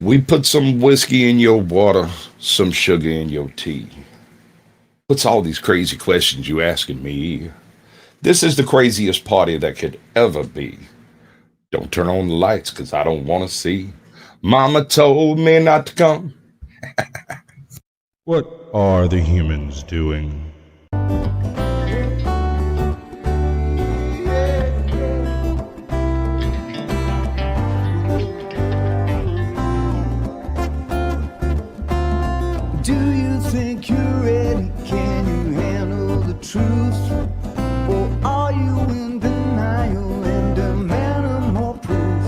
We put some whiskey in your water, some sugar in your tea. What's all these crazy questions you asking me? This is the craziest party that could ever be. Don't turn on the lights, 'cause I don't want to see. Mama told me not to come. What are the humans doing? Do you think you're ready? Can you handle the truth? Or are you in denial and demanding more proof?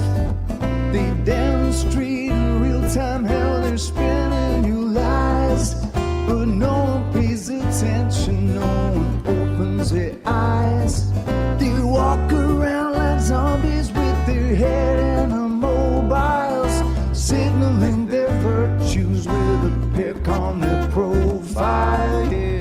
They demonstrate in real time how they're spinning you lies, but no one pays attention, no one opens their eyes. They walk around like zombies with their head in the mobiles, signaling their virtues with a pick on their profile. Yeah.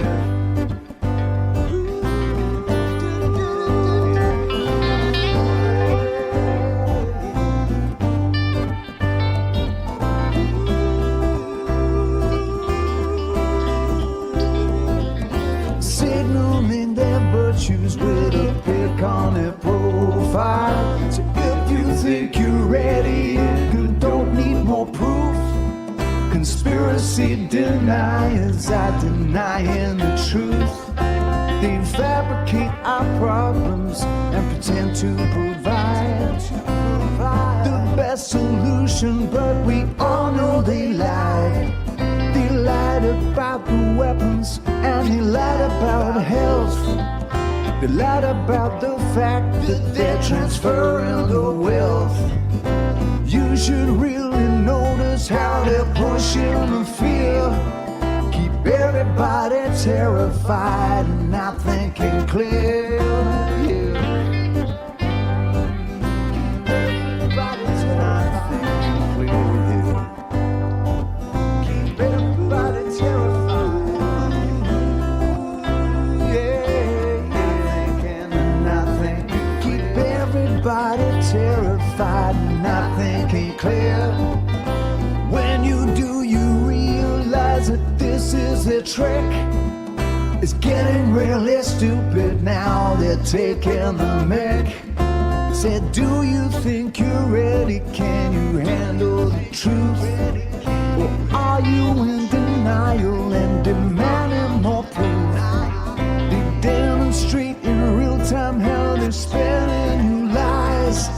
Signaling their virtues with a pick on their profile. So if you think you're ready, you don't need more proof. Conspiracy deniers are denying the truth. They fabricate our problems and pretend to provide the best solution, but we all know they lied. They lied about the weapons and they lied about health. They lied about the fact that they're transferring the wealth. You should really notice how they're pushing the fear. Keep everybody terrified and not thinking clear. Yeah. Everybody's not thinking clear. Keep everybody terrified. Yeah, thinking not thinking. Keep everybody terrified and not thinking clear. When you do, you realize that this is their trick. It's getting really stupid now, they're taking the mick. Said, do you think you're ready? Can you handle the truth? Or are you in denial and demanding more proof? They demonstrate in real time how they're spinning you lies,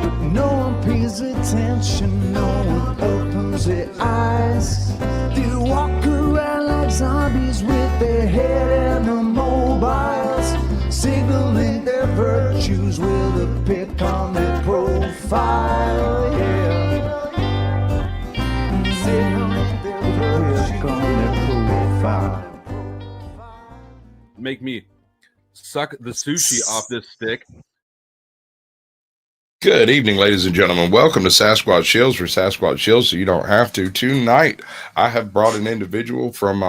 but no one pays attention, no one opens their eyes. They walk around like zombies with their head in the mobiles, signaling their virtues with a pick on their profile. Yeah. Signaling their pick on their profile. Make me suck the sushi off this stick. Good evening, ladies and gentlemen. Welcome to Sasquatch Shills for Sasquatch Shills, so you don't have to. Tonight, I have brought an individual from,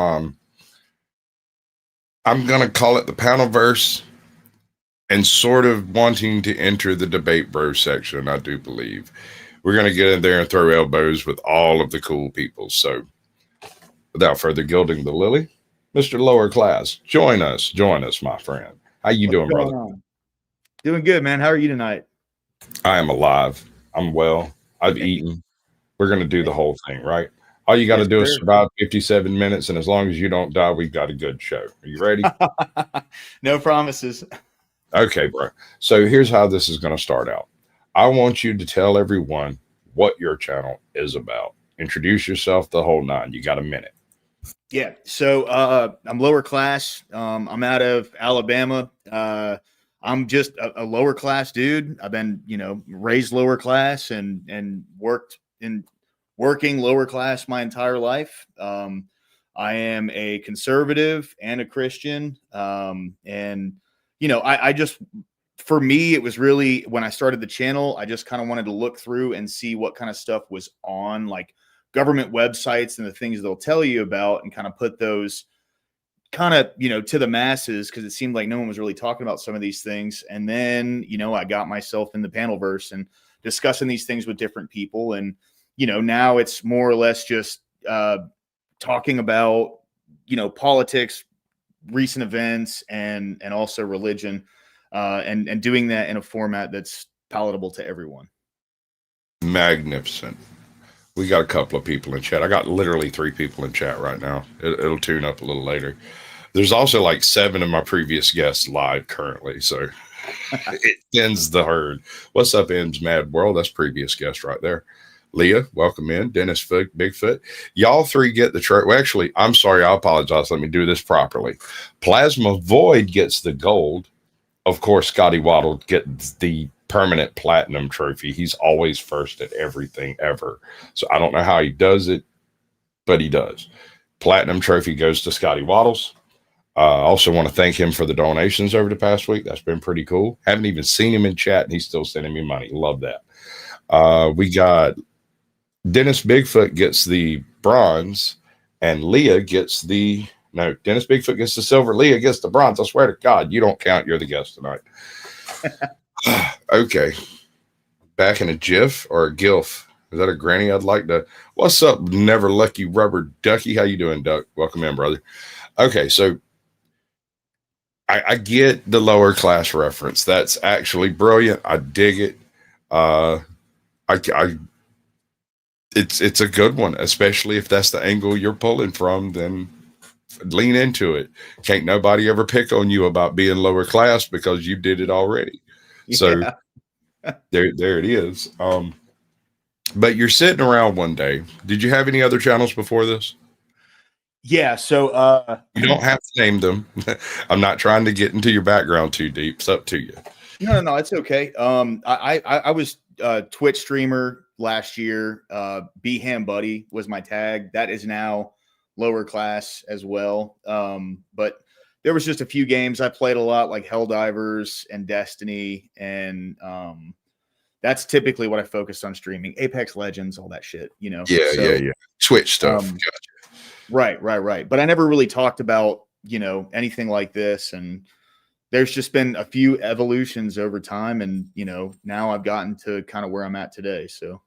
I'm going to call it the panelverse, and sort of wanting to enter the debate bro section, I do believe. We're going to get in there and throw elbows with all of the cool people. So, without further gilding the lily, Mr. Lowerclass, join us, my friend. How you doing, brother? Doing good, man. How are you tonight? I am alive. I'm well. I've eaten. We're going to do the whole thing, right? All you got to do is survive 57 minutes, and as long as you don't die, we've got a good show. Are you ready? No promises. Okay, bro. So here's how this is going to start out. I want you to tell everyone what your channel is about. Introduce yourself, the whole nine. You got a minute. Yeah. So I'm lower class. I'm out of Alabama. I'm just a lower class dude. I've been, raised lower class and working lower class my entire life. I am a conservative and a Christian. I just, for me, it was really when I started the channel, I just kind of wanted to look through and see what kind of stuff was on like government websites and the things they'll tell you about and kind of put those kind of, to the masses, because it seemed like no one was really talking about some of these things. And then, I got myself in the panelverse and discussing these things with different people. And, now it's more or less just talking about, politics, recent events, and also religion, and doing that in a format that's palatable to everyone. Magnificent. We got a couple of people in chat. I got literally 3 people in chat right now. It'll tune up a little later. There's also like 7 of my previous guests live currently, so it thins the herd. What's up, M's Mad World? That's previous guest right there. Leah, welcome in. Dennis Bigfoot. Y'all 3 get the trophy. Well, actually, I'm sorry. I apologize. Let me do this properly. Plasma Void gets the gold. Of course, Scotty Waddle gets the permanent platinum trophy. He's always first at everything ever. So I don't know how he does it, but he does. Platinum trophy goes to Scotty Waddles. I also want to thank him for the donations over the past week. That's been pretty cool. Haven't even seen him in chat, and he's still sending me money. Love that. We got Dennis Bigfoot gets the bronze, and Leah gets the Dennis Bigfoot gets the silver. Leah gets the bronze. I swear to God, you don't count. You're the guest tonight. Okay. Back in a GIF or a GILF. Is that a granny? I'd like to. What's up, Never Lucky Rubber Ducky? How you doing, Duck? Welcome in, brother. Okay, so I get the lower class reference. That's actually brilliant. I dig it. It's a good one, especially if that's the angle you're pulling from. Then lean into it. Can't nobody ever pick on you about being lower class because you did it already. Yeah. So there it is. But you're sitting around one day. Did you have any other channels before this? Yeah. So you don't have to name them. I'm not trying to get into your background too deep. It's up to you. No, it's okay. I was a Twitch streamer last year. B-Ham Buddy was my tag. That is now lower class as well. But there was just a few games I played a lot, like Helldivers and Destiny, and that's typically what I focused on streaming. Apex Legends, all that shit, Yeah. Switch stuff. Gotcha. Right. But I never really talked about, anything like this. And there's just been a few evolutions over time. And, now I've gotten to kind of where I'm at today. So,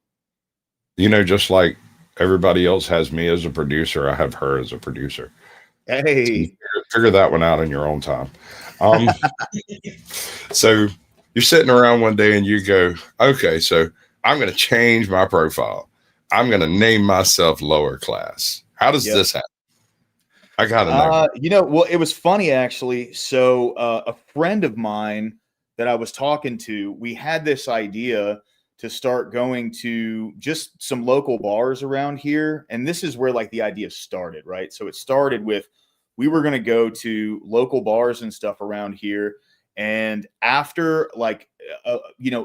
just like everybody else has me as a producer, I have her as a producer. Hey, so figure that one out in your own time. So you're sitting around one day and you go, okay, so I'm going to change my profile. I'm going to name myself Lower Class. How does this happen? I got to know. Well, it was funny, actually. So a friend of mine that I was talking to, we had this idea to start going to just some local bars around here. And this is where like the idea started, right? So it started with, we were going to go to local bars and stuff around here. And after like,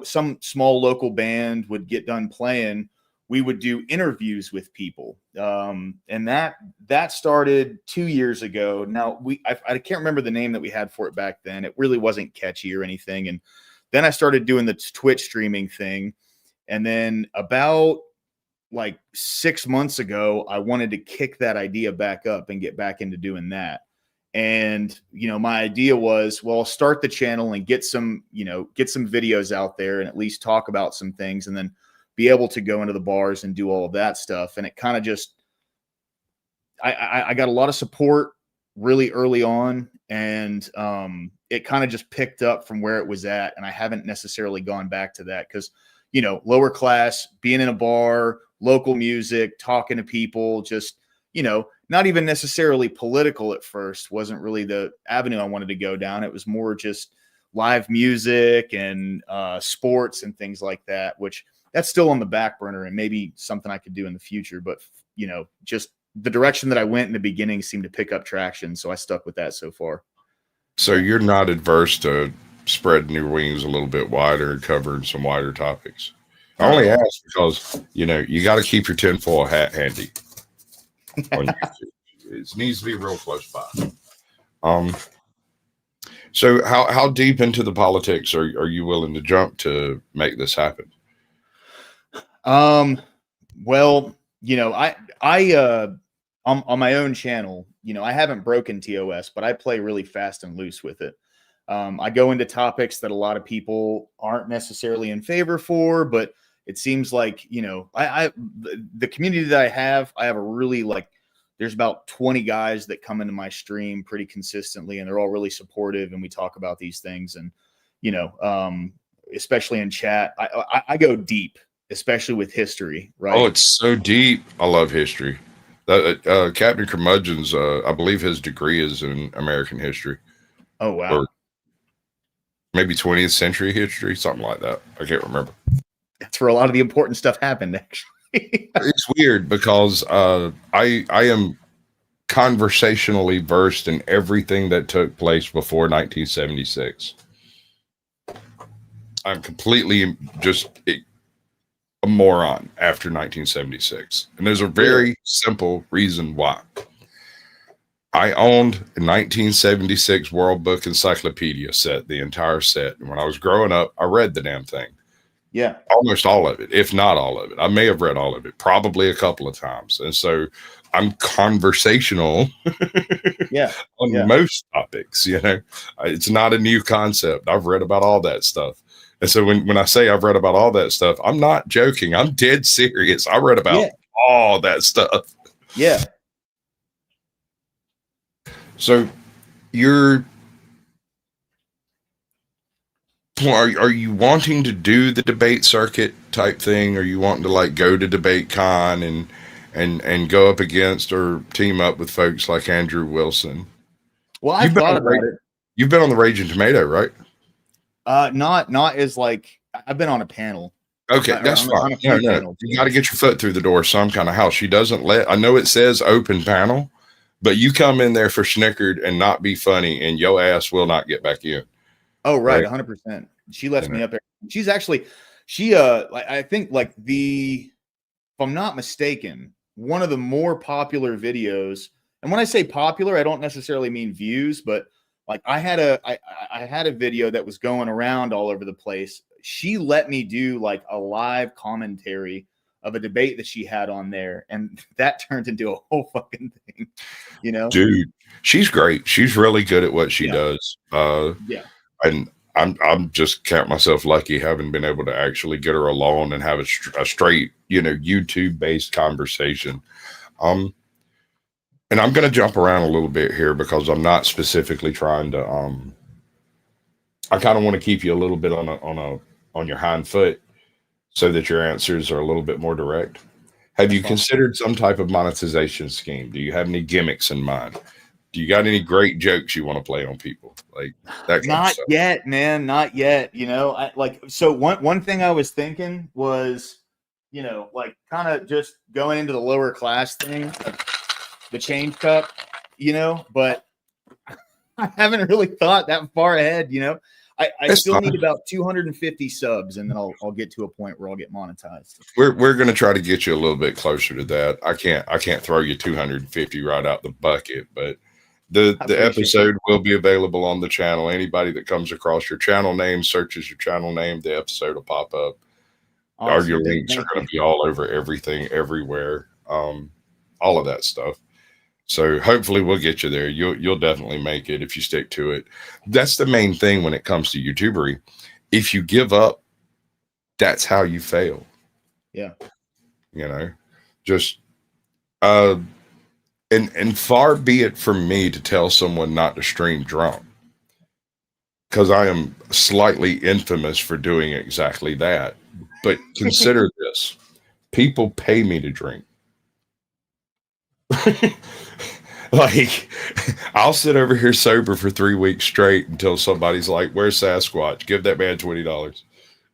some small local band would get done playing, we would do interviews with people. And that started 2 years ago. Now I can't remember the name that we had for it back then. It really wasn't catchy or anything. And then I started doing the Twitch streaming thing. And then about like 6 months ago, I wanted to kick that idea back up and get back into doing that. And, my idea was, well, I'll start the channel and get some videos out there and at least talk about some things, and then be able to go into the bars and do all of that stuff. And it kind of just, I got a lot of support really early on, and it kind of just picked up from where it was at. And I haven't necessarily gone back to that because, lower class, being in a bar, local music, talking to people, just, not even necessarily political at first, wasn't really the avenue I wanted to go down. It was more just live music and sports and things like that, which that's still on the back burner and maybe something I could do in the future. But, just the direction that I went in the beginning seemed to pick up traction. So I stuck with that so far. So you're not adverse to spreading your wings a little bit wider and covering some wider topics. I only ask because, you got to keep your tinfoil hat handy. It needs to be real close by. So how deep into the politics are you willing to jump to make this happen? Well, I on my own channel, I haven't broken TOS, but I play really fast and loose with it. I go into topics that a lot of people aren't necessarily in favor for, but it seems like, you know, the community that I have a really like, there's about 20 guys that come into my stream pretty consistently, and they're all really supportive, and we talk about these things. And, you know, especially in chat, I go deep, especially with history, right? Oh, it's so deep. I love history. Captain Curmudgeon's, I believe his degree is in American history. Oh, wow. Or maybe 20th century history, something like that. I can't remember. That's where a lot of the important stuff happened, actually. It's weird because I am conversationally versed in everything that took place before 1976. I'm completely just a moron after 1976. And there's a very simple reason why. I owned a 1976 World Book Encyclopedia set, the entire set. And when I was growing up, I read the damn thing. Yeah. Almost all of it, if not all of it. I may have read all of it, probably a couple of times. And so I'm conversational on most topics, you know. It's not a new concept. I've read about all that stuff. And so when I say I've read about all that stuff, I'm not joking. I'm dead serious. I read about all that stuff. Yeah. So are you wanting to do the debate circuit type thing? Are you wanting to like go to debate con and go up against or team up with folks like Andrew Wilson? Well, I've thought about it. You've been on the Raging Tomato, right? Not as like, I've been on a panel. Okay, that's fine. No. You got to get your foot through the door some kind of how. She doesn't I know it says open panel, but you come in there for snickered and not be funny, and your ass will not get back in. Oh, right. 100%. She lets me up there. She's actually, I think like if I'm not mistaken, one of the more popular videos, and when I say popular, I don't necessarily mean views, but like I had a video that was going around all over the place. She let me do like a live commentary of a debate that she had on there, and that turned into a whole fucking thing, you know? Dude, she's great. She's really good at what she does. And I'm just count myself lucky having been able to actually get her alone and have a straight, you know, YouTube based conversation. And I'm going to jump around a little bit here because I'm not specifically trying to, I kind of want to keep you a little bit on your hind foot so that your answers are a little bit more direct. Have you considered some type of monetization scheme? Do you have any gimmicks in mind? Do you got any great jokes you want to play on people? Like that? Not yet, man. Not yet. You know, one thing I was thinking was, you know, like kind of just going into the lower class thing, like the change cup, you know, but I haven't really thought that far ahead, you know. I still need about 250 subs, and then I'll get to a point where I'll get monetized. We're going to try to get you a little bit closer to that. I can't throw you 250 right out the bucket, but the episode will be available on the channel. Anybody that comes across your channel name, searches your channel name, the episode will pop up. Awesome. Your links are going to be all over everything, everywhere, all of that stuff. So hopefully we'll get you there. You'll definitely make it if you stick to it. That's the main thing when it comes to YouTubery. If you give up, that's how you fail. Yeah. You know, just and far be it from me to tell someone not to stream drunk, because I am slightly infamous for doing exactly that. But consider this: people pay me to drink. Like, I'll sit over here sober for 3 weeks straight until somebody's like, "Where's Sasquatch? Give that man $20."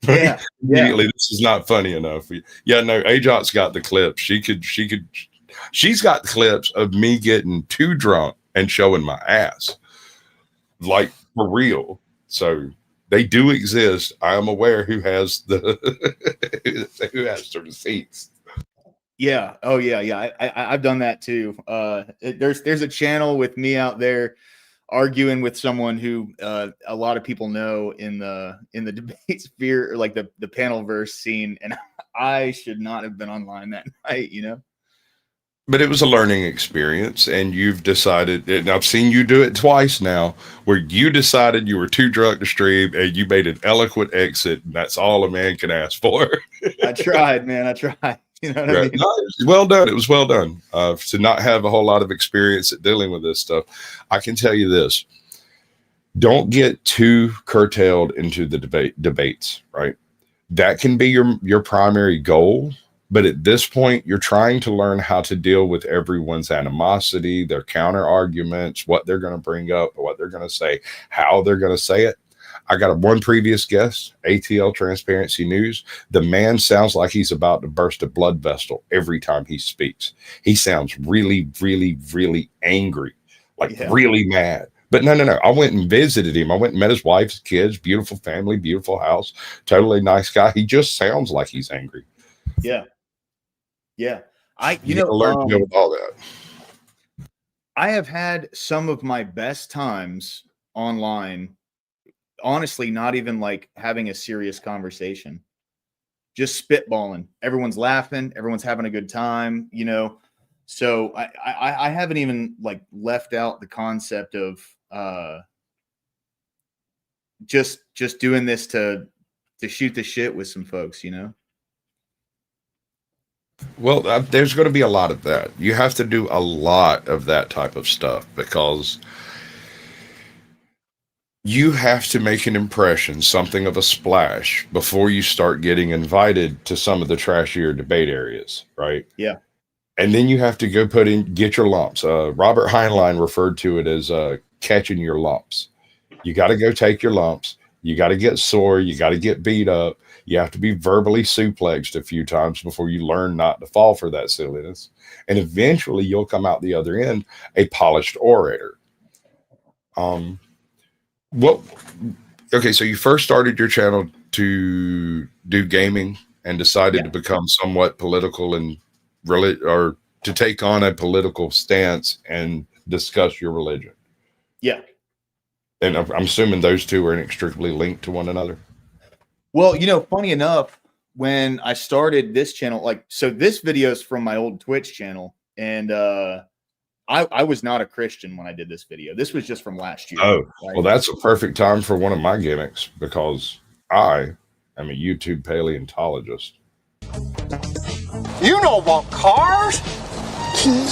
Yeah. Immediately, this is not funny enough. Yeah, no, Ajot's got the clips. She's got clips of me getting too drunk and showing my ass, like for real. So they do exist. I am aware who has the receipts. Yeah. Oh yeah. I've done that too. There's a channel with me out there arguing with someone who a lot of people know in the debate sphere, or like the panel verse scene, and I should not have been online that night, you know. But it was a learning experience, and you've decided, and I've seen you do it twice now, where you decided you were too drunk to stream and you made an eloquent exit, and that's all a man can ask for. I tried, man. I tried. You know what I Right. mean? No, it was well done. It was well done. To not have a whole lot of experience at dealing with this stuff, I can tell you this: don't get too curtailed into the debates. Right, that can be your primary goal. But at this point, you're trying to learn how to deal with everyone's animosity, their counter arguments, what they're going to bring up, what they're going to say, how they're going to say it. I got one previous guest, ATL Transparency News. The man sounds like he's about to burst a blood vessel every time he speaks. He sounds really, really, really angry, like really mad. But no. I went and visited him. I went and met his wife, his kids, beautiful family, beautiful house, totally nice guy. He just sounds like he's angry. Yeah. Yeah. You know, learn to deal with all that. I have had some of my best times online, honestly, not even like having a serious conversation, just spitballing. Everyone's laughing, everyone's having a good time, you know. So I haven't even like left out the concept of just doing this to shoot the shit with some folks, you know. Well, there's going to be a lot of that. You have to do a lot of that type of stuff because you have to make an impression, something of a splash, before you start getting invited to some of the trashier debate areas, right? Yeah. And then you have to go get your lumps. Robert Heinlein referred to it as catching your lumps. You got to go take your lumps. You got to get sore. You got to get beat up. You have to be verbally suplexed a few times before you learn not to fall for that silliness. And eventually you'll come out the other end a polished orator. Okay, so you first started your channel to do gaming and decided to become somewhat political and or to take on a political stance and discuss your religion. Yeah. And I'm assuming those two are inextricably linked to one another. Well, you know, funny enough, when I started this channel, like, so this video is from my old Twitch channel, and I was not a Christian when I did this video. This was just from last year. Oh, well, that's a perfect time for one of my gimmicks because I am a YouTube paleontologist. You don't want cars?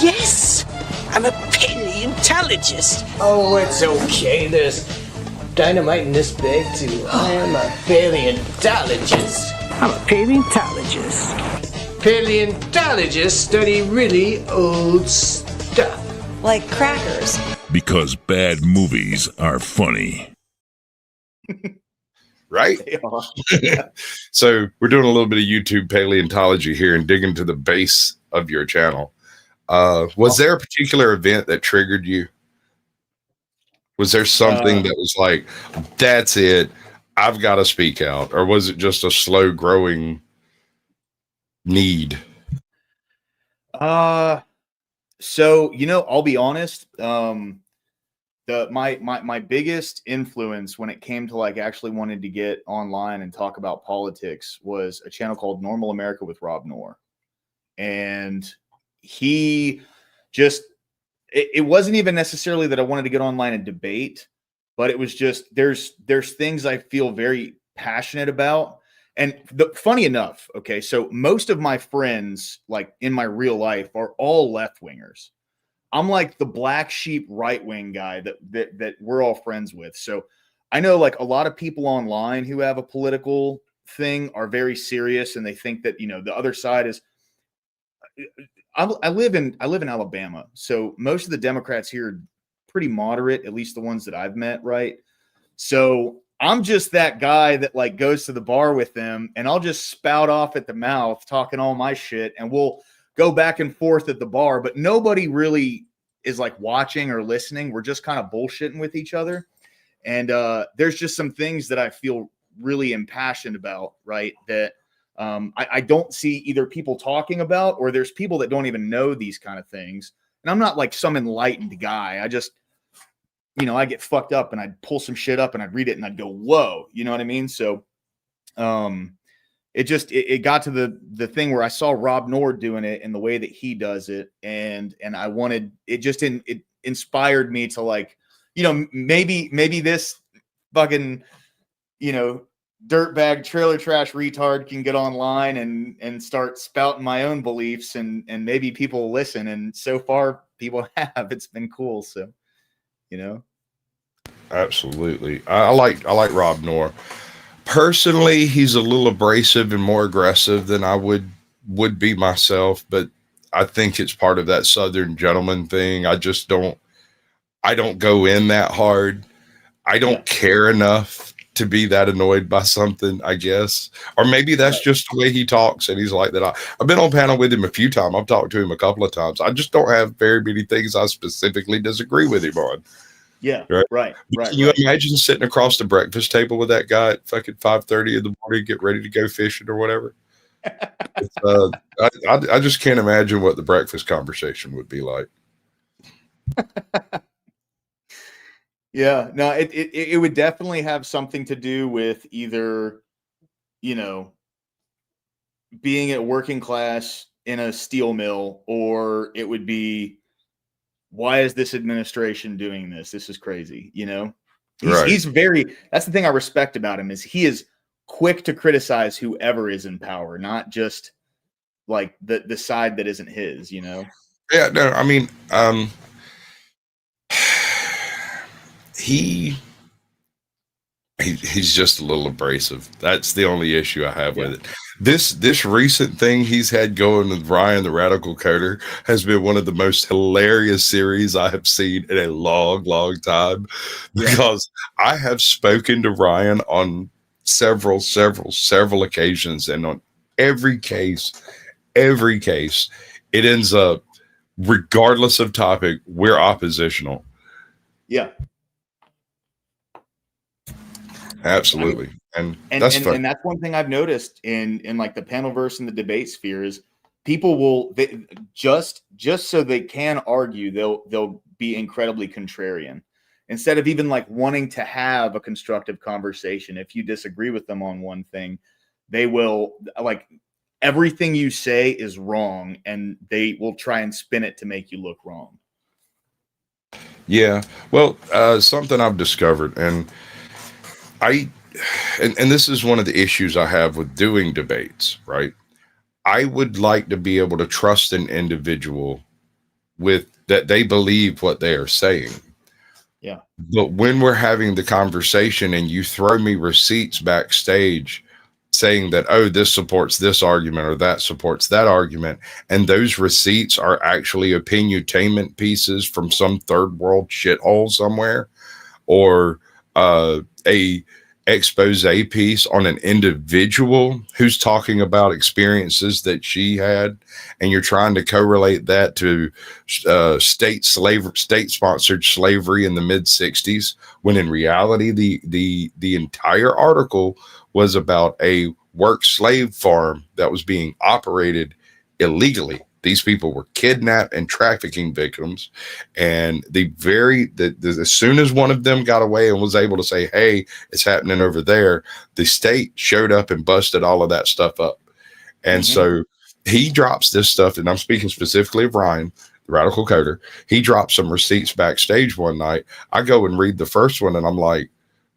Yes, I'm a paleontologist. Oh, it's okay. There's dynamite in this bag too. I am a paleontologist. I'm a paleontologist. Paleontologists study really old stuff. Like crackers. Because bad movies are funny. Right? So we're doing a little bit of YouTube paleontology here and digging to the base of your channel. Was there a particular event that triggered you? Was there something that was like, that's it, I've got to speak out? Or was it just a slow growing need? So, you know, I'll be honest. My biggest influence when it came to like actually wanting to get online and talk about politics was a channel called Normal America with Rob Noor. And he just, it wasn't even necessarily that I wanted to get online and debate, but it was just, there's things I feel very passionate about. And funny enough, okay, so most of my friends, like in my real life, are all left wingers. I'm like the black sheep right wing guy that we're all friends with. So I know like a lot of people online who have a political thing are very serious, and they think that, you know, the other side is. I live in Alabama, so most of the Democrats here are pretty moderate, at least the ones that I've met, right? So I'm just that guy that like goes to the bar with them, and I'll just spout off at the mouth talking all my shit, and we'll go back and forth at the bar, but nobody really is like watching or listening. We're just kind of bullshitting with each other. And there's just some things that I feel really impassioned about, right? That I don't see either people talking about, or there's people that don't even know these kind of things. And I'm not like some enlightened guy. I just, you know, I get fucked up and I'd pull some shit up and I'd read it and I'd go, whoa, you know what I mean? So it got to the thing where I saw Rob Nord doing it and the way that he does it, and I wanted it. It inspired me to, like, you know, maybe this fucking, you know, dirtbag trailer trash retard can get online and start spouting my own beliefs, and maybe people will listen. And so far people have. It's been cool. So, you know. Absolutely. I like Rob Noor. Personally, he's a little abrasive and more aggressive than I would be myself, but I think it's part of that Southern gentleman thing. I don't go in that hard. I don't care enough to be that annoyed by something, I guess. Or maybe that's just the way he talks, and he's like that. I've been on panel with him a few times. I've talked to him a couple of times. I just don't have very many things I specifically disagree with him on. Yeah, right. Can you imagine sitting across the breakfast table with that guy at fucking 5:30 in the morning, get ready to go fishing or whatever? I just can't imagine what the breakfast conversation would be like. Yeah, no, it would definitely have something to do with either, you know, being at working class in a steel mill, or it would be, why is this administration doing this? This is crazy. You know, he's very, that's the thing I respect about him, is he is quick to criticize whoever is in power, not just like the side that isn't his, you know? Yeah, no, I mean, he's just a little abrasive. That's the only issue I have with it. This recent thing he's had going with Ryan the Radical Coder has been one of the most hilarious series I have seen in a long time, because I have spoken to Ryan on several occasions, and on every case, it ends up, regardless of topic, we're oppositional. Yeah. Absolutely. And that's one thing I've noticed in like the panel verse and the debate sphere is people will just so they can argue, they'll be incredibly contrarian instead of even like wanting to have a constructive conversation. If you disagree with them on one thing, they will, like, everything you say is wrong, and they will try and spin it to make you look wrong. Yeah. Well, something I've discovered, and this is one of the issues I have with doing debates, right? I would like to be able to trust an individual with that they believe what they are saying. Yeah. But when we're having the conversation and you throw me receipts backstage saying that, oh, this supports this argument or that supports that argument, and those receipts are actually opiniotainment pieces from some third world shithole somewhere, or a expose piece on an individual who's talking about experiences that she had, and you're trying to correlate that to state sponsored slavery in the mid 60s, when in reality the entire article was about a work slave farm that was being operated illegally. These people were kidnapped and trafficking victims, and as soon as one of them got away and was able to say, hey, it's happening over there, the state showed up and busted all of that stuff up. And so he drops this stuff, and I'm speaking specifically of Ryan, the Radical Coder. He dropped some receipts backstage one night. I go and read the first one, and I'm like,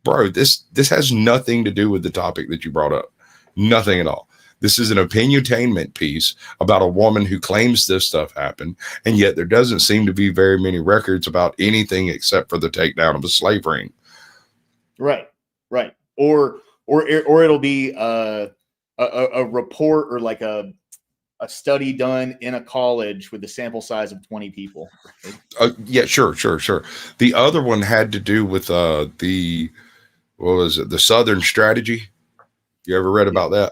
bro, this has nothing to do with the topic that you brought up. Nothing at all. This is an opiniotainment piece about a woman who claims this stuff happened, and yet there doesn't seem to be very many records about anything except for the takedown of a slave ring. Right. Or it'll be a report, or like a study done in a college with a sample size of 20 people. Yeah, sure. The other one had to do with what was it? The Southern Strategy. You ever read about that?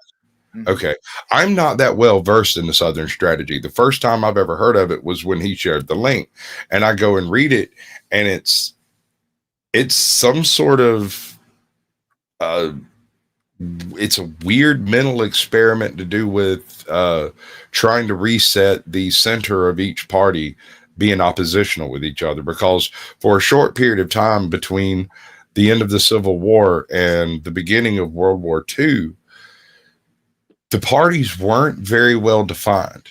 Okay. I'm not that well versed in the Southern Strategy. The first time I've ever heard of it was when he shared the link, and I go and read it, and it's some sort of it's a weird mental experiment to do with trying to reset the center of each party being oppositional with each other, because for a short period of time between the end of the Civil War and the beginning of World War II, the parties weren't very well defined.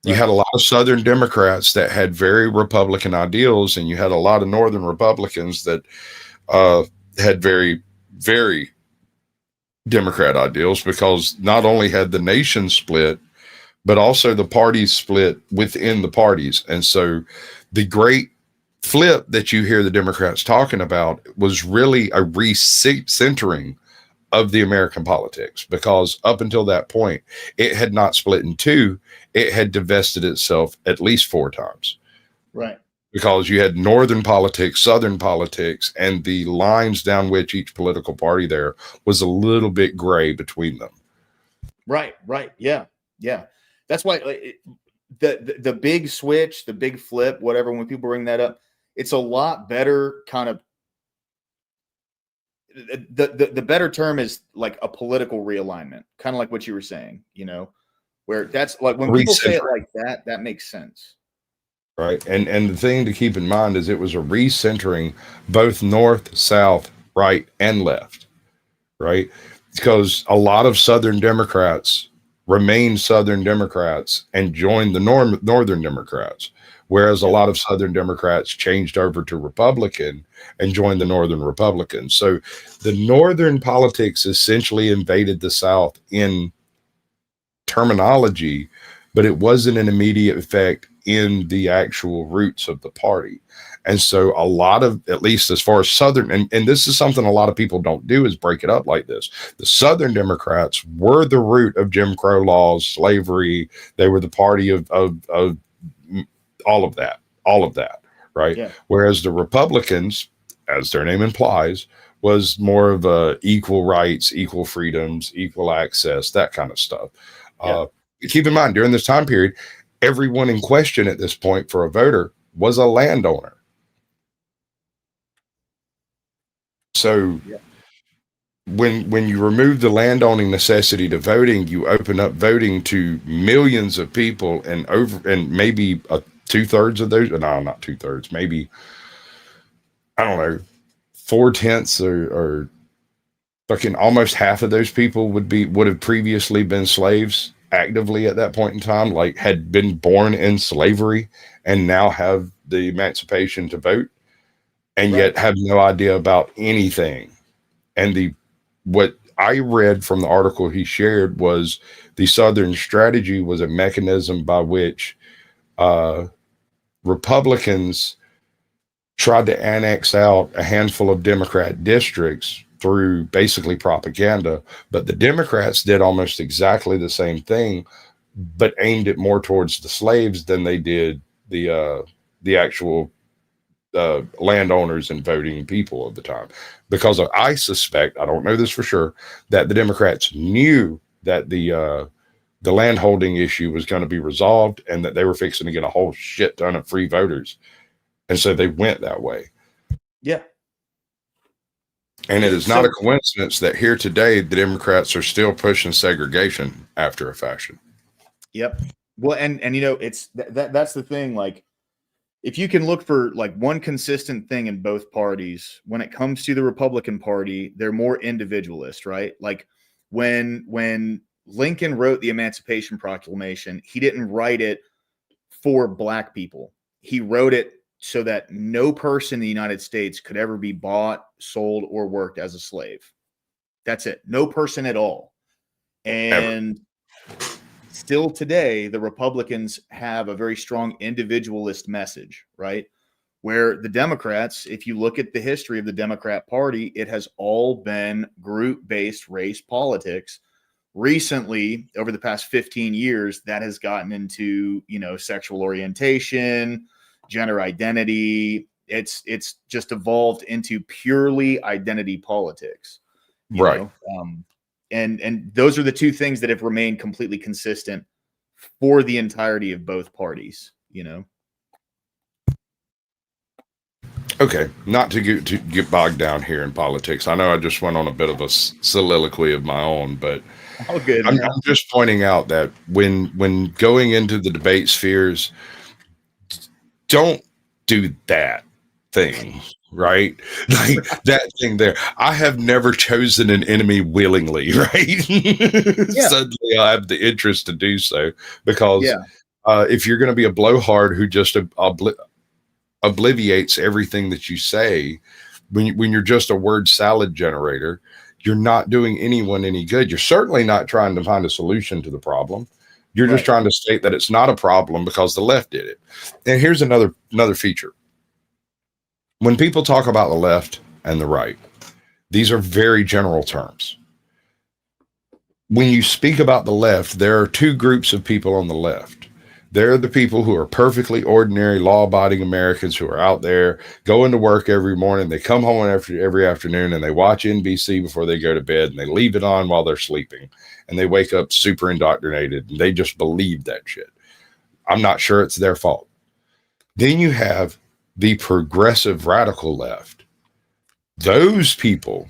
You had a lot of Southern Democrats that had very Republican ideals, and you had a lot of Northern Republicans that had very, very Democrat ideals, because not only had the nation split, but also the parties split within the parties. And so the great flip that you hear the Democrats talking about was really a recentering of the American politics, because up until that point, it had not split in two. It had divested itself at least 4 times. Right. Because you had Northern politics, Southern politics, and the lines down which each political party there was a little bit gray between them. Right. Yeah. That's why the big switch, the big flip, whatever, when people bring that up, it's a lot better kind of, the better term is like a political realignment, kind of like what you were saying, where that's like when people say it like that, that makes sense. Right. And the thing to keep in mind is it was a recentering, both north, south, right, and left. Right. Because a lot of Southern Democrats remained Southern Democrats and joined the Northern Democrats, whereas a lot of Southern Democrats changed over to Republican and joined the Northern Republicans. So the Northern politics essentially invaded the South in terminology, but it wasn't an immediate effect in the actual roots of the party. And so a lot of, at least as far as Southern, and this is something a lot of people don't do, is break it up like this. The Southern Democrats were the root of Jim Crow laws, slavery. They were the party of all of that, right? Yeah. Whereas the Republicans, as their name implies, was more of a equal rights, equal freedoms, equal access, that kind of stuff. Yeah. Keep in mind, during this time period, everyone in question at this point for a voter was a landowner. So when you remove the landowning necessity to voting, you open up voting to millions of people, and maybe 2/3 of those, no, not 2/3, maybe, I don't know, 4/10 or fucking almost half of those people would have previously been slaves actively at that point in time, like had been born in slavery and now have the emancipation to vote, and yet have no idea about anything. And what I read from the article he shared was the Southern strategy was a mechanism by which Republicans tried to annex out a handful of Democrat districts through basically propaganda, but the Democrats did almost exactly the same thing, but aimed it more towards the slaves than they did the actual landowners and voting people of the time. Because I suspect, I don't know this for sure, that the Democrats knew that the landholding issue was going to be resolved and that they were fixing to get a whole shit ton of free voters. And so they went that way. Yeah. And it is not a coincidence that here today, the Democrats are still pushing segregation after a fashion. Yep. Well, and it's that's the thing. Like, if you can look for like one consistent thing in both parties, when it comes to the Republican Party, they're more individualist, right? Like when Lincoln wrote the Emancipation Proclamation, he didn't write it for Black people. He wrote it so that no person in the United States could ever be bought, sold, or worked as a slave. That's it. No person at all. And still today, the Republicans have a very strong individualist message, right? Where the Democrats, if you look at the history of the Democrat Party, it has all been group-based race politics. Recently, over the past 15 years, that has gotten into, sexual orientation, gender identity. It's just evolved into purely identity politics, right? And those are the two things that have remained completely consistent for the entirety of both parties. Okay, not to get bogged down here in politics. I know I just went on a bit of a soliloquy of my own, but all good. I'm just pointing out that when going into the debate spheres, don't do that thing. right? Like that thing there. I have never chosen an enemy willingly, right? Yeah. Suddenly I have the interest to do so because Yeah. if you're going to be a blowhard who just obliviates everything that you say, when you're just a word salad generator, you're not doing anyone any good. You're certainly not trying to find a solution to the problem. You're just trying to state that it's not a problem because the left did it. And here's another feature. When people talk about the left and the right, these are very general terms. When you speak about the left, there are two groups of people on the left. They're the people who are perfectly ordinary, law-abiding Americans who are out there going to work every morning. They come home every afternoon and they watch NBC before they go to bed, and they leave it on while they're sleeping. And they wake up super indoctrinated, and they just believe that shit. I'm not sure it's their fault. Then you have the progressive radical left. Those people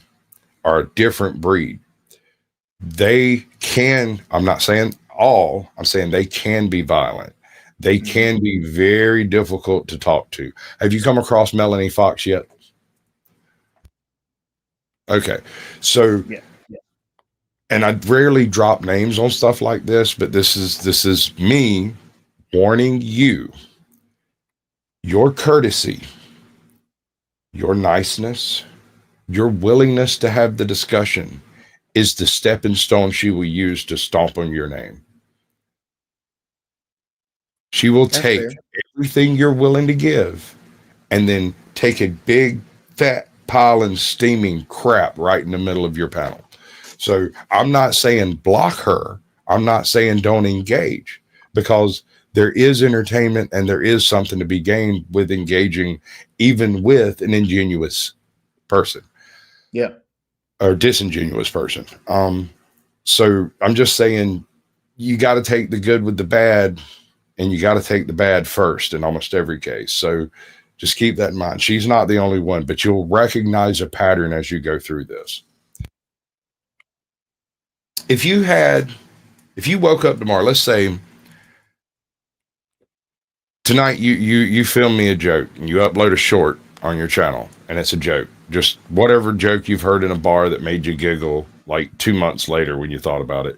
are a different breed. They can, I'm not saying all, I'm saying they can be violent. They can be very difficult to talk to. Have you come across Melanie Fox yet? Okay. So, and I rarely drop names on stuff like this, but this is me warning you. Your courtesy, your niceness, your willingness to have the discussion is the stepping stone she will use to stomp on your name. She will take everything you're willing to give and then take a big fat pile and steaming crap right in the middle of your panel. So I'm not saying block her. I'm not saying don't engage, because there is entertainment and there is something to be gained with engaging even with an ingenuous person. Yeah. Or disingenuous person. So I'm just saying you got to take the good with the bad, and you got to take the bad first in almost every case. So just keep that in mind. She's not the only one, but you'll recognize a pattern as you go through this. If you woke up tomorrow, let's say tonight you film me a joke and you upload a short on your channel and it's a joke. Just whatever joke you've heard in a bar that made you giggle like 2 months later when you thought about it.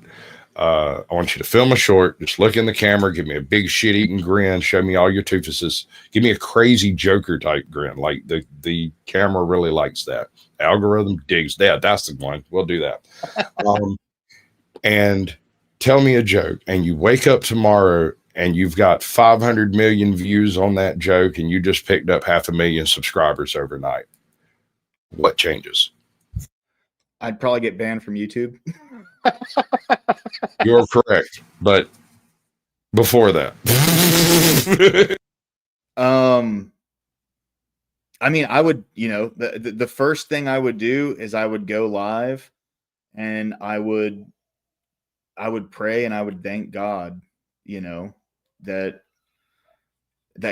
I want you to film a short, just look in the camera, give me a big shit-eating grin, show me all your toofuses, give me a crazy Joker type grin. Like the camera really likes that. Algorithm digs that. That's the one. We'll do that. And tell me a joke, and you wake up tomorrow and you've got 500 million views on that joke and you just picked up 500,000 subscribers overnight. What changes? I'd probably get banned from YouTube. You're correct, but before that, I mean, I would, the first thing I would do is I would go live, and I would pray and I would thank God, that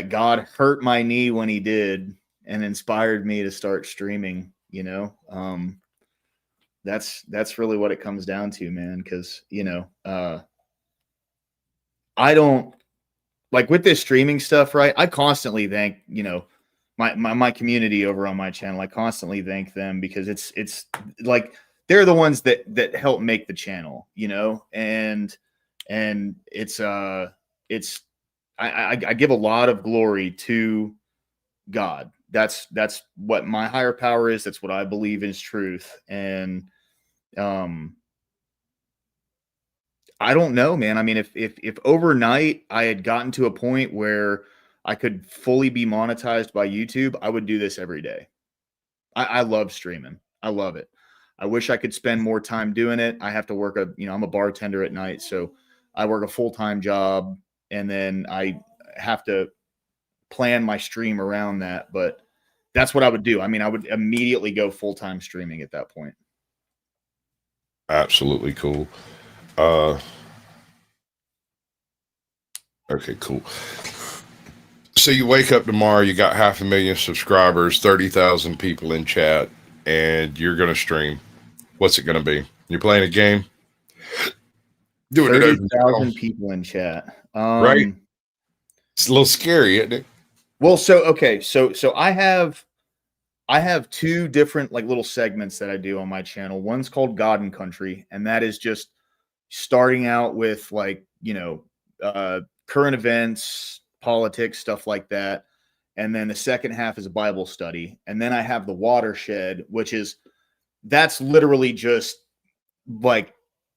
God hurt my knee when He did and inspired me to start streaming. That's really what it comes down to, man. Because I don't like with this streaming stuff, right? I constantly thank my community over on my channel. I constantly thank them because it's like they're the ones that help make the channel, and it's I give a lot of glory to God. That's what my higher power is. That's what I believe is truth. And I don't know, man. I mean, if overnight I had gotten to a point where I could fully be monetized by YouTube, I would do this every day. I love streaming. I love it. I wish I could spend more time doing it. I have to work I'm a bartender at night, so I work a full-time job, and then I have to plan my stream around that. But that's what I would do. I mean, I would immediately go full-time streaming at that point. absolutely cool. Okay, cool. So you wake up tomorrow, you got 500,000 subscribers, 30,000 people in chat, and you're going to stream. What's it going to be? You're playing a game? Doing 30,000 people in chat. Right? It's a little scary, isn't it? Well, so I I have two different like little segments that I do on my channel. One's called God and Country, and that is just starting out with like, current events, politics, stuff like that. And then the second half is a Bible study. And then I have the Watershed, that's literally just like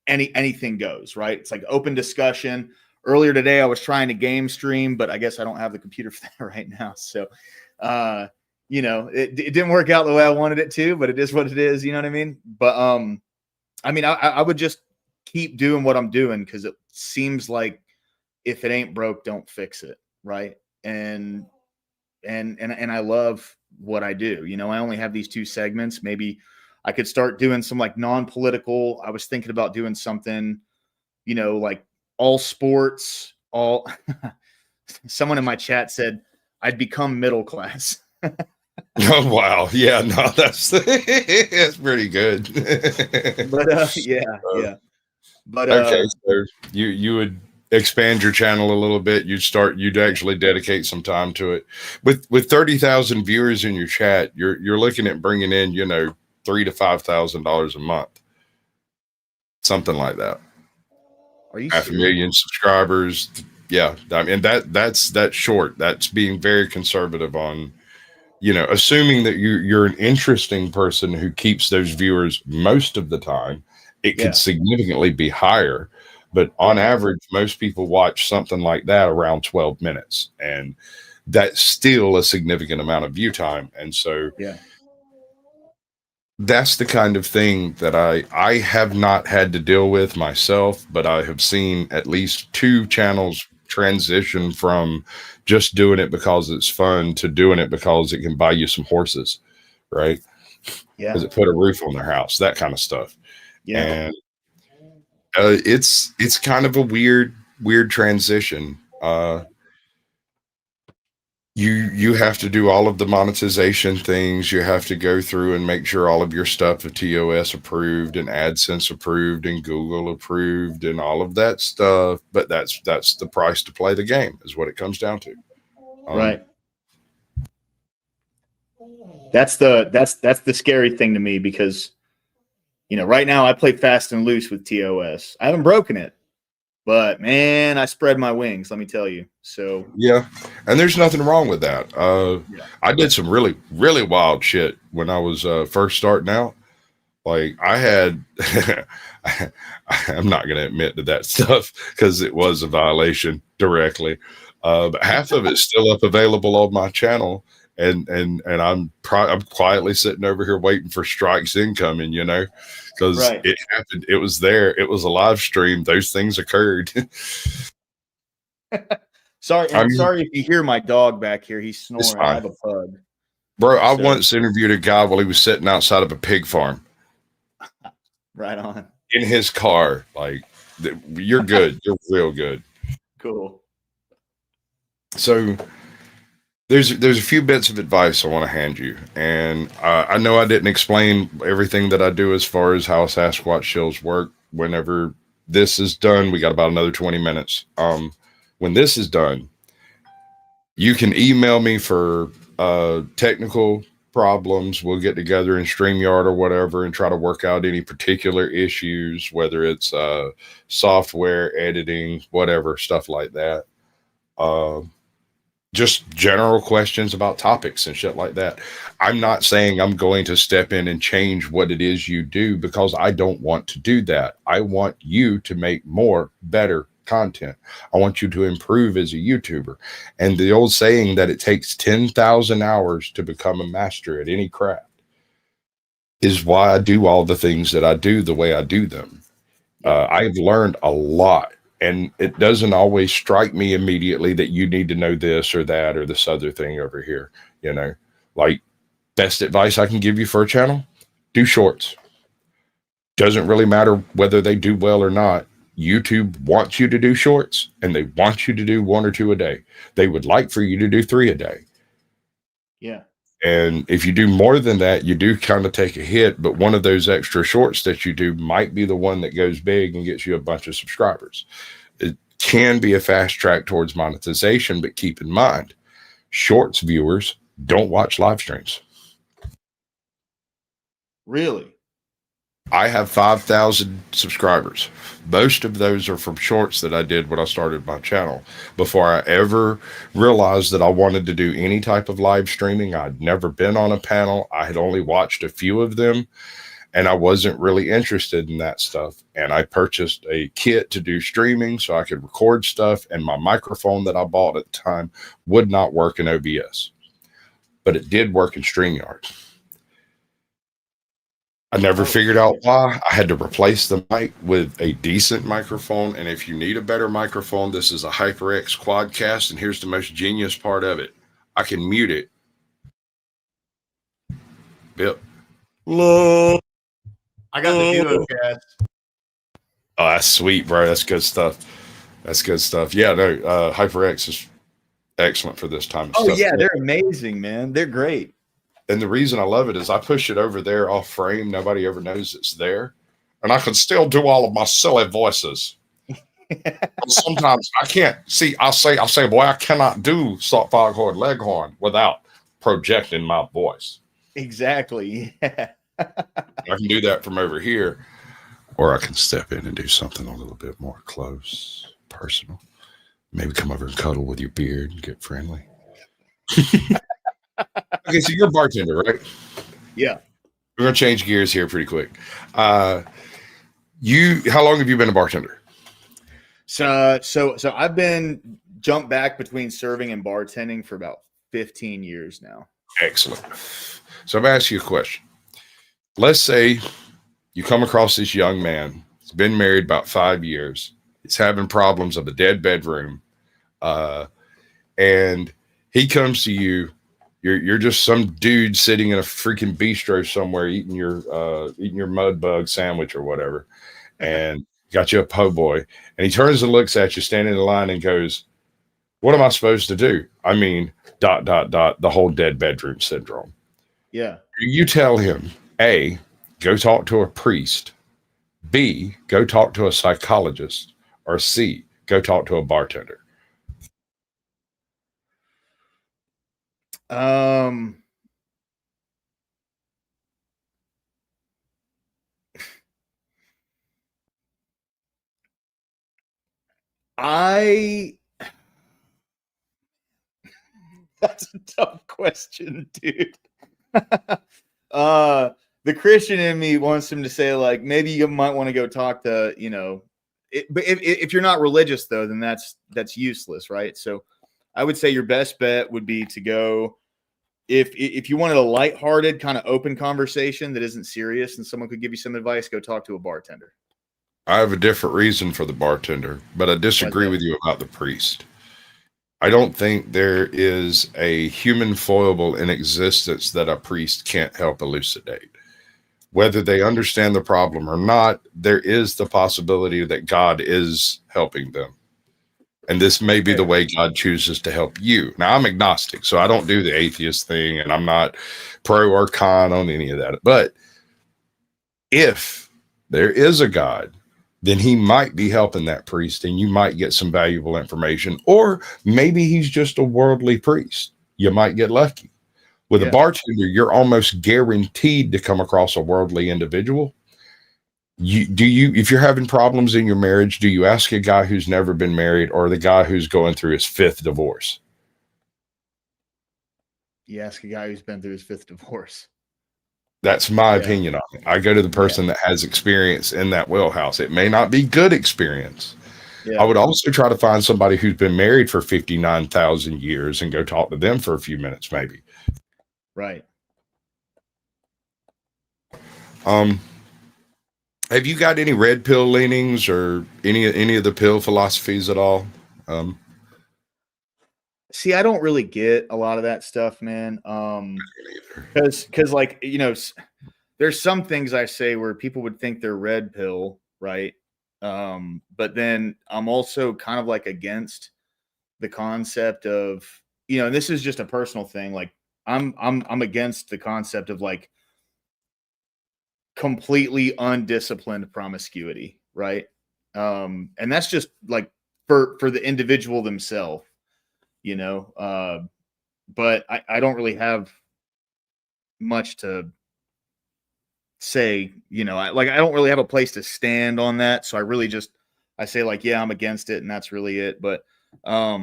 anything goes, right? It's like open discussion. Earlier today, I was trying to game stream, but I guess I don't have the computer for that right now. So, it didn't work out the way I wanted it to, but it is what it is. You know what I mean? But, I would just keep doing what I'm doing, because it seems like if it ain't broke, don't fix it. Right. And I love what I do. I only have these two segments. Maybe I could start doing some like non-political. I was thinking about doing something, like all sports, all someone in my chat said I'd become middle class. Oh, wow. Yeah, no, that's pretty good. But yeah. But okay, so you would expand your channel a little bit. You'd actually dedicate some time to it. With 30,000 viewers in your chat, you're looking at bringing in, $3,000 to $5,000 a month, something like that. Are you half serious? a million subscribers? Yeah, I mean that's short. That's being very conservative on, assuming that you're an interesting person who keeps those viewers most of the time. It could significantly be higher, but on average, most people watch something like that around 12 minutes, and that's still a significant amount of view time. And so, that's the kind of thing that I have not had to deal with myself, but I have seen at least two channels transition from just doing it because it's fun to doing it because it can buy you some horses, right? Yeah. Because it put a roof on their house, that kind of stuff. Yeah. And it's kind of a weird transition. You have to do all of the monetization things. You have to go through and make sure all of your stuff is TOS approved and AdSense approved and Google approved and all of that stuff. But that's the price to play the game, is what it comes down to. Right. That's the scary thing to me, because right now I play fast and loose with TOS. I haven't broken it, but man, I spread my wings, let me tell you. So yeah, and there's nothing wrong with that. I did some really, really wild shit when I was first starting out. Like I had, I'm not going to admit to that stuff because it was a violation directly. But half of it's still up available on my channel, and I'm quietly sitting over here waiting for strikes incoming, because it happened. It was there. It was a live stream. Those things occurred. Sorry if you hear my dog back here. He's snoring. I have a pug. Bro, I once interviewed a guy while he was sitting outside of a pig farm. Right on. In his car. Like, you're good. You're real good. Cool. So there's a few bits of advice I want to hand you. And I know I didn't explain everything that I do as far as how Sasquatch Shills work. Whenever this is done, we got about another 20 minutes. When this is done, you can email me for technical problems. We'll get together in StreamYard or whatever and try to work out any particular issues, whether it's software, editing, whatever, stuff like that. Just general questions about topics and shit like that. I'm not saying I'm going to step in and change what it is you do, because I don't want to do that. I want you to make more, better content. I want you to improve as a YouTuber. And the old saying that it takes 10,000 hours to become a master at any craft is why I do all the things that I do the way I do them. I've learned a lot, and it doesn't always strike me immediately that you need to know this or that or this other thing over here. Like, best advice I can give you for a channel: do shorts. Doesn't really matter whether they do well or not. YouTube wants you to do shorts, and they want you to do 1 or 2 a day. They would like for you to do 3 a day. Yeah. And if you do more than that, you do kind of take a hit, but one of those extra shorts that you do might be the one that goes big and gets you a bunch of subscribers. It can be a fast track towards monetization, but keep in mind, shorts viewers don't watch live streams. Really? I have 5,000 subscribers. Most of those are from shorts that I did when I started my channel. Before I ever realized that I wanted to do any type of live streaming, I'd never been on a panel. I had only watched a few of them, and I wasn't really interested in that stuff. And I purchased a kit to do streaming so I could record stuff, and my microphone that I bought at the time would not work in OBS, but it did work in StreamYard. I never figured out why. I had to replace the mic with a decent microphone. And if you need a better microphone, this is a HyperX Quadcast. And here's the most genius part of it. I can mute it. Yep. I got the Duocast. Oh, that's sweet, bro. That's good stuff. That's good stuff. Yeah, no, HyperX is excellent for this time of stuff. Yeah, they're amazing, man. They're great. And the reason I love it is I push it over there off frame. Nobody ever knows it's there. And I can still do all of my silly voices. Sometimes I can't see. I say, boy, I cannot do Foghorn Leghorn without projecting my voice. Exactly. Yeah. I can do that from over here, or I can step in and do something a little bit more close, personal. Maybe come over and cuddle with your beard and get friendly. Okay, so you're a bartender, right? Yeah. We're gonna change gears here pretty quick. How long have you been a bartender? So I've been jumped back between serving and bartending for about 15 years now. Excellent. So I'm gonna ask you a question. Let's say you come across this young man. He's been married about 5 years. He's having problems of a dead bedroom, and he comes to you. You're just some dude sitting in a freaking bistro somewhere eating your mud bug sandwich or whatever, and got you a po' boy, and he turns and looks at you standing in line and goes, "What am I supposed to do?" I mean, ... the whole dead bedroom syndrome. Yeah. You tell him, A, go talk to a priest, B, go talk to a psychologist, or C, go talk to a bartender. That's a tough question, dude. The Christian in me wants him to say, like, maybe you might want to go talk to, but if you're not religious though, then that's useless, right? So I would say your best bet would be to go, if you wanted a lighthearted kind of open conversation that isn't serious and someone could give you some advice, go talk to a bartender. I have a different reason for the bartender, but I disagree with you about the priest. I don't think there is a human foible in existence that a priest can't help elucidate. Whether they understand the problem or not, there is the possibility that God is helping them. And this may be the way God chooses to help you. Now, I'm agnostic, so I don't do the atheist thing, and I'm not pro or con on any of that. But if there is a God, then he might be helping that priest, and you might get some valuable information. Or maybe he's just a worldly priest. You might get lucky. With a bartender, you're almost guaranteed to come across a worldly individual. If you're having problems in your marriage, do you ask a guy who's never been married or the guy who's going through his 5th divorce? You ask a guy who's been through his 5th divorce. That's my opinion on it. I go to the person that has experience in that wheelhouse. It may not be good experience. I would also try to find somebody who's been married for 59,000 years and go talk to them for a few minutes, maybe. Right. Have you got any red pill leanings or any of the pill philosophies at all? See, I don't really get a lot of that stuff, man. Because like, there's some things I say where people would think they're red pill, right? But then I'm also kind of like against the concept of, and this is just a personal thing. Like I'm against the concept of like completely undisciplined promiscuity, right? And that's just like for the individual themselves, but I don't really have much to say, I don't really have a place to stand on that. So I really I say like, yeah, I'm against it, and that's really it. But I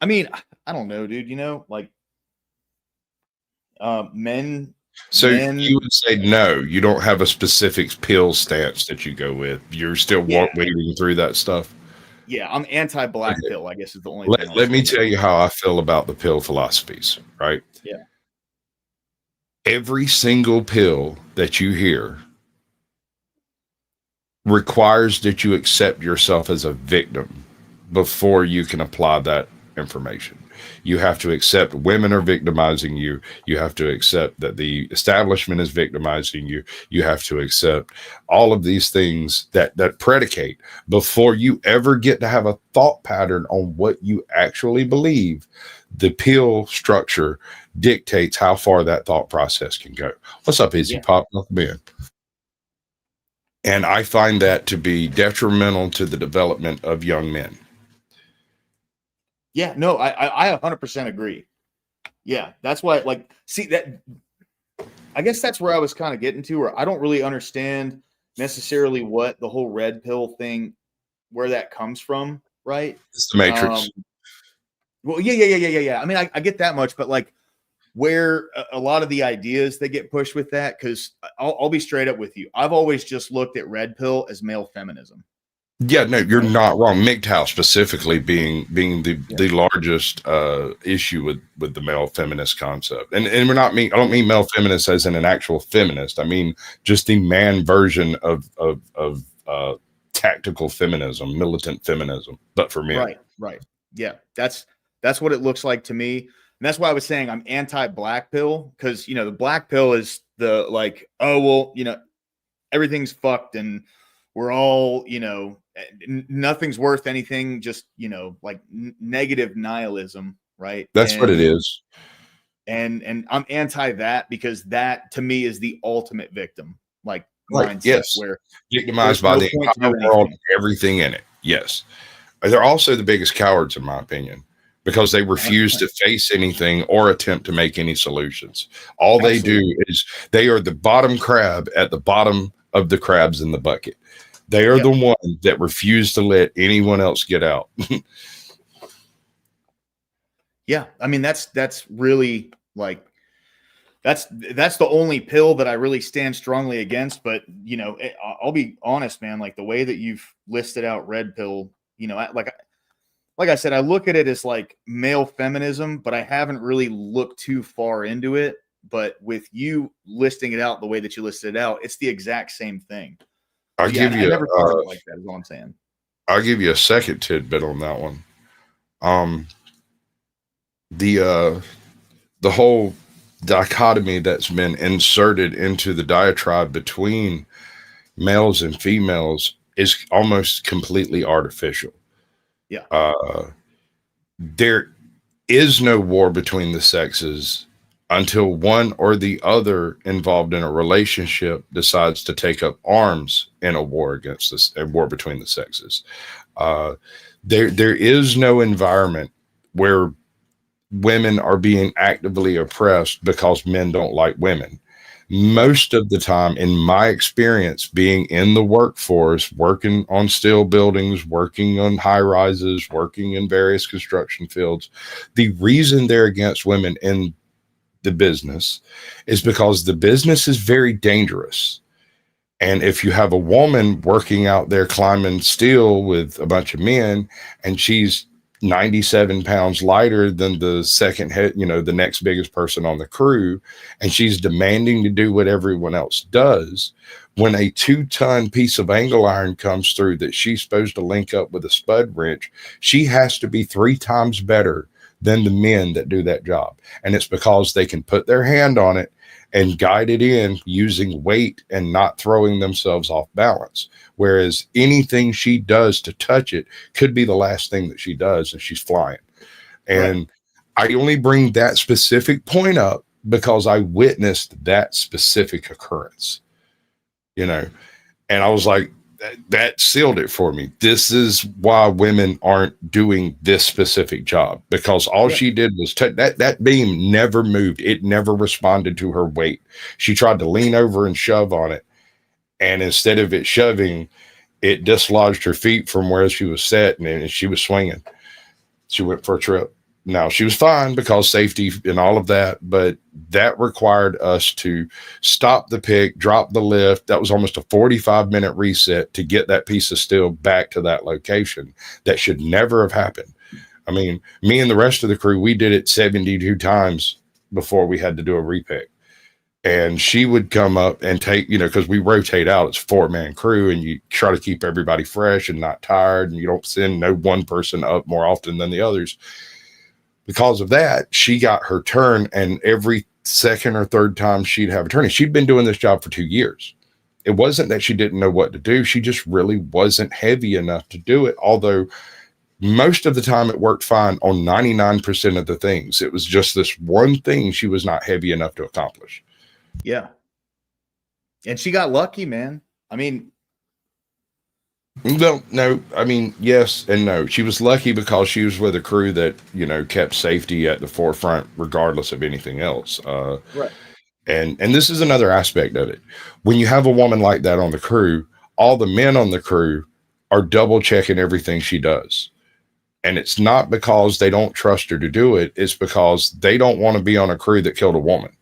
mean, I don't know, dude, like men. So you would say no, you don't have a specific pill stance that you go with. You're still wading through that stuff. Yeah, I'm anti-black pill, I guess is the only thing. Let me tell you how I feel about the pill philosophies, right? Yeah. Every single pill that you hear requires that you accept yourself as a victim before you can apply that information. You have to accept women are victimizing you. You have to accept that the establishment is victimizing you. You have to accept all of these things that predicate before you ever get to have a thought pattern on what you actually believe. The pill structure dictates how far that thought process can go. What's up, Izzy Pop? Welcome in. And I find that to be detrimental to the development of young men. Yeah, no, I 100% agree. Yeah, that's why, like, see that. I guess that's where I was kind of getting to, where I don't really understand necessarily what the whole red pill thing, where that comes from, right? It's the Matrix. Well, yeah. I mean, I get that much, but like, where a lot of the ideas that get pushed with that, because I'll be straight up with you. I've always just looked at red pill as male feminism. Yeah, no, you're not wrong. MGTOW specifically being the largest issue with the male feminist concept, and I don't mean male feminist as in an actual feminist. I mean just the man version of tactical feminism, militant feminism, but for men. Right. Yeah, that's what it looks like to me, and that's why I was saying I'm anti-black pill, because the black pill is the like, oh well, everything's fucked and we're all nothing's worth anything, just like negative nihilism, right? That's what it is. And I'm anti that, because that to me is the ultimate victim, like mindset, yes, where victimized by the entire world, everything in it. Yes, they're also the biggest cowards in my opinion, because they refuse to face anything or attempt to make any solutions. All they do is they are the bottom crab at the bottom of the crabs in the bucket. They are the ones that refuse to let anyone else get out. Yeah, I mean that's really like that's the only pill that I really stand strongly against. But I'll be honest, man. Like the way that you've listed out red pill, like I said, I look at it as like male feminism, but I haven't really looked too far into it. But with you listing it out the way that you listed it out, it's the exact same thing. I never thought of it like that, is all I'm saying. I'll give you a second tidbit on that one. The whole dichotomy that's been inserted into the diatribe between males and females is almost completely artificial. Yeah. There is no war between the sexes until one or the other involved in a relationship decides to take up arms in a war against this, a war between the sexes. There is no environment where women are being actively oppressed because men don't like women. Most of the time, in my experience, being in the workforce, working on steel buildings, working on high rises, working in various construction fields, the reason they're against women in the business is because the business is very dangerous. And if you have a woman working out there climbing steel with a bunch of men, and she's 97 pounds lighter than the second head, the next biggest person on the crew, and she's demanding to do what everyone else does, when a 2-ton piece of angle iron comes through that she's supposed to link up with a spud wrench, she has to be 3 times better than the men that do that job. And it's because they can put their hand on it and guide it in using weight and not throwing themselves off balance. Whereas anything she does to touch it could be the last thing that she does and she's flying. And I only bring that specific point up because I witnessed that specific occurrence, and I was like, that sealed it for me. This is why women aren't doing this specific job, because all she did was that beam never moved. It never responded to her weight. She tried to lean over and shove on it, and instead of it shoving, it dislodged her feet from where she was set, and she was swinging. She went for a trip. Now, she was fine because safety and all of that, but that required us to stop the pick, drop the lift. That was almost a 45-minute reset to get that piece of steel back to that location. That should never have happened. I mean, me and the rest of the crew, we did it 72 times before we had to do a repick. And she would come up and take, because we rotate out. It's a 4-man crew, and you try to keep everybody fresh and not tired, and you don't send no one person up more often than the others. Because of that, she got her turn, and every second or third time she'd have a turn. And she'd been doing this job for 2 years. It wasn't that she didn't know what to do. She just really wasn't heavy enough to do it. Although most of the time it worked fine on 99% of the things. It was just this one thing she was not heavy enough to accomplish. Yeah. And she got lucky, man. I mean, no. I mean, yes and no. She was lucky because she was with a crew that, kept safety at the forefront, regardless of anything else. Right. And this is another aspect of it. When you have a woman like that on the crew, all the men on the crew are double checking everything she does. And it's not because they don't trust her to do it. It's because they don't want to be on a crew that killed a woman.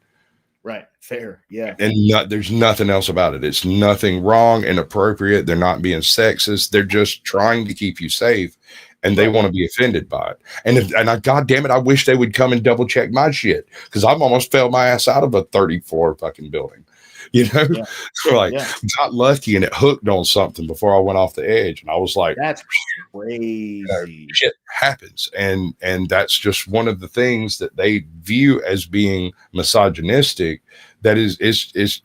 Right. Fair. Yeah. And there's nothing else about it. It's nothing wrong, inappropriate. They're not being sexist. They're just trying to keep you safe, and they want to be offended by it. And God damn it, I wish they would come and double check my shit, because I've almost fell my ass out of a 34 fucking building. Got lucky and it hooked on something before I went off the edge, and I was like, that's crazy. Shit happens, and that's just one of the things that they view as being misogynistic. That is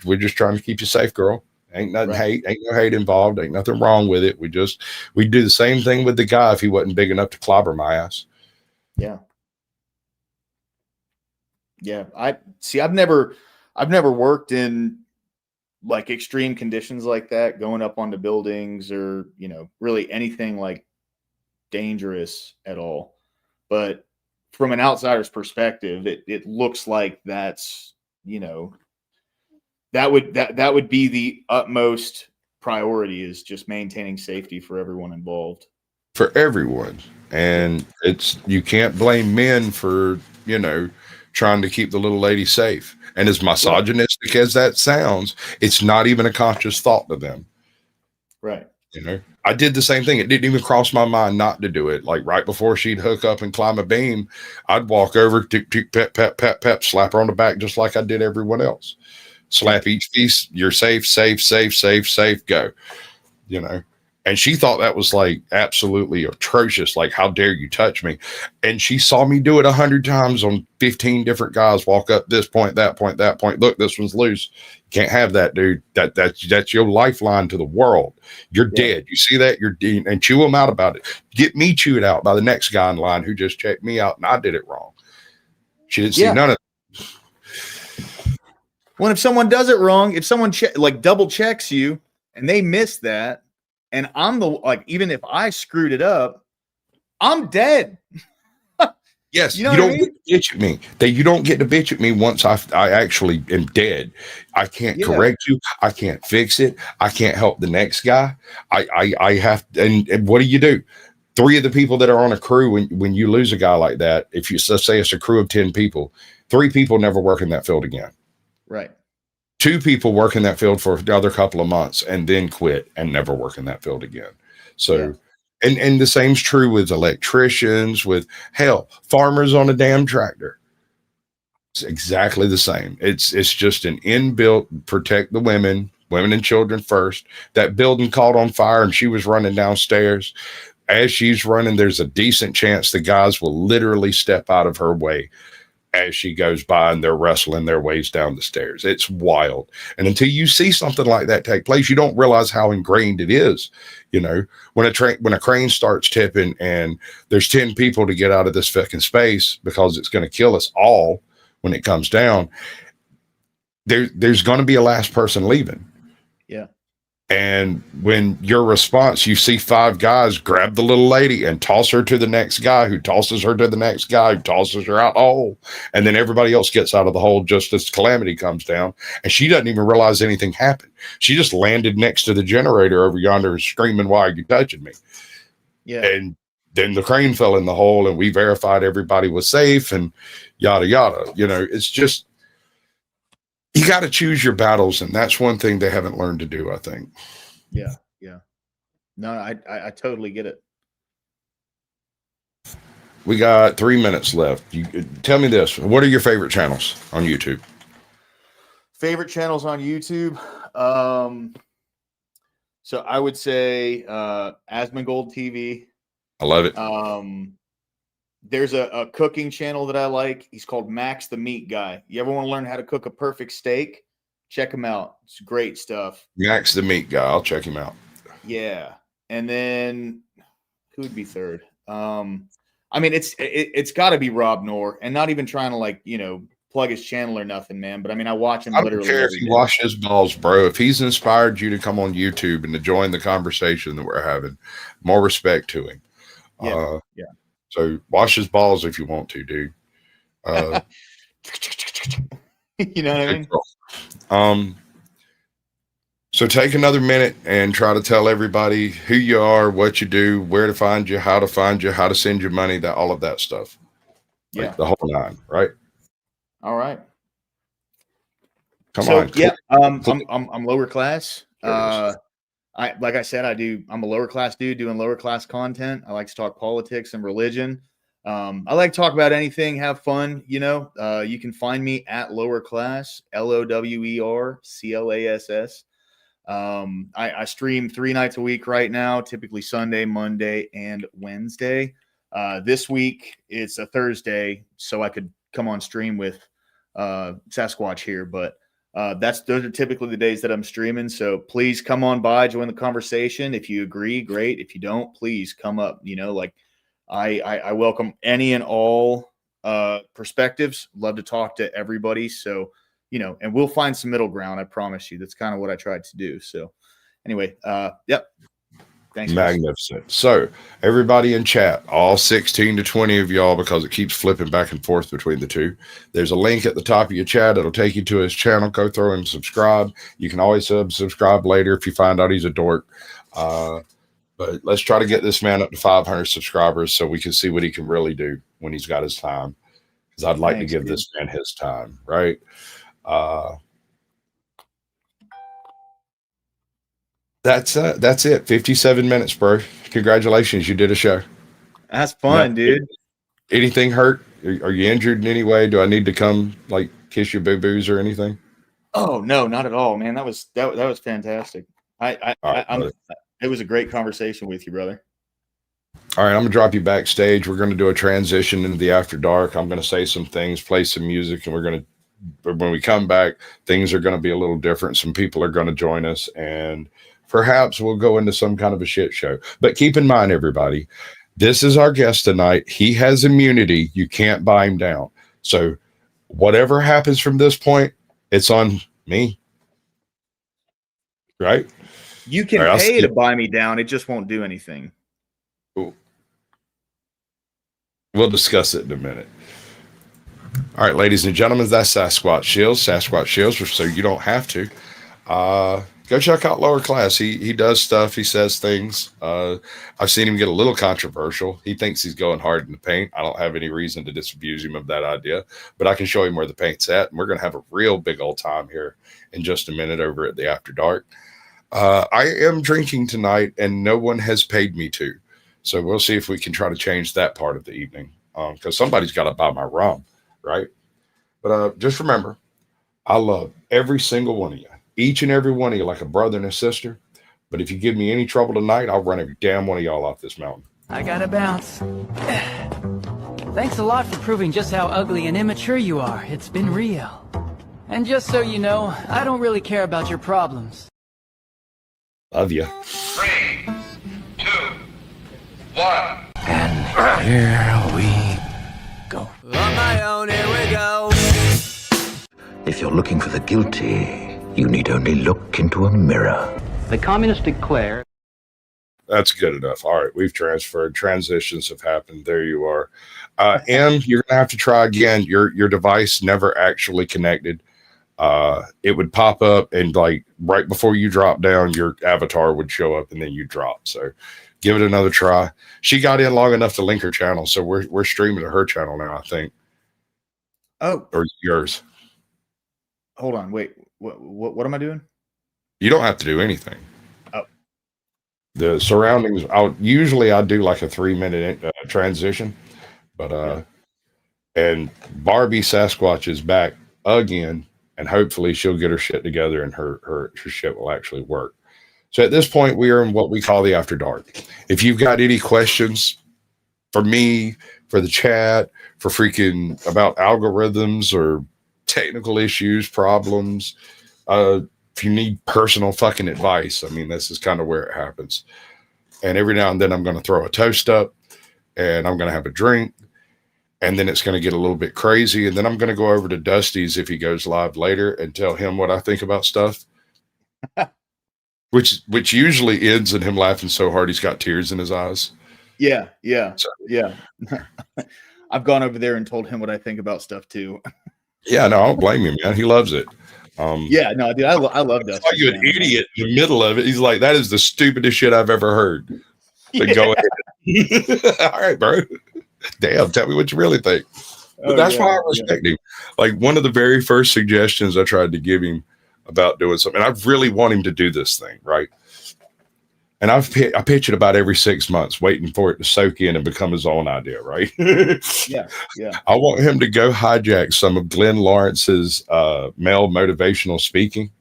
we're just trying to keep you safe, girl. Ain't nothing ain't no hate involved. Ain't nothing wrong with it. We do the same thing with the guy if he wasn't big enough to clobber my ass. Yeah. I've never worked in like extreme conditions like that, going up onto buildings or, really anything like dangerous at all. But from an outsider's perspective, it looks like that's, that would be the utmost priority, is just maintaining safety for everyone involved. For everyone. And you can't blame men for, trying to keep the little lady safe. And as misogynistic as that sounds, it's not even a conscious thought to them. Right. I did the same thing. It didn't even cross my mind not to do it. Like right before she'd hook up and climb a beam, I'd walk over, tick, tick, pep, pep, pep, pep, slap her on the back just like I did everyone else. Slap each piece. You're safe, safe, safe, safe, safe, go. And she thought that was like absolutely atrocious. Like, how dare you touch me? And she saw me do it 100 times on 15 different guys. Walk up this point, that point, that point. Look, this one's loose. Can't have that, dude. That's your lifeline to the world. You're dead. You see that? You're dead. And chew them out about it. Get me chewed out by the next guy in line who just checked me out and I did it wrong. She didn't see none of it. Well, if someone does it wrong, if someone double checks you and they miss that, and I'm even if I screwed it up, I'm dead. Yes, you don't get to bitch at me. You don't get to bitch at me once I actually am dead. I can't correct you. I can't fix it. I can't help the next guy. I have, and what do? 3 of the people that are on a crew, when you lose a guy like that, if you say it's a crew of 10 people, 3 people never work in that field again. Right. 2 people work in that field for another couple of months and then quit and never work in that field again. So, and the same's true with electricians, with farmers on a damn tractor. It's exactly the same. It's just an inbuilt protect the women and children first. That building caught on fire and she was running downstairs. As she's running, there's a decent chance the guys will literally step out of her way as she goes by, and they're wrestling their ways down the stairs. It's wild. And until you see something like that take place, you don't realize how ingrained it is. When a crane starts tipping and there's 10 people to get out of this fucking space because it's going to kill us all when it comes down, there's going to be a last person leaving. Yeah. And when your response, you see 5 guys grab the little lady and toss her to the next guy, who tosses her to the next guy, who tosses her out the hole. And then everybody else gets out of the hole just as Calamity comes down. And she doesn't even realize anything happened. She just landed next to the generator over yonder screaming, "Why are you touching me?" Yeah. And then the crane fell in the hole and we verified everybody was safe and yada, yada. You know, it's just, you got to choose your battles. And that's one thing they haven't learned to do, I think. Yeah. Yeah. No, I totally get it. We got 3 minutes left. You tell me this. What are your favorite channels on YouTube? Favorite channels on YouTube? So I would say Asmongold TV. I love it. There's a cooking channel that I like. He's called Max the Meat Guy. You ever want to learn how to cook a perfect steak? Check him out. It's great stuff. Max the Meat Guy. I'll check him out. Yeah. And then who would be third? I mean, it's got to be Rob Knorr, and not even trying to, like, you know, plug his channel or nothing, man. But I mean, I watch him literally. I don't care if he washes balls, bro. If he's inspired you to come on YouTube and to join the conversation that we're having, more respect to him. Yeah. So wash his balls if you want to, dude. You know what I mean? So take another minute and try to tell everybody who you are, what you do, where to find you, how to send your money, that all of that stuff. Yeah. Like the whole 9, right? All right. Come on. Yeah. I'm lower class. Like I said, I'm a lower class dude doing lower class content. I like to talk politics and religion. I like to talk about anything, have fun, you know. You can find me at Lower Class, LOWERCLASS. I stream 3 nights a week right now, typically Sunday, Monday, and Wednesday. This week it's a Thursday, so I could come on stream with Sasquatch here, but those are typically the days that I'm streaming. So please come on by, join the conversation. If you agree, great. If you don't, please come up. You know, like I welcome any and all perspectives. Love to talk to everybody. So, you know, and we'll find some middle ground. I promise you. That's kind of what I tried to do. So anyway, yep. Thanks. Magnificent. So everybody in chat, all 16 to 20 of y'all, because it keeps flipping back and forth between the two, there's a link at the top of your chat. It'll take you to his channel. Go throw him subscribe. You can always subscribe later if you find out he's a dork. But let's try to get this man up to 500 subscribers so we can see what he can really do when he's got his time. Because I'd like to give this man his time, right? That's it. 57 minutes, bro. Congratulations. You did a show. That's fun, dude. Anything hurt? Are you injured in any way? Do I need to come like kiss your boo-boos or anything? Oh, no, not at all, man. That was fantastic. It was a great conversation with you, brother. All right, I'm gonna drop you backstage. We're gonna do a transition into the after dark. I'm gonna say some things, play some music, and when we come back, things are gonna be a little different. Some people are gonna join us, and perhaps we'll go into some kind of a shit show. But keep in mind, everybody, this is our guest tonight. He has immunity. You can't buy him down. So whatever happens from this point, it's on me. Right? You can pay to buy me down. It just won't do anything. Cool. We'll discuss it in a minute. All right, ladies and gentlemen, that's Sasquatch Shills. Sasquatch Shills, so you don't have to. Go check out Lower Class. He does stuff. He says things. I've seen him get a little controversial. He thinks he's going hard in the paint. I don't have any reason to disabuse him of that idea, but I can show him where the paint's at, and we're going to have a real big old time here in just a minute over at the After Dark. I am drinking tonight, and no one has paid me to. So we'll see if we can try to change that part of the evening, because somebody's got to buy my rum, right? But just remember, I love every single one of you. Each and every one of you like a brother and a sister. But if you give me any trouble tonight, I'll run every damn one of y'all off this mountain. I gotta bounce. Thanks a lot for proving just how ugly and immature you are. It's been real. And just so you know, I don't really care about your problems. Love you. 3, 2, 1. And here we go. On my own, here we go. If you're looking for the guilty, you need only look into a mirror. The communists declare. That's good enough. All right, we've transferred. Transitions have happened. There you are. M, you're gonna have to try again. Your device never actually connected. It would pop up, and like right before you drop down, your avatar would show up, and then you drop. So give it another try. She got in long enough to link her channel, so we're streaming to her channel now, I think. Oh, Or yours. hold on. Wait. What am I doing? You don't have to do anything. Oh. The surroundings. Usually I do like a 3-minute transition, but and Barbie Sasquatch is back again, and hopefully she'll get her shit together and her shit will actually work. So at this point, we are in what we call the After Dark. If you've got any questions for me, for the chat, for freaking about algorithms or technical issues, problems, if you need personal fucking advice, I mean, this is kind of where it happens. And every now and then I'm going to throw a toast up and I'm going to have a drink, and then it's going to get a little bit crazy. And then I'm going to go over to Dusty's if he goes live later and tell him what I think about stuff, which usually ends in him laughing so hard he's got tears in his eyes. Yeah. So, Yeah. I've gone over there and told him what I think about stuff too. yeah, no, I don't blame him, man. He loves it. Yeah, no, dude, I love Dusty. Like you're an idiot in the middle of it. He's like, that is the stupidest shit I've ever heard. But go ahead. All right, bro. Damn, tell me what you really think. But that's why I respect him. Like one of the very first suggestions I tried to give him about doing something, and I really want him to do this thing, right? And I pitch it about every 6 months, waiting for it to soak in and become his own idea, right? Yeah. I want him to go hijack some of Glenn Lawrence's male motivational speaking,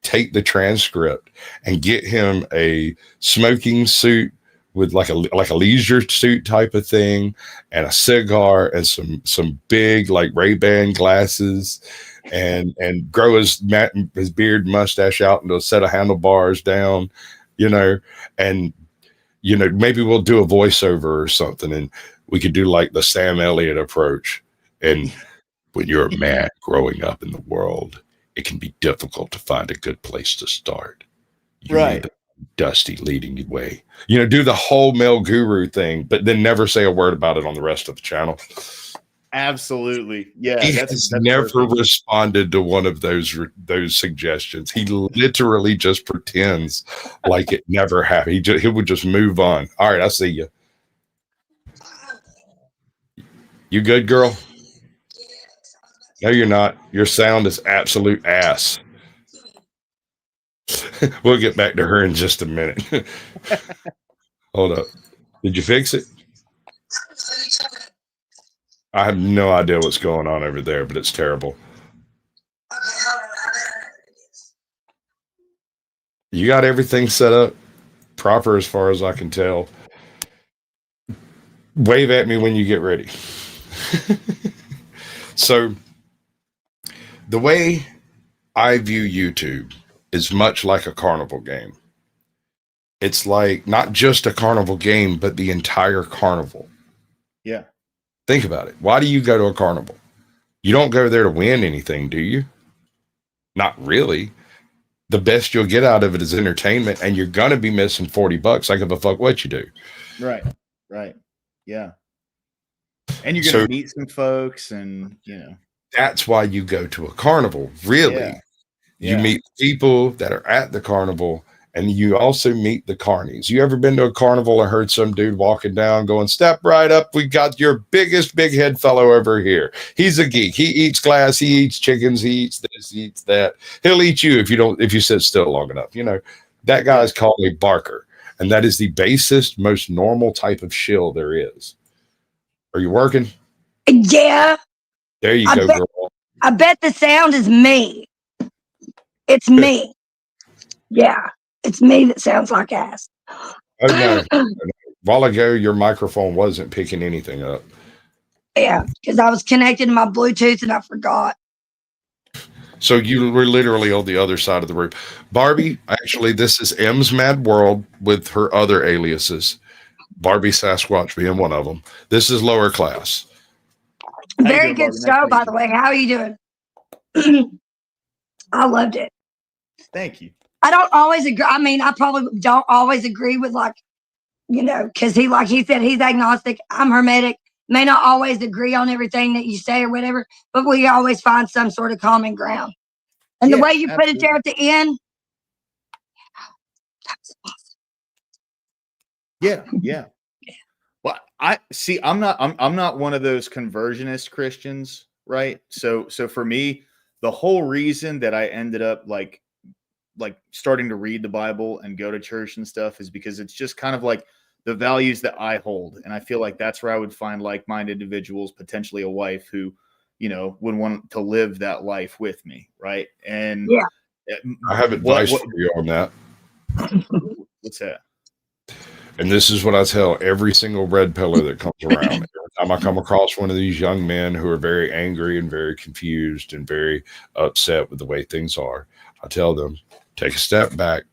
take the transcript, and get him a smoking suit with like a leisure suit type of thing, and a cigar, and some big like Ray-Ban glasses, and grow his beard mustache out into a set of handlebars down. And maybe we'll do a voiceover or something, and we could do like the Sam Elliott approach. And when you're a man growing up in the world, it can be difficult to find a good place to start. You need Dusty leading the way. Do the whole male guru thing, but then never say a word about it on the rest of the channel. Absolutely. Yeah. He has never responded to one of those suggestions. He literally just pretends like it never happened. He would just move on. All right, I see you. You good, girl? No, you're not. Your sound is absolute ass. We'll get back to her in just a minute. Hold up. Did you fix it? I have no idea what's going on over there, but it's terrible. You got everything set up proper as far as I can tell. Wave at me when you get ready. So the way I view YouTube is much like a carnival game. It's like not just a carnival game, but the entire carnival. Yeah. Think about it. Why do you go to a carnival? You don't go there to win anything, do you? Not really. The best you'll get out of it is entertainment, and you're going to be missing $40. I give a fuck what you do. Right. Yeah. And you're going to meet some folks, and, That's why you go to a carnival, really. Yeah. You meet people that are at the carnival, and you also meet the carnies. You ever been to a carnival and heard some dude walking down going, step right up, we got your biggest big head fellow over here. He's a geek. He eats glass, he eats chickens, he eats this, he eats that. He'll eat you if you sit still long enough. That guy is called a barker, and that is the basest, most normal type of shill there is. Are you working? Yeah. There you go, girl. I bet the sound is me. It's me. Yeah. It's me that sounds like ass. Oh, no. A while ago, your microphone wasn't picking anything up. Yeah, because I was connected to my Bluetooth and I forgot. So you were literally on the other side of the room. Barbie, actually, this is M's Mad World with her other aliases. Barbie Sasquatch being one of them. This is Lowerclass. Very good show, by the way. How are you doing? I loved it. Thank you. I don't always agree. I mean, I probably don't always agree with because he said, he's agnostic. I'm hermetic. May not always agree on everything that you say or whatever, but we always find some sort of common ground. And the way you put it there at the end, yeah. Well, I'm not one of those conversionist Christians, right? So for me, the whole reason that I ended up like starting to read the Bible and go to church and stuff is because it's just kind of like the values that I hold. And I feel like that's where I would find like-minded individuals, potentially a wife who, would want to live that life with me. Right. And I have advice for you on that. What's that? And this is what I tell every single red pillar that comes around. Every time I come across one of these young men who are very angry and very confused and very upset with the way things are, I tell them, take a step back,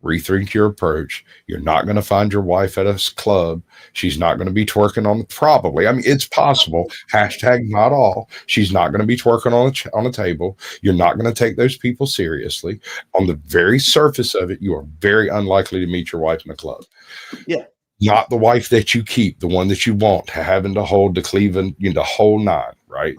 rethink your approach. You're not going to find your wife at a club. She's not going to be twerking on probably. I mean, it's possible. Hashtag not all. She's not going to be twerking on a table. You're not going to take those people seriously. On the very surface of it, you are very unlikely to meet your wife in a club. Yeah. Not the wife that you keep, the one that you want, having to hold the cleaving, the whole nine, right?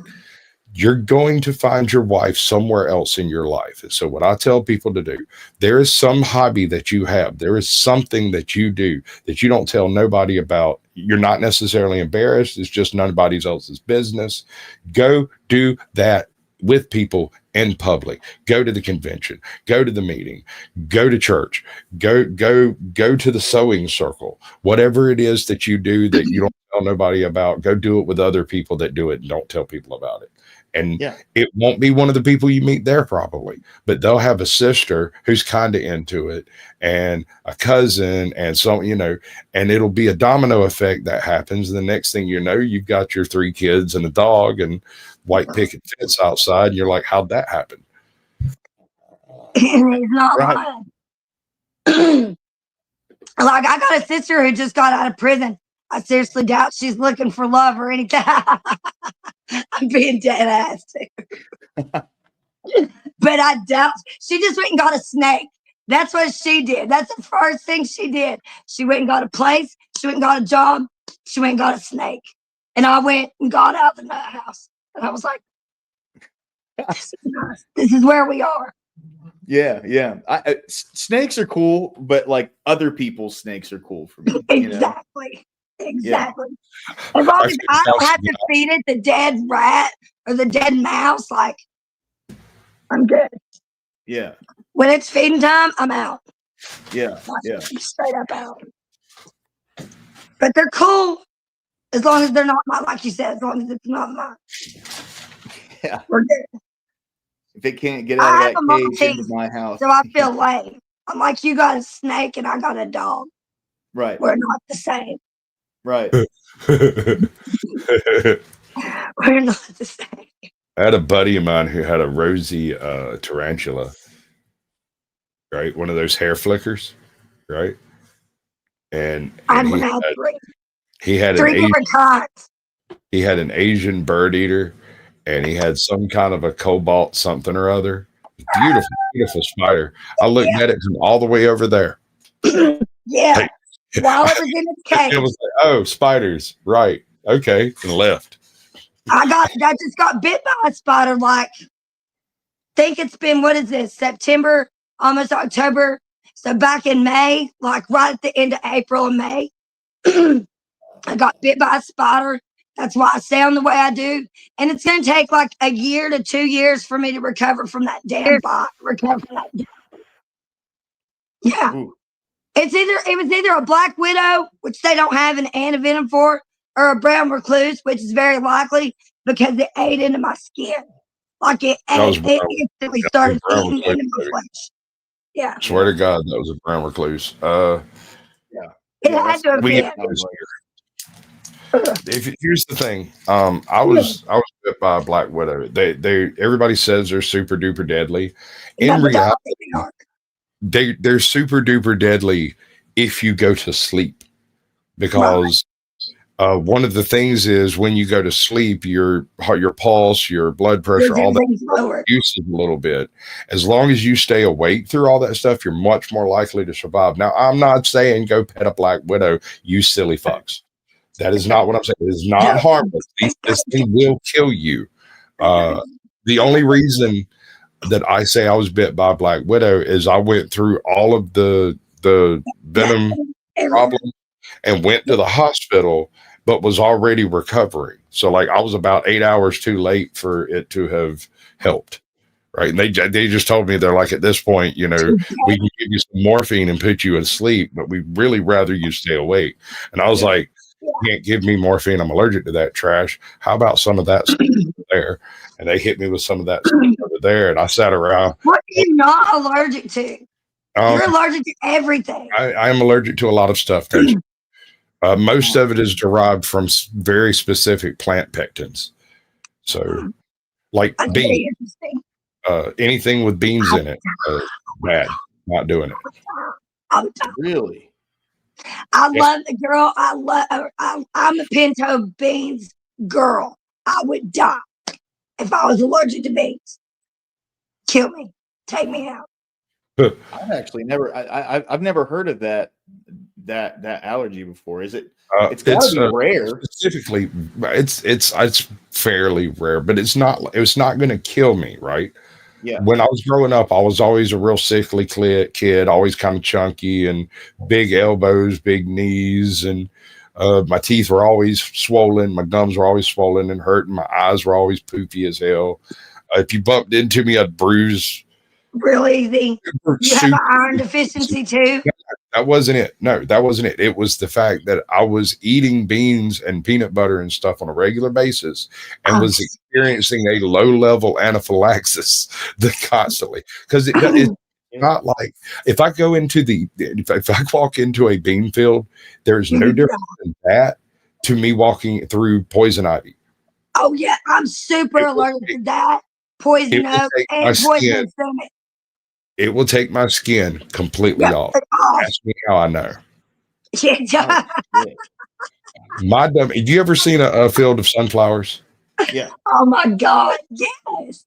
You're going to find your wife somewhere else in your life. And so what I tell people to do, there is some hobby that you have. There is something that you do that you don't tell nobody about. You're not necessarily embarrassed. It's just nobody else's business. Go do that with people in public. Go to the convention, go to the meeting, go to church, go to the sewing circle, whatever it is that you do that you don't tell nobody about, go do it with other people that do it and don't tell people about it. And it won't be one of the people you meet there probably, but they'll have a sister who's kind of into it and a cousin and so, and it'll be a domino effect that happens. The next thing you know, you've got your 3 kids and a dog and white picket fence outside. And you're like, how'd that happen? He's not lying. Like, I got a sister who just got out of prison. I seriously doubt she's looking for love or anything. I'm being dead ass too. But I doubt she just went and got a snake. That's what she did. That's the first thing she did. She went and got a place. She went and got a job. She went and got a snake. And I went and got out of the nut house. And I was like, this is nice. This is where we are. Yeah. Snakes are cool, but like other people's snakes are cool for me. Exactly. Exactly. As long as I don't have to feed it the dead rat or the dead mouse, like, I'm good. Yeah. When it's feeding time, I'm out. Yeah. I'm straight up out. But they're cool as long as they're not mine, like you said, as long as it's not mine. Yeah. We're good. If it can't get out of that cage into my house. So I feel lame. I'm like, you got a snake and I got a dog. Right. We're not the same. Right. We're not the same. I had a buddy of mine who had a rosy tarantula, right? One of those hair flickers, right? And he had three different kinds. He had an Asian bird eater, and he had some kind of a cobalt something or other. Beautiful, beautiful spider. I looked at it from all the way over there. Yeah. While it was in its cage. It was like, oh, spiders. Right. Okay. And left. I just got bit by a spider, like, think it's been, what is this, September, almost October. So back in May, like right at the end of April and May, I got bit by a spider. That's why I sound the way I do. And it's going to take like a year to 2 years for me to recover from that damn bite. Yeah. Ooh. It was either a black widow, which they don't have an antivenom for, or a brown recluse, which is very likely because it ate into my skin. Like it instantly started eating into my flesh. Yeah. Swear to God, that was a brown recluse. Yeah. It had to have been. Here's the thing. I was bit by a black widow. Everybody says they're super duper deadly. In reality, they're super duper deadly if you go to sleep, because One of the things is when you go to sleep, your pulse, your blood pressure, all that reduces a little bit. As long as you stay awake through all that stuff, you're much more likely to survive. Now, I'm not saying go pet a black widow, you silly fucks. That is not what I'm saying. It is not harmless. This thing will kill you. The only reason that I say I was bit by a black widow is I went through all of the venom problems and went to the hospital, but was already recovering. So like I was about 8 hours too late for it to have helped. Right. And they just told me, they're like, at this point, we can give you some morphine and put you in sleep, but we'd really rather you stay awake. And I was like, you can't give me morphine. I'm allergic to that trash. How about some of that stuff over there? And they hit me with some of that stuff over there. And I sat around. What are you not allergic to? You're allergic to everything. I am allergic to a lot of stuff. Most of it is derived from very specific plant pectins. So like beans. Anything with beans in it, bad. Not doing it. Really? Love the girl. I'm a pinto beans girl. I would die if I was allergic to beans. Kill me. Take me out. I've actually never. I've never heard of that allergy before. Is it? It's gotta be rare. Specifically, it's fairly rare, but it's not going to kill me, right? Yeah. When I was growing up, I was always a real sickly kid, always kind of chunky and big elbows, big knees, and my teeth were always swollen. My gums were always swollen and hurting. My eyes were always poofy as hell. If you bumped into me, I'd bruise. Real easy. You have an iron deficiency too? That wasn't it. No, that wasn't it. It was the fact that I was eating beans and peanut butter and stuff on a regular basis and was experiencing a low-level anaphylaxis constantly. Because it's not like if I go into if I walk into a bean field, there's no difference in that to me walking through poison ivy. Oh yeah, I'm super allergic to that. Poison oak and poison stomach. It will take my skin completely off. Ask me how I know. Yeah. Have you ever seen a field of sunflowers? Yeah. Oh my God. Yes.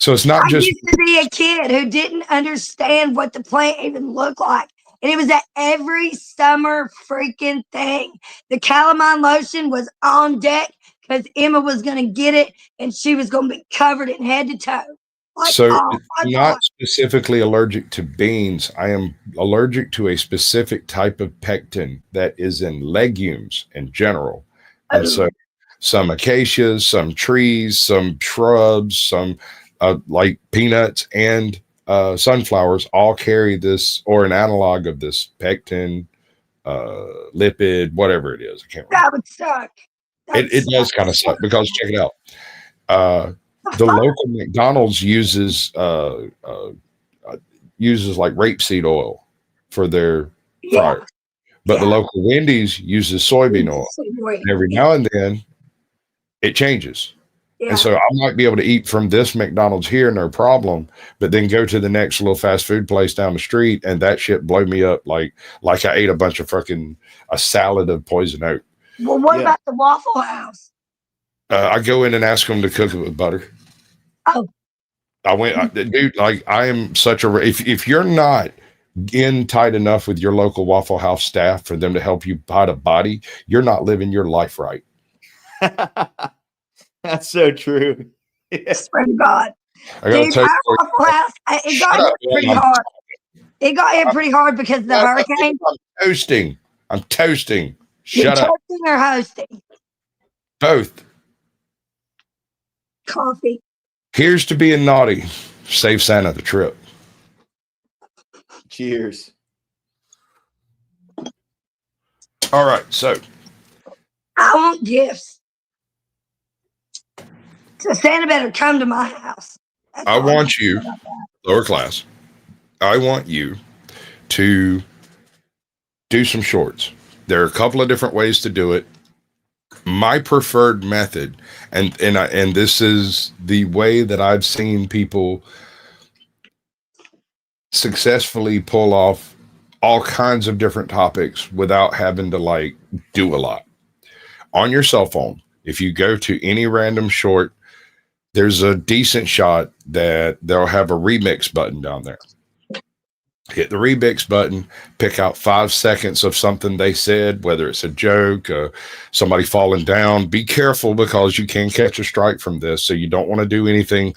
So it's not just. I used to be a kid who didn't understand what the plant even looked like. And it was at every summer freaking thing. The calamine lotion was on deck because Emma was going to get it and she was going to be covered in head to toe. Like, so I'm not specifically allergic to beans. I am allergic to a specific type of pectin that is in legumes in general. And so some acacias, some trees, some shrubs, some like peanuts and sunflowers all carry this, or an analog of this pectin, lipid, whatever it is. I can't remember. That would suck. It does kind of suck because check it out. The local McDonald's uses like rapeseed oil for their fryers, but the local Wendy's uses soybean oil. And every now and then, it changes. And so I might be able to eat from this McDonald's here, no problem, but then go to the next little fast food place down the street, and that shit blow me up like I ate a bunch of a salad of poison oak. Well, what about the Waffle House? I go in and ask them to cook it with butter. Oh. Dude, like I am such a, if you're not in tight enough with your local Waffle House staff for them to help you hide a body, you're not living your life right. That's so true. Swear to God. Dude, our Waffle House, it got hit pretty hard. It got hit pretty hard because of the hurricane. I'm toasting. Shut up. Toasting or hosting? Both. Coffee. Here's to being naughty. Save Santa the trip. Cheers. All right, so I want gifts. So Santa better come to my house. I want you, lower class. I want you to do some shorts. There are a couple of different ways to do it. My preferred method, and this is the way that I've seen people successfully pull off all kinds of different topics without having to like do a lot. on your cell phone, if you go to any random short, there's a decent shot that they'll have a remix button down there. Hit the remix button, pick out 5 seconds of something they said, whether it's a joke, somebody falling down. Be careful because you can catch a strike from this. So you don't want to do anything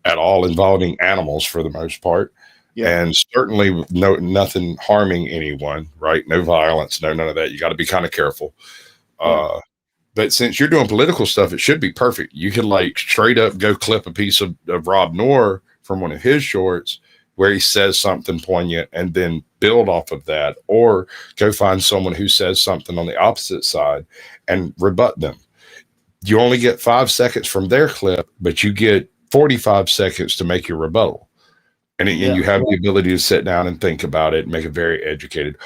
at all involving animals for the most part. Yeah. And certainly nothing harming anyone, right? No violence, none of that. You got to be kind of careful. Yeah. But since you're doing political stuff, it should be perfect. You could like straight up go clip a piece of Rob Noor from one of his shorts where he says something poignant and then build off of that, or go find someone who says something on the opposite side and rebut them. You only get 5 seconds from their clip, but you get 45 seconds to make your rebuttal. And you have the ability to sit down and think about it and make it very educated.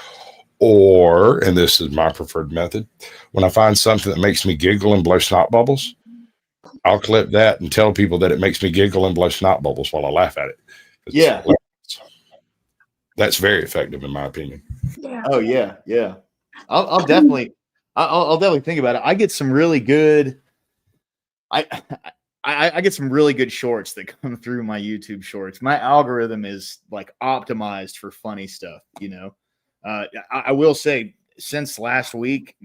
Or, and this is my preferred method, when I find something that makes me giggle and blow snot bubbles, I'll clip that and tell people that it makes me giggle and blow snot bubbles while I laugh at it. That's very effective in my opinion. Oh yeah. I'll definitely think about it. I get some really good I get some really good shorts that come through my YouTube shorts. My algorithm is like optimized for funny stuff, you know. I will say since last week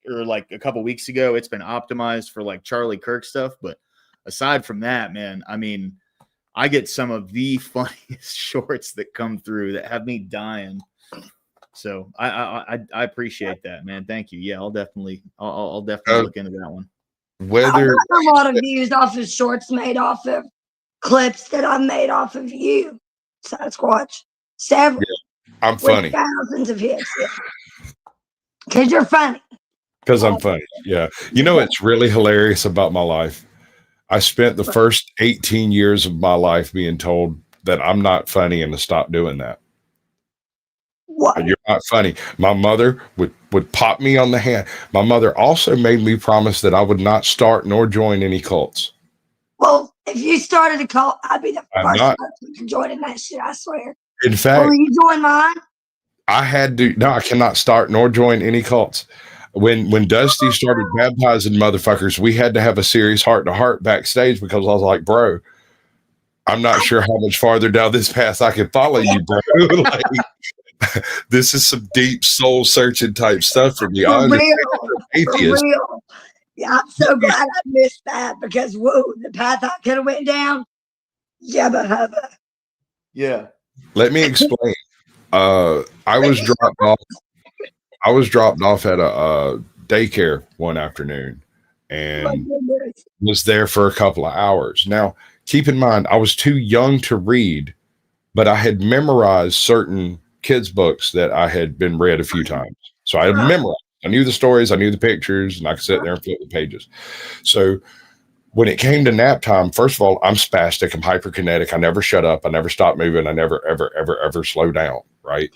or like a couple weeks ago, it's been optimized for like Charlie Kirk stuff. But aside from that, man, I mean, I get some of the funniest shorts that come through that have me dying. So I appreciate that, man. Thank you. Yeah, I'll definitely look into that one. Whether a lot of views off of shorts made off of clips that I made off of you, Sasquatch. Several. Yeah, I'm funny. Thousands of hits. Because you're funny. Because I'm funny. Yeah. You know what's really hilarious about my life? I spent the first 18 years of my life being told that I'm not funny and to stop doing that. What? You're not funny. My mother would pop me on the hand. My mother also made me promise that I would not start nor join any cults. Well, if you started a cult, I'd be the first person joining that shit, I swear. In fact, will you join mine? I cannot start nor join any cults. When Dusty started baptizing motherfuckers, we had to have a serious heart-to-heart backstage because I was like, bro, I'm not sure how much farther down this path I can follow you, bro. Like, this is some deep soul searching type stuff for me. For real. Yeah, I'm so glad I missed that because the path I could have went down. Yabba hubba. Yeah. Let me explain. I was dropped off at a daycare one afternoon and was there for a couple of hours. Now, keep in mind, I was too young to read, but I had memorized certain kids' books that I had been read a few times. So I had memorized. I knew the stories, I knew the pictures, and I could sit there and flip the pages. So when it came to nap time, first of all, I'm spastic, I'm hyperkinetic. I never shut up, I never stop moving, I never, ever slow down, right?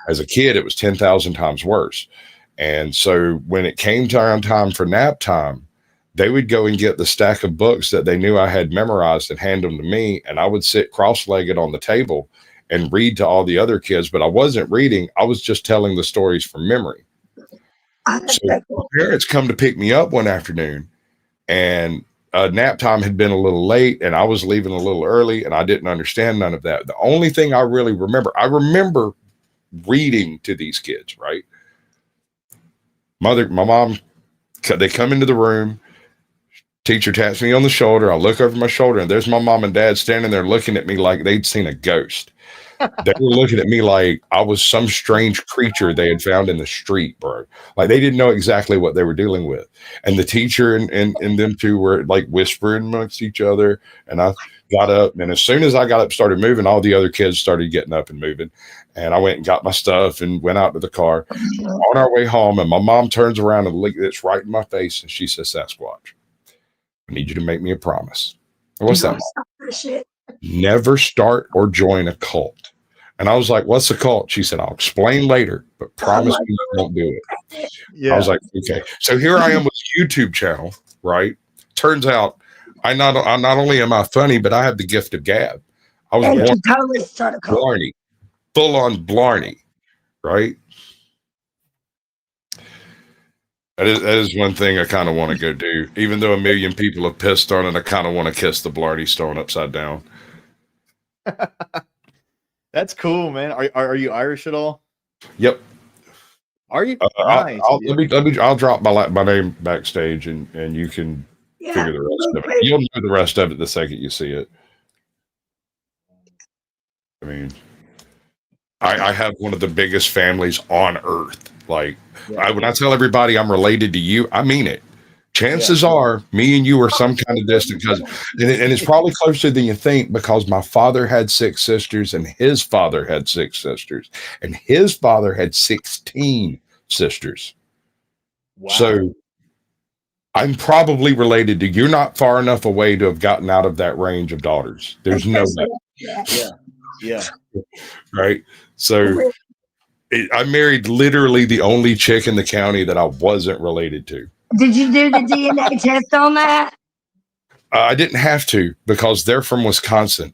As a kid, it was 10,000 times worse. And so when it came time for nap time, they would go and get the stack of books that they knew I had memorized and hand them to me. And I would sit cross-legged on the table and read to all the other kids, but I wasn't reading. I was just telling the stories from memory. So my parents come to pick me up one afternoon, and nap time had been a little late, and I was leaving a little early, and I didn't understand none of that. The only thing I really I remember reading to these kids, right? My mom, they come into the room. Teacher taps me on the shoulder. I look over my shoulder, and there's my mom and dad standing there looking at me like they'd seen a ghost. They were looking at me like I was some strange creature they had found in the street, bro. Like they didn't know exactly what they were dealing with. And the teacher and them two were like whispering amongst each other. And I got up, and as soon as I got up, started moving, all the other kids started getting up and moving. And I went and got my stuff and went out to the car. On our way home, and my mom turns around and looks right in my face, and she says, "Sasquatch, I need you to make me a promise." What's that? Never start or join a cult. And I was like, "What's a cult?" She said, "I'll explain later, but promise me you won't do it." Yeah. I was like, "Okay." So here I am with a YouTube channel, right? Turns out I not only am I funny, but I have the gift of gab. I was born Blarney, full on Blarney, right? That is one thing I kind of want to go do. Even though a million people have pissed on it, I kind of want to kiss the Blarney Stone upside down. That's cool, man. Are you Irish at all? Yep. Are you? Nice. Nice. I'll drop my name backstage, and you can figure the rest of it. You'll know the rest of it the second you see it. I mean, I have one of the biggest families on earth. Like, when I tell everybody I'm related to you, I mean it. Chances are me and you are some kind of distant cousin. And it's probably closer than you think, because my father had 6 sisters and his father had 6 sisters and his father had 16 sisters. Wow. So I'm probably related to you. You're not far enough away to have gotten out of that range of daughters. There's no way. Yeah. Right. So I married literally the only chick in the county that I wasn't related to. Did you do the DNA test on that? I didn't have to, because they're from Wisconsin.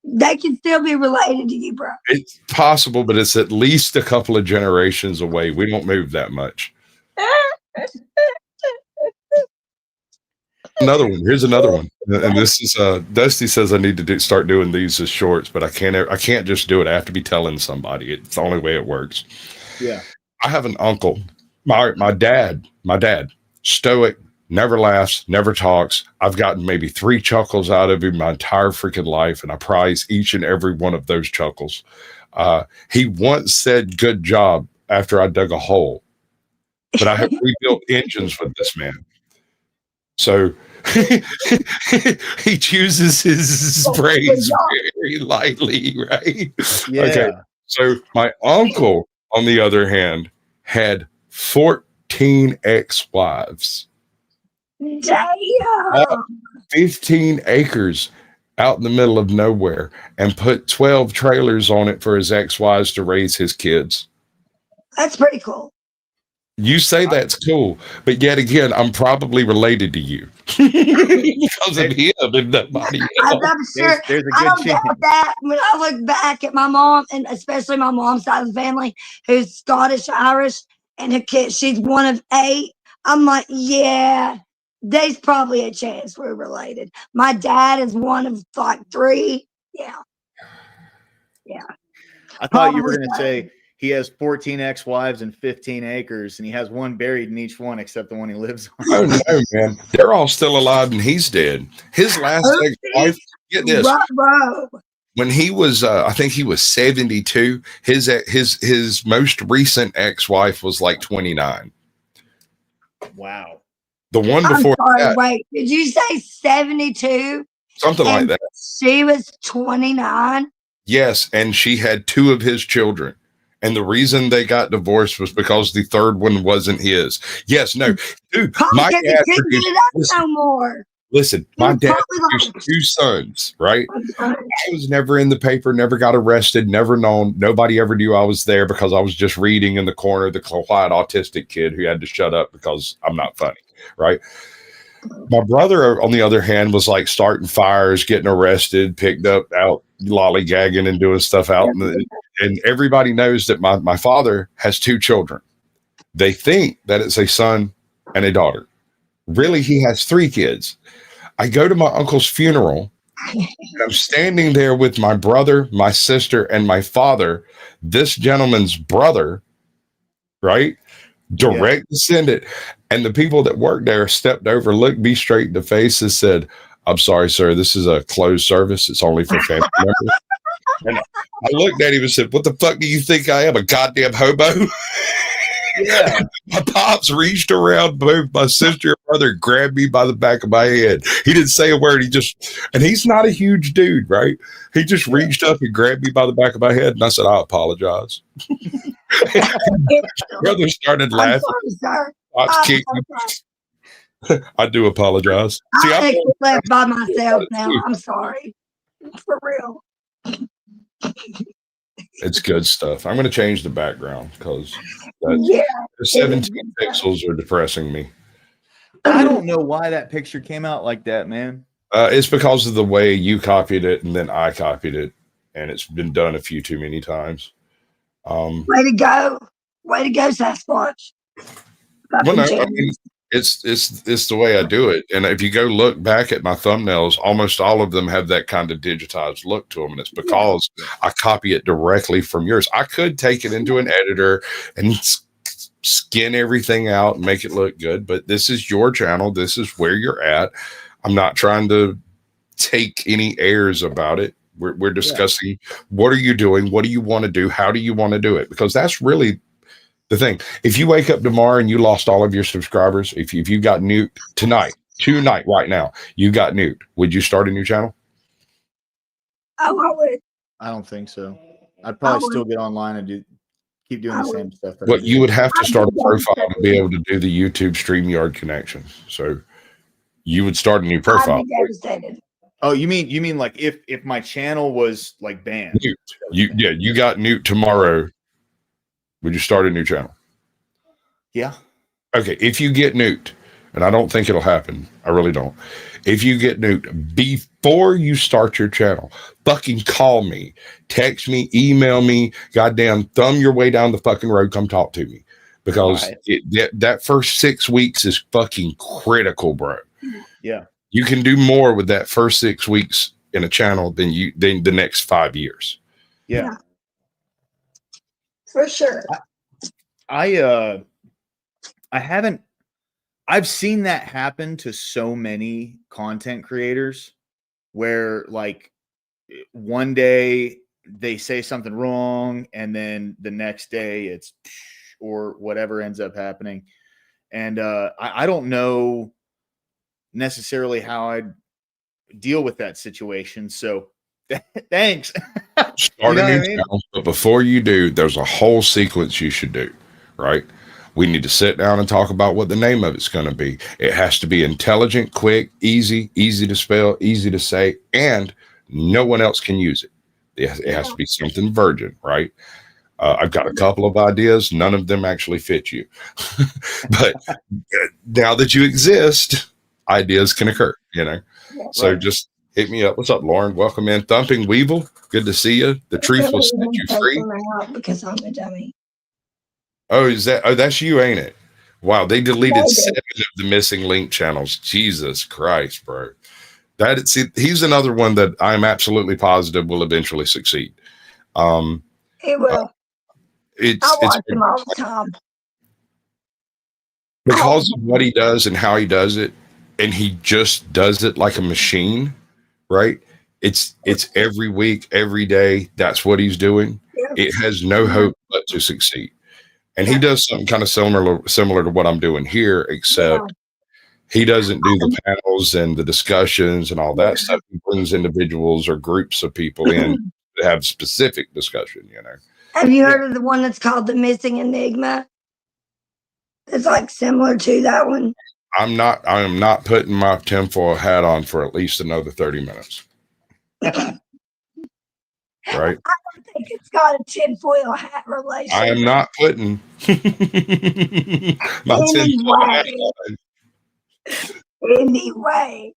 They can still be related to you, bro. It's possible, but it's at least a couple of generations away. We don't move that much. Another one. Here's another one. And this is Dusty says I need to start doing these as shorts, but I can't just do it. I have to be telling somebody. It's the only way it works. Yeah. I have an uncle. My dad, stoic, never laughs, never talks. I've gotten maybe 3 chuckles out of him my entire freaking life, and I prize each and every one of those chuckles. He once said, "Good job," after I dug a hole. But I have rebuilt engines with this man. So he chooses his praise very lightly, right? Yeah. Okay. So my uncle, on the other hand, had 14 ex-wives. Damn. 15 acres out in the middle of nowhere, and put 12 trailers on it for his ex-wives to raise his kids. That's pretty cool. You say that's cool, but yet again, I'm probably related to you because of him and nobody else. I'm sure. There's a I good don't chance. doubt that. When I look back at my mom, and especially my mom's side of the family, who's Scottish Irish, and her kid, she's one of 8. I'm like, yeah, there's probably a chance we're related. My dad is one of like 3. Yeah. I thought you were going to say he has 14 ex-wives and 15 acres, and he has one buried in each one except the one he lives on. Oh no, man! They're all still alive, and he's dead. His last ex-wife. Get this. When he was, I think he was 72. His most recent ex-wife was like 29. Wow. The one before that. Wait, did you say 72? Something like that. She was 29. Yes, and she had 2 of his children. And the reason they got divorced was because the third one wasn't his. Yes, no. Dude, my dad produced, no more. Listen, my dad produced 2 sons, right? I was never in the paper, never got arrested, never known. Nobody ever knew I was there because I was just reading in the corner, the quiet autistic kid who had to shut up because I'm not funny, right? My brother, on the other hand, was like starting fires, getting arrested, picked up out lollygagging and doing stuff out. And everybody knows that my father has 2 children. They think that it's a son and a daughter. Really, he has 3 kids. I go to my uncle's funeral, and I'm standing there with my brother, my sister, and my father, this gentleman's brother, right? Direct descendant. And the people that worked there stepped over, looked me straight in the face, and said, "I'm sorry, sir, this is a closed service. It's only for family members." And I looked at him and said, "What the fuck do you think I am, a goddamn hobo?" Yeah. My pops reached around both my sister and brother, grabbed me by the back of my head. He didn't say a word. And he's not a huge dude, right? He just reached up and grabbed me by the back of my head. And I said, "I apologize." Brother started laughing. I do apologize. I left by myself now. I'm sorry. For real. It's good stuff. I'm going to change the background because the 17 pixels are depressing me. I don't know why that picture came out like that, man. It's because of the way you copied it and then I copied it, and it's been done a few too many times. Way to go, Sasquatch. fucking no, I channels. mean, it's the way I do it. And if you go look back at my thumbnails, almost all of them have that kind of digitized look to them. And it's because I copy it directly from yours. I could take it into an editor and skin everything out and make it look good, but this is your channel. This is where you're at. I'm not trying to take any airs about it. We're discussing what are you doing? What do you want to do? How do you want to do it? Because that's really the thing. If you wake up tomorrow and you lost all of your subscribers, if you got nuked tonight, right now, you got nuked, would you start a new channel? Oh, I would. I don't think so. I'd probably still get online and keep doing the same stuff. Well, you would have to start a profile to be able to do the YouTube StreamYard connection. So you would start a new profile. I'd be devastated. Oh, you mean like if my channel was like banned? You got nuked tomorrow. Would you start a new channel? Yeah. Okay, if you get nuked, and I don't think it'll happen, I really don't. If you get nuked, before you start your channel, fucking call me, text me, email me, goddamn, thumb your way down the fucking road, come talk to me. Because that first 6 weeks is fucking critical, bro. Yeah. You can do more with that first 6 weeks in a channel than the next 5 years. Yeah. For sure. I've seen that happen to so many content creators where like one day they say something wrong and then the next day it's or whatever ends up happening. And I don't know necessarily how I'd deal with that situation. So thanks. Start a new channel, but before you do, there's a whole sequence you should do, right? We need to sit down and talk about what the name of it's going to be. It has to be intelligent, quick, easy to spell, easy to say, and no one else can use it. It has to be something virgin, right? I've got a couple of ideas. None of them actually fit you. But now that you exist, ideas can occur, you know? So just hit me up. What's up, Lauren? Welcome in. Thumping Weevil. Good to see you. The truth will set you free. Because I'm a dummy. Oh, that's you, ain't it? Wow, they deleted 7 of the missing link channels. Jesus Christ, bro. He's another one that I'm absolutely positive will eventually succeed. He will. I watch him all the time. Because of what he does and how he does it, and he just does it like a machine, right? It's every week, every day. That's what he's doing. It has no hope but to succeed. And he does something kind of similar to what I'm doing here, except he doesn't do the panels and the discussions and all that stuff. He brings individuals or groups of people in to have specific discussion, you know. Have you heard of the one that's called The Missing Enigma? It's like similar to that one. I am not putting my tinfoil hat on for at least another 30 minutes. Right? I don't think it's got a tinfoil hat relation. I am not putting my tinfoil hat on. Anyway,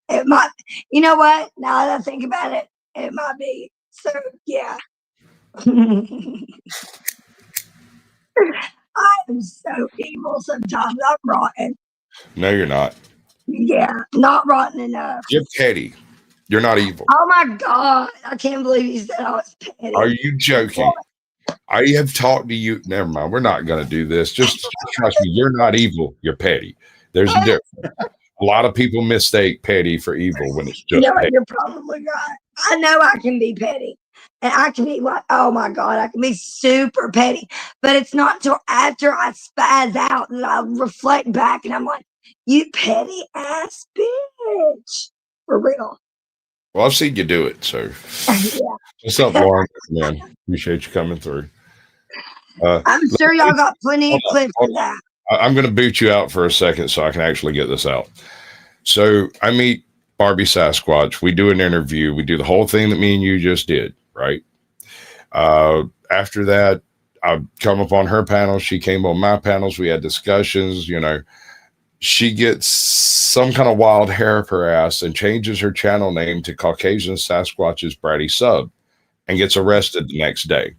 it might, you know what? Now that I think about it, it might be. So, yeah. I am so evil sometimes. I'm rotten. No, you're not. Yeah, not rotten enough. You're petty. You're not evil. Oh my God. I can't believe you said I was petty. Are you joking? I have talked to you. Never mind. We're not going to do this. Just trust me. You're not evil. You're petty. There's a difference. A lot of people mistake petty for evil when it's just petty. You're probably right. I know I can be petty. And I can be like, oh my God, I can be super petty. But it's not until after I spaz out that I reflect back and I'm like, you petty ass bitch. For real. Well, I've seen you do it. So, what's up, Lauren? Man, appreciate you coming through. I'm sure y'all got plenty of clips of that. I'm going to boot you out for a second so I can actually get this out. So, I meet Barbie Sasquatch. We do an interview. We do the whole thing that me and you just did, right? After that, I come up on her panel. She came on my panels. We had discussions, you know. She gets some kind of wild hair up her ass and changes her channel name to Caucasian Sasquatch's Bratty Sub and gets arrested the next day.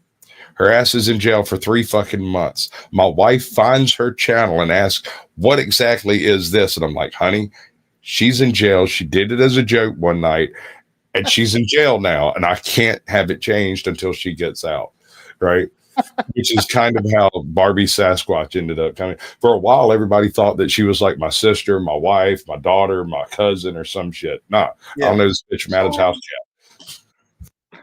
Her ass is in jail for 3 fucking months. My wife finds her channel and asks, what exactly is this? And I'm like, honey, she's in jail. She did it as a joke one night, and she's in jail now, and I can't have it changed until she gets out, right? Which is kind of how Barbie Sasquatch ended up coming. For a while, everybody thought that she was like my sister, my wife, my daughter, my cousin, or some shit. Nah, I don't know this bitch from Adam's house yet.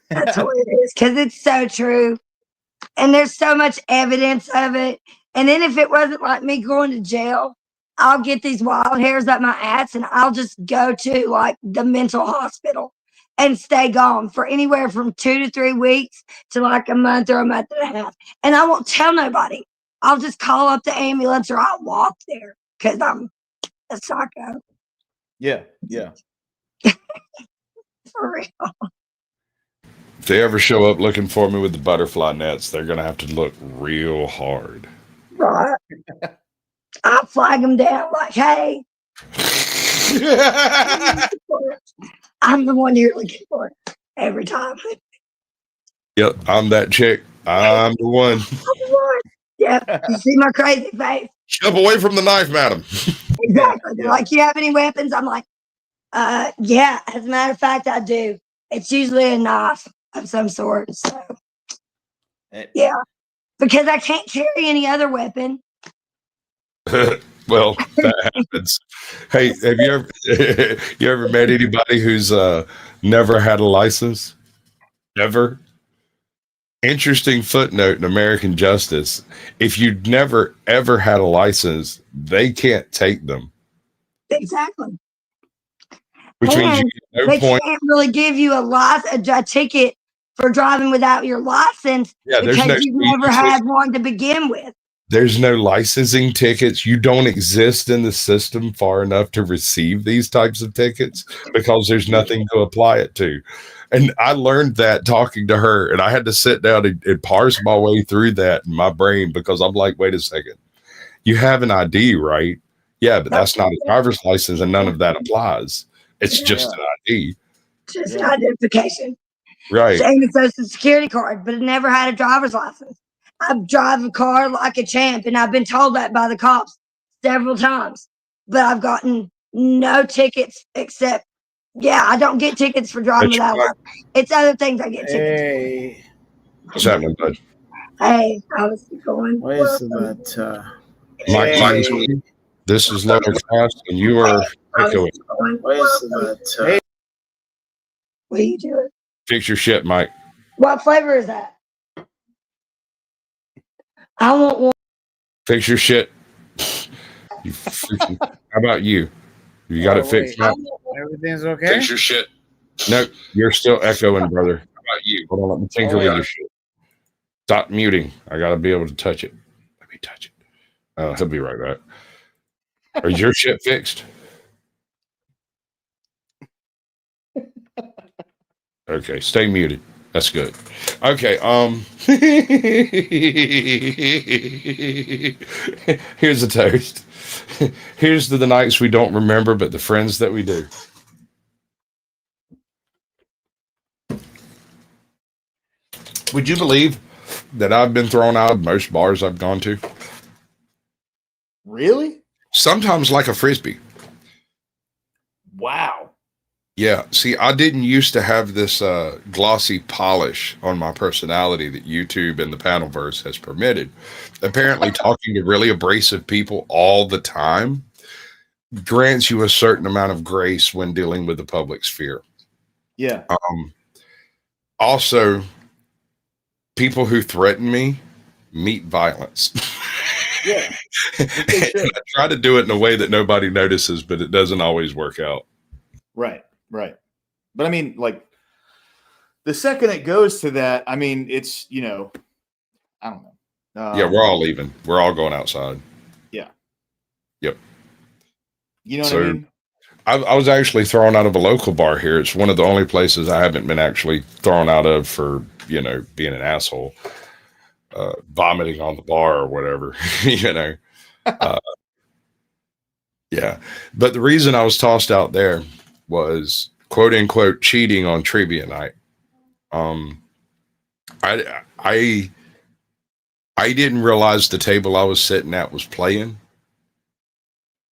That's what it is, because it's so true. And there's so much evidence of it. And then if it wasn't like me going to jail, I'll get these wild hairs up my ass and I'll just go to like the mental hospital and stay gone for anywhere from 2 to 3 weeks to like a month or a month and a half. And I won't tell nobody. I'll just call up the ambulance or I'll walk there because I'm a psycho. Yeah, yeah. For real. If they ever show up looking for me with the butterfly nets, they're going to have to look real hard. Right. I'll flag them down like, hey. I'm the one you're looking for every time. Yep, I'm that chick. I'm the one. Yep, you see my crazy face. Step away from the knife, madam. Exactly. They're like, you have any weapons? I'm like, yeah, as a matter of fact, I do. It's usually a knife of some sort. So, yeah, because I can't carry any other weapon. Well, that happens. Hey, have you ever met anybody who's never had a license? Ever? Interesting footnote in American justice. If you've never ever had a license, they can't take them. Exactly. Which means you get no they point. Can't really give you a ticket for driving without your license because you've never had one to begin with. There's no licensing tickets. You don't exist in the system far enough to receive these types of tickets because there's nothing to apply it to. And I learned that talking to her, and I had to sit down and parse my way through that in my brain because I'm like, wait a second. You have an ID, right? Yeah, but that's not a driver's license, and none of that applies. It's just an ID. Just an identification. Right. And a social security card, but it never had a driver's license. I drive a car like a champ, and I've been told that by the cops several times. But I've gotten no tickets except, I don't get tickets for driving without a license. It's other things I get tickets for. What's happening, bud? Hey, I was going. What is that? Mike, this is Lowerclass, and you are echoing. What is that? What are you doing? Fix your shit, Mike. What flavor is that? I want one. Fix your shit. You freaking, how about you? You got it fixed now? Everything's okay? Fix your shit. No, you're still echoing, brother. How about you? Hold on, let me tinker with your shit. Stop muting. I got to be able to touch it. Let me touch it. He'll be right back. Is your shit fixed? Okay, stay muted. That's good. Okay, here's a toast. Here's to the nights we don't remember, but the friends that we do. Would you believe that I've been thrown out of most bars I've gone to? Really? Sometimes like a Frisbee. Wow. Yeah. See, I didn't used to have this glossy polish on my personality that YouTube and the Panelverse has permitted. Apparently, talking to really abrasive people all the time grants you a certain amount of grace when dealing with the public sphere. Yeah. Also, people who threaten me meet violence. Yeah. I try to do it in a way that nobody notices, but it doesn't always work out. Right. Right. But I mean, like, the second it goes to that, I mean, it's, I don't know. Yeah, we're all leaving. We're all going outside. Yeah. Yep. You know what I mean? I was actually thrown out of a local bar here. It's one of the only places I haven't been actually thrown out of for, being an asshole, vomiting on the bar or whatever, Yeah. But the reason I was tossed out there was quote unquote cheating on trivia night. I didn't realize the table I was sitting at was playing.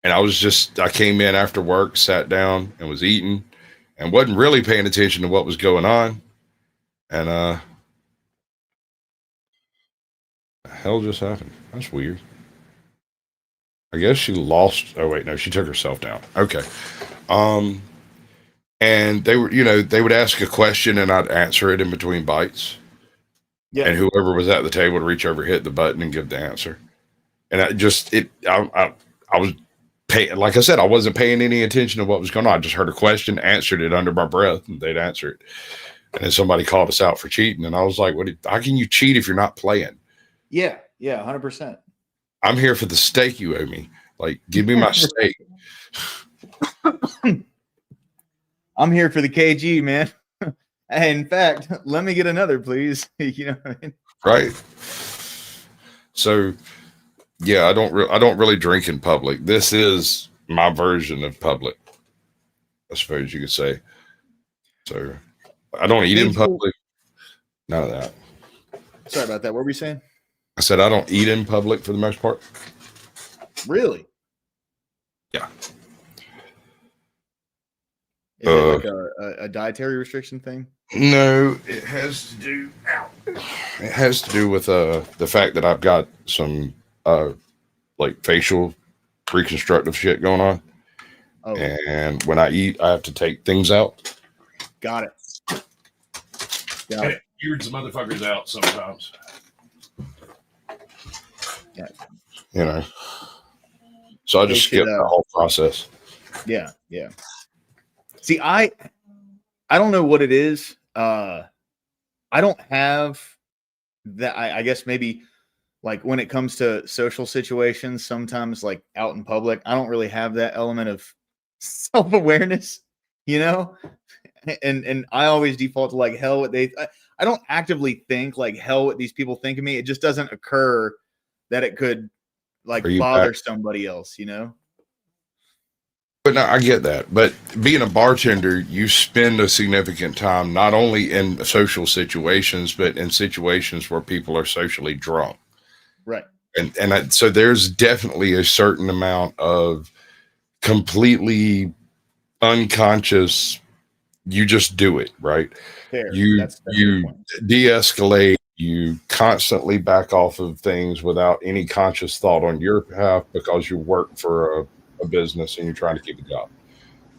And I came in after work, sat down and was eating and wasn't really paying attention to what was going on. And the hell just happened? That's weird. I guess she lost. Oh wait, no, she took herself down. Okay. And they would ask a question and I'd answer it in between bites. Yeah. And whoever was at the table would reach over, hit the button, and give the answer. And I was paying, like I said, I wasn't paying any attention to what was going on. I just heard a question, answered it under my breath, and they'd answer it. And then somebody called us out for cheating, and I was like, how can you cheat if you're not playing? Yeah, 100%. I'm here for the steak you owe me. Like, give me my steak. I'm here for the KG, man. In fact, let me get another, please. You know what I mean? Right. So, yeah, I don't really drink in public. This is my version of public, I suppose you could say. So, I don't eat in public. None of that. Sorry about that. What were you saying? I said I don't eat in public for the most part. Really? Yeah. Is it like a dietary restriction thing? No, it has to do. It has to do with the fact that I've got some like facial reconstructive shit going on. Oh. And when I eat, I have to take things out. Got it. Got it. Weird some motherfuckers out sometimes. Yeah. You know. So I just skip the whole process. Yeah. See, I don't know what it is. I don't have that. I guess maybe like when it comes to social situations, sometimes like out in public, I don't really have that element of self-awareness, you know? And I always default to like hell what I don't actively think like hell what these people think of me. It just doesn't occur that it could like bother somebody else, you know? But no, I get that. But being a bartender, you spend a significant time not only in social situations, but in situations where people are socially drunk. Right. And so there's definitely a certain amount of completely unconscious. You just do it, right? Fair. You de-escalate. You constantly back off of things without any conscious thought on your behalf because you work for a business and you're trying to keep a job.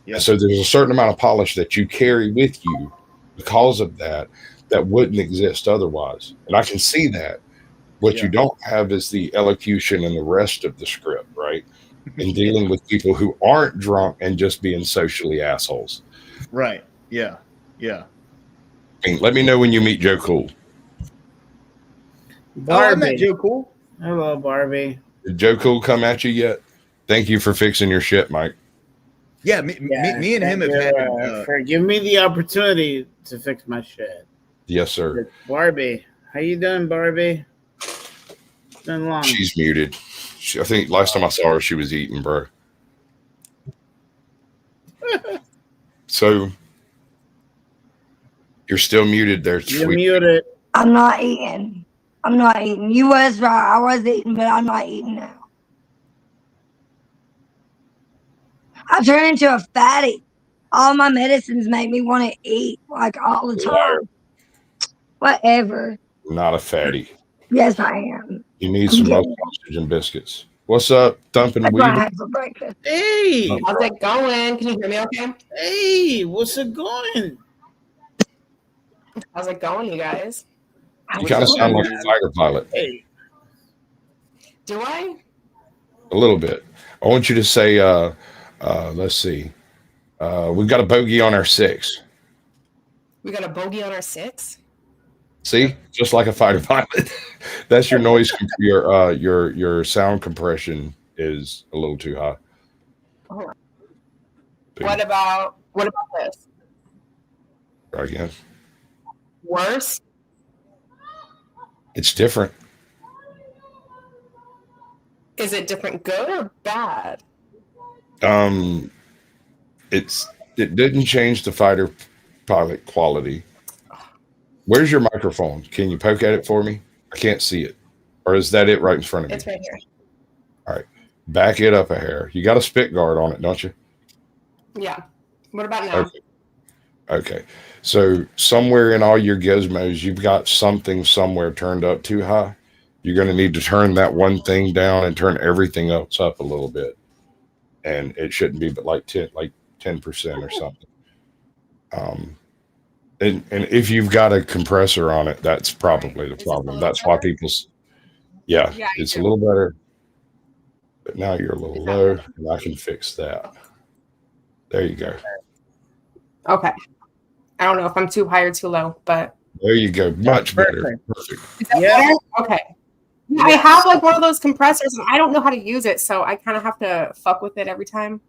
Yeah. So there's a certain amount of polish that you carry with you because of that wouldn't exist otherwise. And I can see that. What you don't have is the elocution and the rest of the script, right? In dealing with people who aren't drunk and just being socially assholes. Right. Yeah. I mean, let me know when you meet Joe Cool. Barbie. Oh, I met Joe Cool. Hello, Barbie. Did Joe Cool come at you yet? Thank you for fixing your shit, Mike. Yeah, me and him have had. For giving me the opportunity to fix my shit. Yes, sir. Barbie, how you doing, Barbie? It's been long. She's muted. I think last time I saw her, she was eating, bro. So you're still muted there. You're muted. I'm not eating. You was right. I was eating, but I'm not eating now. I turn into a fatty. All my medicines make me want to eat like all the time. Whatever. Not a fatty. Yes, I am. You need some sausage and biscuits. What's up, Thumping Weed? I had for breakfast. Hey, how's it going? Can you hear me okay? Hey, what's it going? How's it going, you guys? You kind of sound like a fighter pilot. Hey. Do I? A little bit. I want you to say, let's see. We've got a bogey on our 6. We got a bogey on our 6? See? Just like a fighter pilot. That's your noise. Your sound compression is a little too high. Oh. What about this? I guess. Worse? It's different. Is it different good or bad? It didn't change the fighter pilot quality. Where's your microphone? Can you poke at it for me? I can't see it. Or is that it right in front of me? It's right here. All right. Back it up a hair. You got a spit guard on it, don't you? Yeah. What about now? Okay. So somewhere in all your gizmos, you've got something somewhere turned up too high. You're going to need to turn that one thing down and turn everything else up a little bit. And it shouldn't be but like 10% or something. And if you've got a compressor on it, that's probably the problem. That's why yeah, it's a little better. But now you're a little low, and I can fix that. There you go. Okay. I don't know if I'm too high or too low, but there you go. Much better. Perfect. Is that better? Okay. Yeah, I have like one of those compressors, and I don't know how to use it, so I kind of have to fuck with it every time.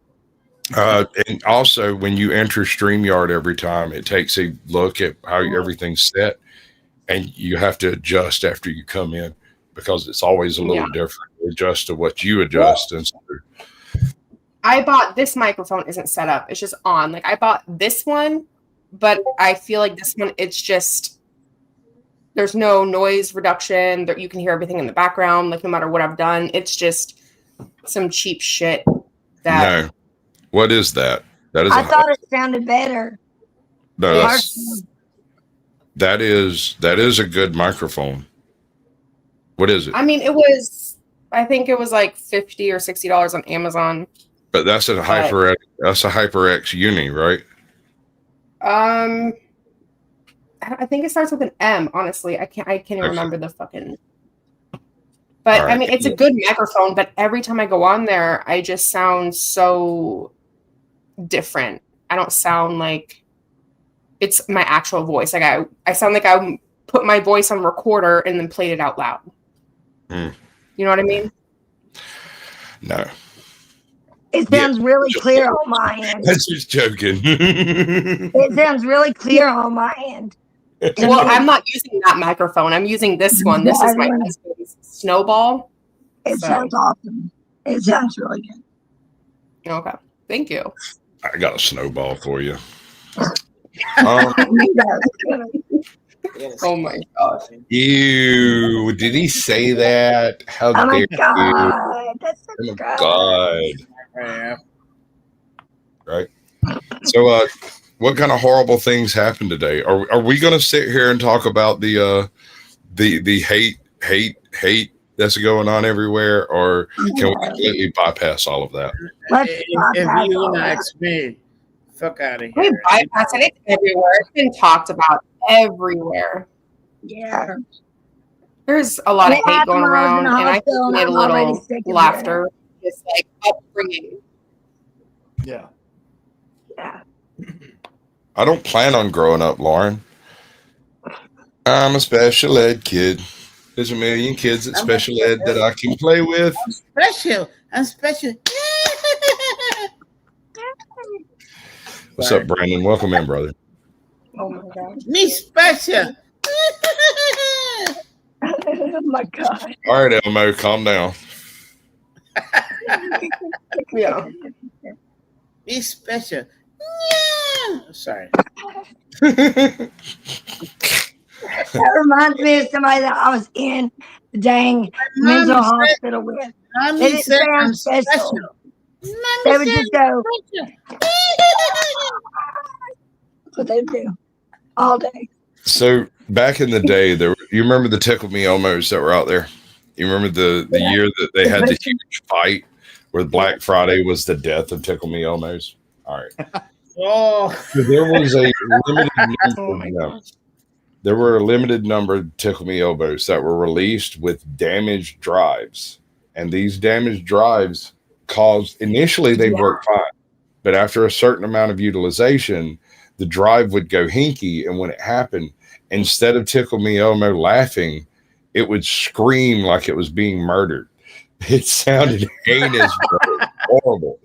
And also, when you enter StreamYard every time, it takes a look at how everything's set, and you have to adjust after you come in because it's always a little different. Adjust to what you adjust. And so, I bought this microphone isn't set up. It's just on. Like I bought this one, but I feel like this one, it's just, there's no noise reduction. You can hear everything in the background, like no matter what I've done. It's just some cheap shit. No. What is that? That is. I thought it sounded better. No, that is a good microphone. What is it? I mean, I think it was like $50 or $60 on Amazon. But that's a HyperX Uni, right? I think it starts with an M, honestly. I can't even remember the fucking. But right, I mean, it's a good microphone, but every time I go on there, I just sound so different. I don't sound like it's my actual voice. Like I sound like I put my voice on recorder and then played it out loud. You know what I mean? No. It sounds really clear on my end. That's just joking. It sounds really clear on my end. Well, I'm not using that microphone. I'm using this one. This is my husband's Snowball. It sounds awesome. It sounds really good. Okay. Thank you. I got a Snowball for you. Oh my gosh. Ew. Did he say that? How dare you? That's oh my God. Right. So what kind of horrible things happened today? Are we gonna sit here and talk about the hate that's going on everywhere, or can we completely bypass all of that? If you ask me, fuck out of here. We bypass it. It's everywhere. It's been talked about everywhere. Yeah. There's a lot of hate going around, and I need a little laughter. Just like upbringing. Yeah. Yeah. I don't plan on growing up, Lauren. I'm a special ed kid. There's a million kids at special ed that I can play with. I'm special. What's up, Brandon? Welcome in, brother. Oh my God. Me special. Oh my God. All right, Elmo, calm down. Yeah. Me special. Sorry. That reminds me of somebody that I was in the dang mental hospital with. They didn't say I'm special. They would just go. That's what they do all day. So back in the day, you remember the Tickle Me Elmos that were out there? You remember the year that they had the huge fight where Black Friday was the death of Tickle Me Elmos? All right. Oh, so there was a limited number. There were a limited number of Tickle Me Elbows that were released with damaged drives, and these damaged drives caused initially they'd work fine, but after a certain amount of utilization, the drive would go hinky, and when it happened, instead of Tickle Me Elmo laughing, it would scream like it was being murdered. It sounded heinous, horrible.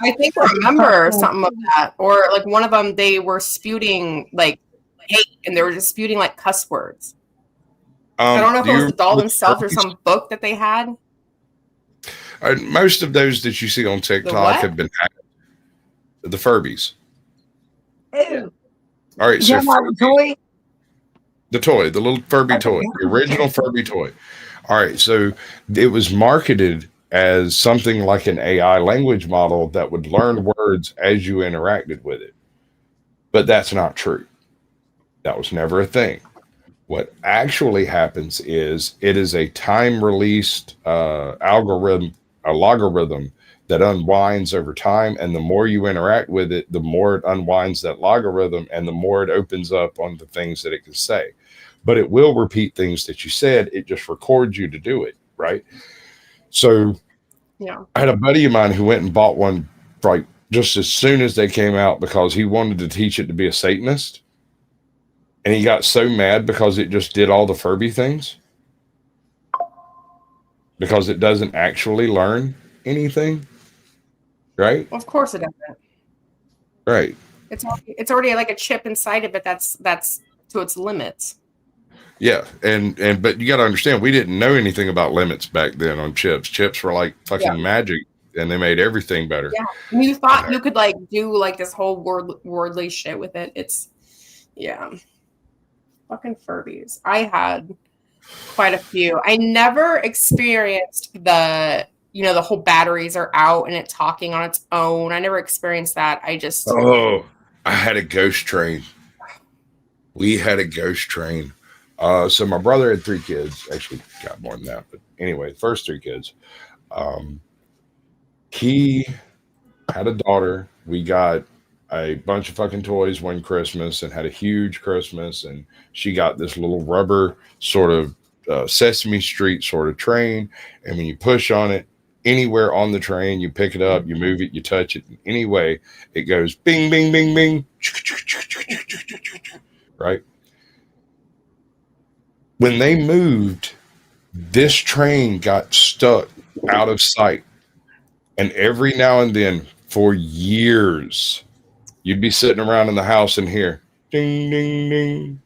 I think I remember something of that, or like one of them, they were spewing like hate, and they were just spewing like cuss words. I don't know if it was the doll themselves or some book that they had. Most of those that you see on TikTok have been hacked. The Furbies. Ew. All right, so the toy. The little Furby toy, the original Furby toy. All right, so it was marketed as something like an AI language model that would learn words as you interacted with it. But that's not true. That was never a thing. What actually happens is it is a time-released algorithm, a logarithm that unwinds over time, and the more you interact with it, the more it unwinds that logarithm, and the more it opens up on the things that it can say. But it will repeat things that you said. It just records you to do it, right? So yeah, I had a buddy of mine who went and bought one like just as soon as they came out because he wanted to teach it to be a Satanist. And he got so mad because it just did all the Furby things. Because it doesn't actually learn anything. Right? of course it doesn't. Right. It's already like a chip inside it, but that's to its limits. Yeah, but you got to understand, we didn't know anything about limits back then on chips. Chips were like fucking magic, and they made everything better. Yeah, and you thought you could like do like this whole worldly shit with it. It's fucking Furbies. I had quite a few. I never experienced the whole batteries are out and it talking on its own. I never experienced that. I had a ghost train. We had a ghost train. So my brother had 3 kids. Actually, got more than that. But anyway, first 3 kids. He had a daughter. We got a bunch of fucking toys one Christmas and had a huge Christmas. And she got this little rubber sort of Sesame Street sort of train. And when you push on it, anywhere on the train, you pick it up, you move it, you touch it. Anyway, it goes bing, bing, bing, bing. Right? When they moved, this train got stuck out of sight. And every now and then, for years, you'd be sitting around in the house and hear ding, ding, ding.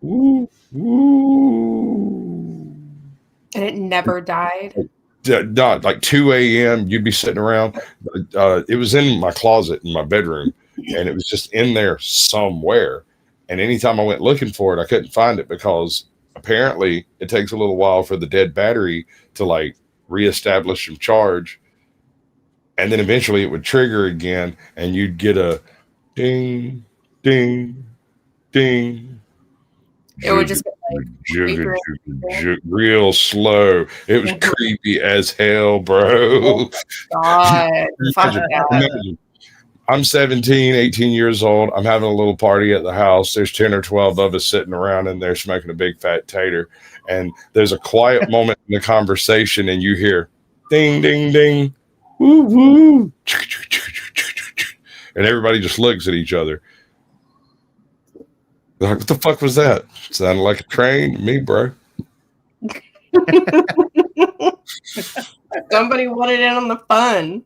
Woo, woo. And it never died. Not like 2 a.m. You'd be sitting around. It was in my closet in my bedroom, and it was just in there somewhere. And anytime I went looking for it, I couldn't find it because apparently it takes a little while for the dead battery to like reestablish some charge. And then eventually it would trigger again and you'd get a ding, ding, ding. It would just get like real slow. It was creepy as hell, bro. God. Fuck that. I'm 17, 18 years old. I'm having a little party at the house. There's 10 or 12 of us sitting around in there smoking a big fat tater. And there's a quiet moment in the conversation and you hear ding, ding, ding, woo, woo. And everybody just looks at each other. They're like, what the fuck was that? Sounded like a train to me, bro. Somebody wanted in on the fun.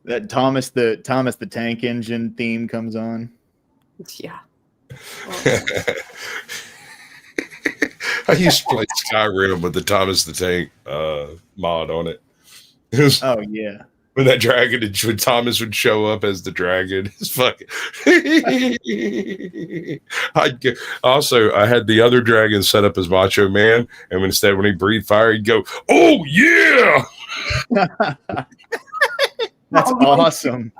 That Thomas the Tank Engine theme comes on. Yeah. I used to play Skyrim with the Thomas the Tank mod on it. It was, oh yeah. When that dragon, when Thomas would show up as the dragon, it's fucking. I had the other dragon set up as Macho Man, and instead when he breathed fire, he'd go, "Oh yeah!" That's awesome.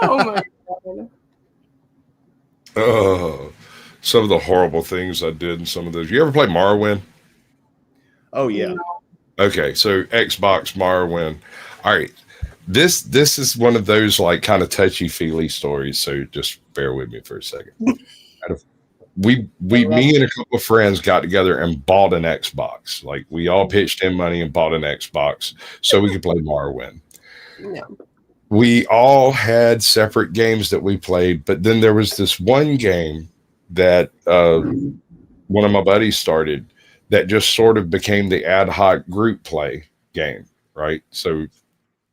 Oh my God. Oh, some of the horrible things I did in some of those. You ever play Morrowind? Oh yeah. Okay, so Xbox Morrowind. All right, this is one of those like kind of touchy feely stories. So just bear with me for a second. Me and a couple of friends got together and bought an Xbox. Like we all pitched in money and bought an Xbox so we could play Morrowind. Yeah. We all had separate games that we played, but then there was this one game that one of my buddies started that just sort of became the ad hoc group play game, right? So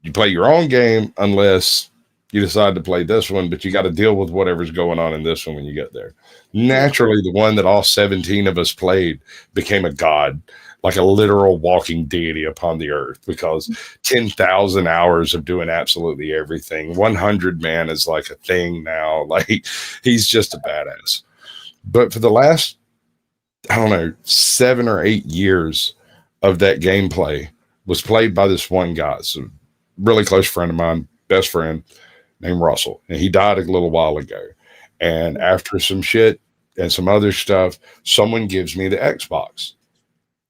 you play your own game unless you decide to play this one, but you got to deal with whatever's going on in this one when you get there. Naturally, the one that all 17 of us played became a god. like a literal walking deity upon the earth, because 10,000 hours of doing absolutely everything. 100 man is like a thing now. Like, he's just a badass. But for the last, I don't know, 7 or 8 years of that gameplay was played by this one guy. It's a really close friend of mine, best friend, named Russell. And he died a little while ago. And after some shit and some other stuff, someone gives me the Xbox.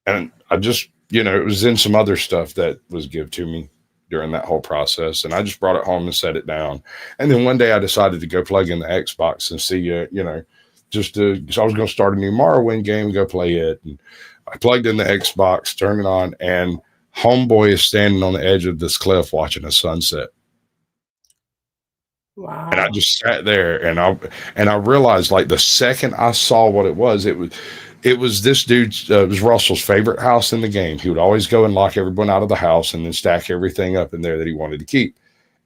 And I just, it was in some other stuff that was given to me during that whole process. And I just brought it home and set it down. And then one day I decided to go plug in the Xbox and see, because I was going to start a new Morrowind game and go play it. And I plugged in the Xbox, turned it on, and homeboy is standing on the edge of this cliff watching a sunset. Wow. And I just sat there and I realized, like, the second I saw what it was this dude's, it was Russell's favorite house in the game. He would always go and lock everyone out of the house and then stack everything up in there that he wanted to keep.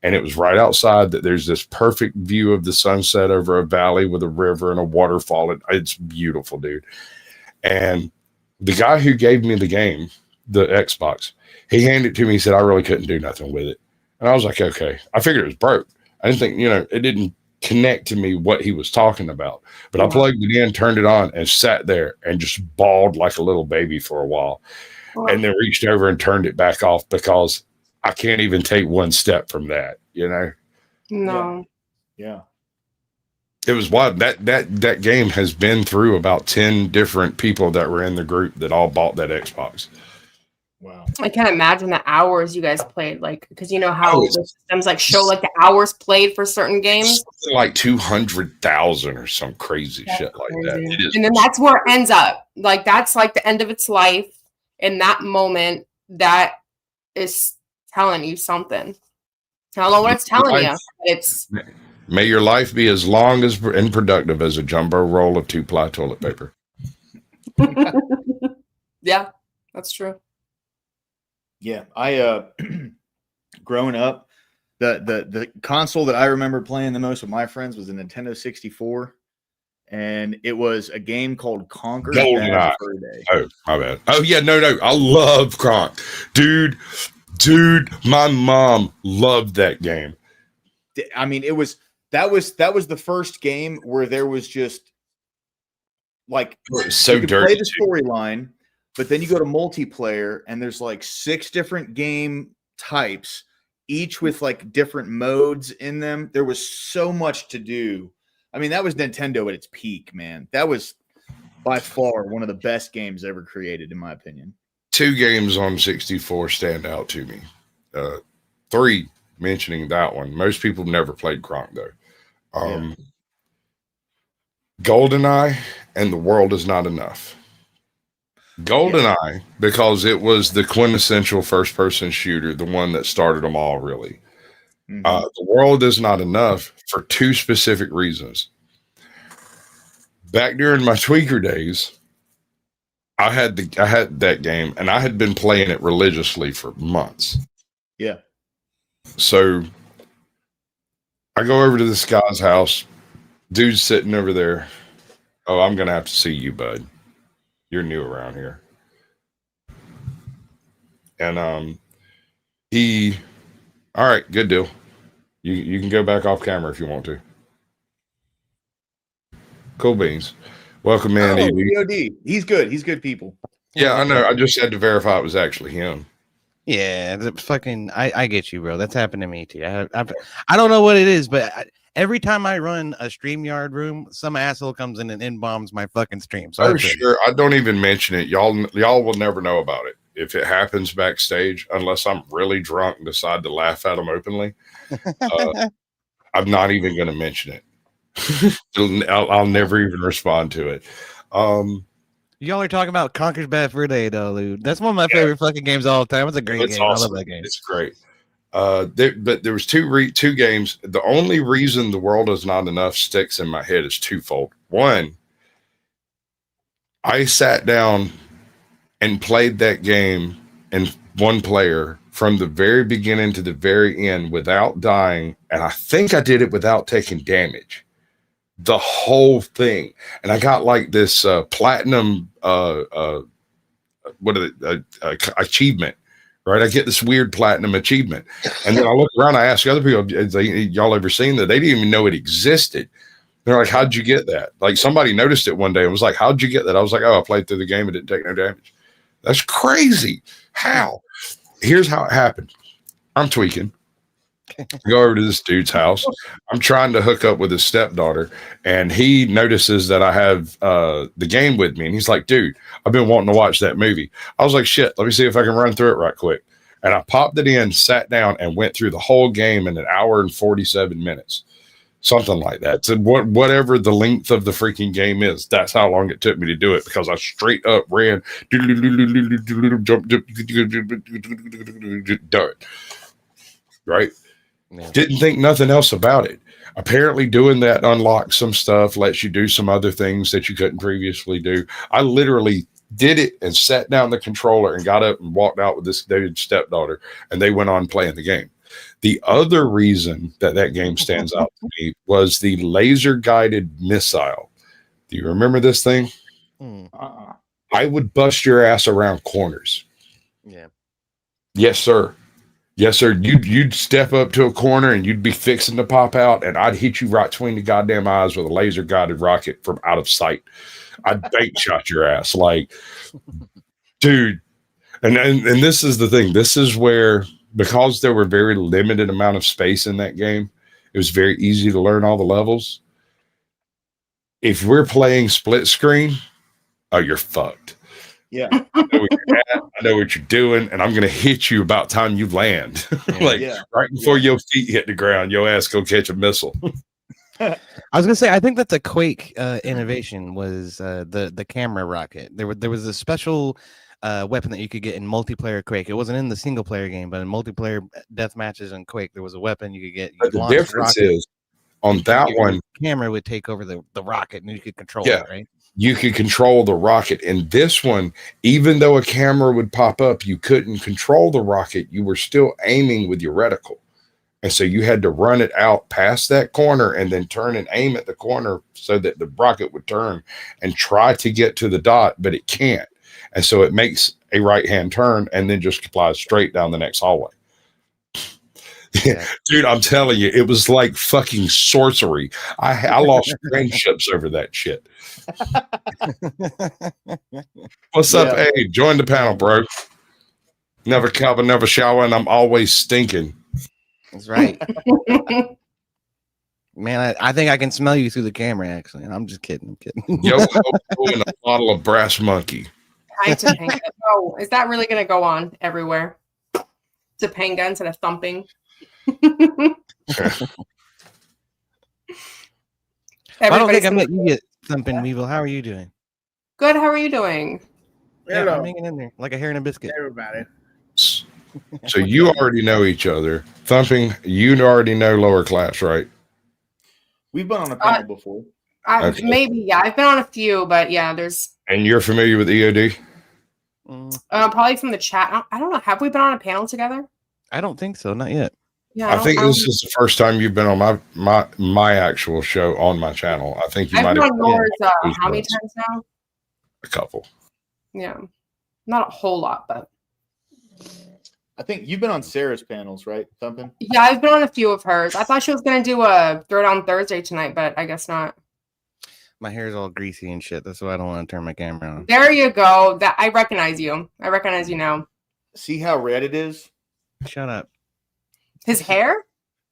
And it was right outside that there's this perfect view of the sunset over a valley with a river and a waterfall. It's beautiful, dude. And the guy who gave me the game, the Xbox, he handed it to me. He said, I really couldn't do nothing with it. And I was like, okay. I figured it was broke. I didn't think, it didn't connect to me what he was talking about. But I plugged it in, turned it on, and sat there and just bawled like a little baby for a while. And then reached over and turned it back off, because I can't even take one step from that, No. Yeah. It was wild. That game has been through about 10 different people that were in the group that all bought that Xbox. Wow. I can't imagine the hours you guys played, like, because how the systems like show like the hours played for certain games. Like 200,000 or some crazy shit like that. It is. And then that's where it ends up. Like, that's like the end of its life. In that moment, that is telling you something. I don't know what it's telling you. It's may your life be as long as and productive as a jumbo roll of 2-ply toilet paper. Yeah, that's true. Yeah, I growing up, the console that I remember playing the most with my friends was a Nintendo 64, and it was a game called Conker's Bad Fur Day. Oh, my bad. Oh yeah, no, I love Kronk, dude. My mom loved that game. I mean, that was the first game where there was just like so you could dirty. play the storyline. But then you go to multiplayer and there's like 6 different game types, each with like different modes in them. There was so much to do. I mean, that was Nintendo at its peak, man. That was by far one of the best games ever created, in my opinion. 2 games on 64 stand out to me. 3 mentioning that one. Most people never played Kronk though. GoldenEye and The World Is Not Enough. GoldenEye, because it was the quintessential first-person shooter, the one that started them all, really. The World Is Not Enough for 2 specific reasons. Back during my tweaker days, I had that game, and I had been playing it religiously for months. Yeah. So I go over to this guy's house. Dude's sitting over there. Oh, I'm gonna have to see you, bud. You're new around here. And all right, good deal. You can go back off camera if you want to. Cool beans. Welcome in, ED. POD. He's good. He's good people. Yeah, I know. I just had to verify it was actually him. Yeah, I get you, bro. That's happened to me too. I don't know what it is, but every time I run a StreamYard room, some asshole comes in and in-bombs my fucking stream. So sure. I don't even mention it. Y'all will never know about it if it happens backstage, unless I'm really drunk and decide to laugh at them openly. I'm not even going to mention it. I'll never even respond to it. Y'all are talking about Conker's Bad Fur Day, though, dude. That's one of my favorite fucking games all the time. It's a great game. Awesome. I love that game. It's great. But there was two games. The only reason The World Is Not Enough sticks in my head is twofold. One, I sat down and played that game in one player from the very beginning to the very end without dying, and I think I did it without taking damage. The whole thing. And I got like this platinum achievement, right? I get this weird platinum achievement, and then I look around, I ask other people, y'all ever seen that? They didn't even know it existed. They're like, how'd you get that? Like somebody noticed it one day and was like, how'd you get that? I was like, oh, I played through the game. It didn't take no damage. That's crazy. How? Here's how it happened. I'm tweaking. Go over to this dude's house. I'm trying to hook up with his stepdaughter, and he notices that I have the game with me, and he's like, dude, I've been wanting to watch that movie. I was like, shit, let me see if I can run through it right quick. And I popped it in, sat down, and went through the whole game in 1 hour and 47 minutes. Something like that. So whatever the length of the freaking game is, that's how long it took me to do it, because I straight up ran, done. Right? Yeah. Didn't think nothing else about it. Apparently doing that unlocks some stuff, lets you do some other things that you couldn't previously do. I literally did it and sat down the controller and got up and walked out with this dude's stepdaughter, and they went on playing the game. The other reason that game stands out to me was the laser guided missile. Do you remember this thing? I would bust your ass around corners. Yeah. Yes, sir. Yes, sir. You'd step up to a corner and you'd be fixing to pop out, and I'd hit you right between the goddamn eyes with a laser guided rocket from out of sight. I'd bait shot your ass, like, dude. And this is the thing. This is where, because there were very limited amount of space in that game, it was very easy to learn all the levels. If we're playing split screen, oh, you're fucked. Yeah. I know where you're at, I know what you're doing, and I'm going to hit you about time you land. Right before your feet hit the ground, your ass go catch a missile. I was gonna say, I think that the Quake innovation was the camera rocket. There was a special weapon that you could get in multiplayer Quake. It wasn't in the single player game, but in multiplayer death matches in Quake, there was a weapon you could get. But the difference is, on that one, the camera would take over the rocket, and you could control it, right? You could control the rocket. In this one, even though a camera would pop up, you couldn't control the rocket. You were still aiming with your reticle. And so you had to run it out past that corner and then turn and aim at the corner so that the rocket would turn and try to get to the dot, but it can't. And so it makes a right-hand turn and then just flies straight down the next hallway. Yeah. Dude, I'm telling you, it was like fucking sorcery. I lost friendships over that shit. What's up? Hey, join the panel, bro. Never cover, never shower, and I'm always stinking. That's right. Man, I think I can smell you through the camera, actually. I'm just kidding. Yo, in a bottle of Brass Monkey. Oh, is that really going to go on everywhere? Topanga instead of thumping. I don't think I'm letting you get thumping, Weevil. How are you doing? Good. How are you doing? Yeah, I'm hanging in there like a hair in a biscuit. Everybody. So you already know each other. Thumping, you already know Lowerclass, right? We've been on a panel before. Okay. Maybe, yeah. I've been on a few, but yeah, there's. And you're familiar with EOD? Probably from the chat. I don't know. Have we been on a panel together? I don't think so. Not yet. Yeah, I think this is the first time you've been on my actual show on my channel. I think you I've might been have. on yours how many times now? A couple. Yeah, not a whole lot, but. I think you've been on Sarah's panels, right? Thumping? Yeah, I've been on a few of hers. I thought she was going to do a Throwdown Thursday tonight, but I guess not. My hair's all greasy and shit. That's why I don't want to turn my camera on. There you go. That I recognize you. I recognize you now. See how red it is? Shut up. His hair?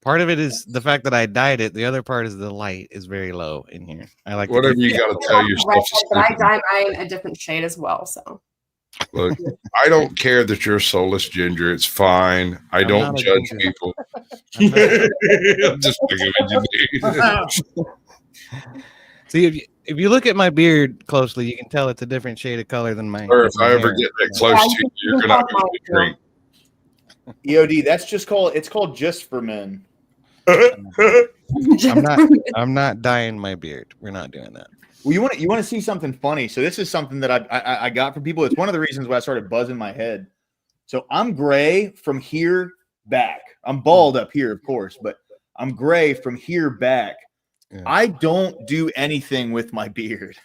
Part of it is the fact that I dyed it. The other part is the light is very low in here. I like whatever you got to tell yourself. But I dye mine a different shade as well. So. Look, I don't care that you're soulless ginger. It's fine. I don't judge people. I'm just thinking what you need. See, if you look at my beard closely, you can tell it's a different shade of color than mine. Or if I ever get that close to you, you're gonna have to drink. EOD, it's called Just for Men. I'm not dyeing my beard. We're not doing that. Well, you want to see something funny? So this is something that I got from people. It's one of the reasons why I started buzzing my head. So I'm gray from here back. I'm bald up here, of course, but I'm gray from here back. Yeah. I don't do anything with my beard.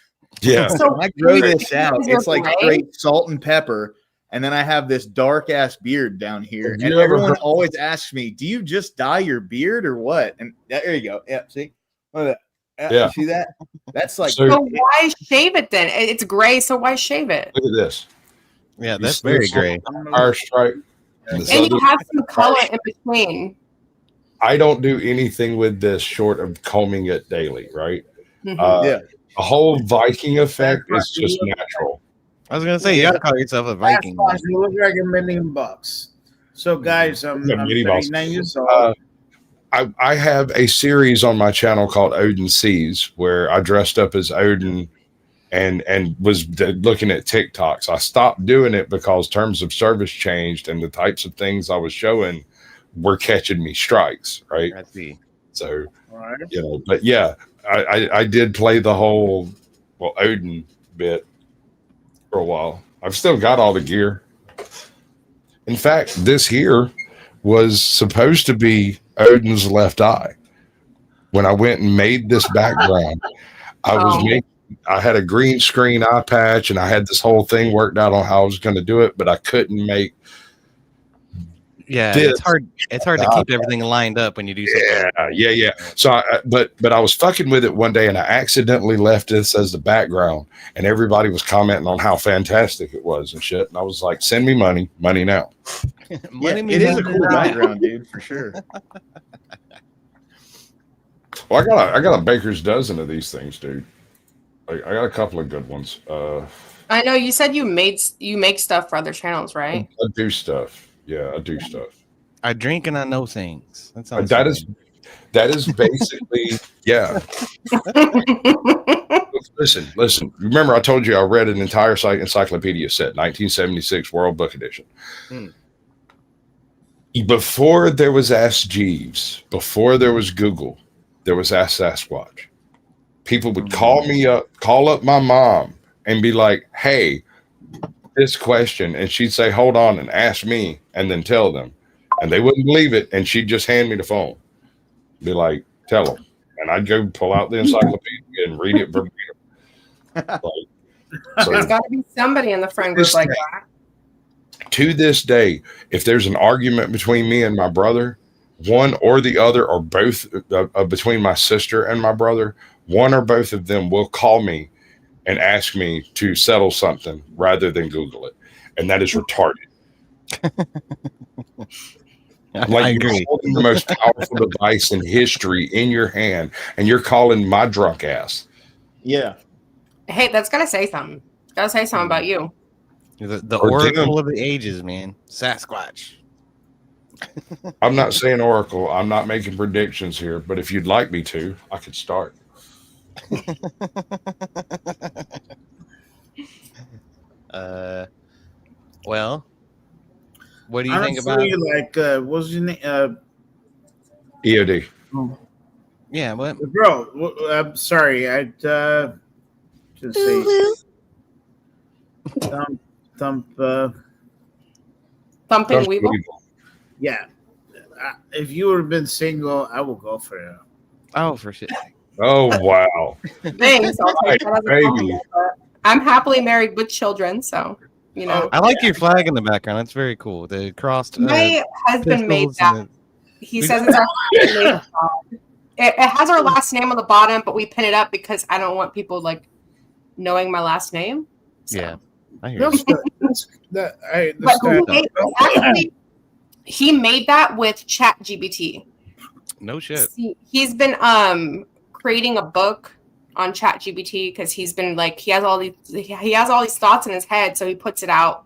Yeah. So I grow this out. It's like straight salt and pepper. And then I have this dark ass beard down here. Have And you ever everyone heard- always asks me, do you just dye your beard or what? And there you go. Yeah. See? Look at that. Yeah. You see that? That's like. So why shave it then? It's gray, so why shave it? Look at this. Yeah, You that's see very this gray. fire stripe. And this And you other have some color fire in between. I don't do anything with this short of combing it daily, right? Mhm. Yeah. The whole Viking effect is just natural. I was gonna say you gotta call yourself a Viking. Sasquatch, you look like $1,000,000. So, guys, I'm Yeah, Mickey Mouse. 39 years old. I have a series on my channel called Odin Sees where I dressed up as Odin and was looking at TikToks. I stopped doing it because terms of service changed and the types of things I was showing were catching me strikes, right? I see. So, Right. you know, but yeah, I did play the whole Odin bit for a while. I've still got all the gear. In fact, this here was supposed to be Odin's left eye. When I went and made this background, I had a green screen eye patch and I had this whole thing worked out on how I was going to do it, but I couldn't make. Yeah, this. it's hard. It's hard to keep everything lined up when you do something. Yeah. So, but I was fucking with it one day, and I accidentally left this as the background, and everybody was commenting on how fantastic it was and shit. And I was like, "Send me money now." It is a cool background, dude, for sure. Well, I got a baker's dozen of these things, dude. I got a couple of good ones. I know you said you make stuff for other channels, right? I do stuff. Yeah, I do stuff. I drink and I know things. That is basically yeah. Listen. Remember, I told you I read an entire encyclopedia set, 1976 World Book Edition. Before there was Ask Jeeves, before there was Google, there was Ask Sasquatch. People would call up my mom and be like, "Hey, this question," and she'd say, "Hold on," and ask me, and then tell them, and they wouldn't believe it, and she'd just hand me the phone, be like, "Tell them," and I'd go pull out the encyclopedia and read it verbatim. There's got to be somebody in the friend group like that. To this day, if there's an argument between me and my brother, one or the other, or both, between my sister and my brother, one or both of them will call me and ask me to settle something rather than Google it. And that is retarded. I agree. You're holding the most powerful device in history in your hand, and you're calling my drunk ass. Yeah. Hey, that's gotta say something. Gotta say something about you. The oracle of the ages, man. Sasquatch. I'm not saying oracle. I'm not making predictions here, but if you'd like me to, I could start. Well, what do you think about like what's your name? EOD. Yeah, what? Bro, I'm sorry. I just say Thumping Weevil. Yeah. If you would have been single, I will go for you. Oh, for shit. Oh, wow. Thanks. I'll take that as a Baby. compliment, but I'm happily married with children, so you know. I like your flag in the background. That's very cool. The crossed. My husband made pistols that. and He says it's our name. It has our last name on the bottom, but we pin it up because I don't want people like knowing my last name. So. Yeah, I hear That's you. that. Actually, he made that with ChatGPT. No shit. He's been creating a book on ChatGPT because he's been like he has all these thoughts in his head, so he puts it out,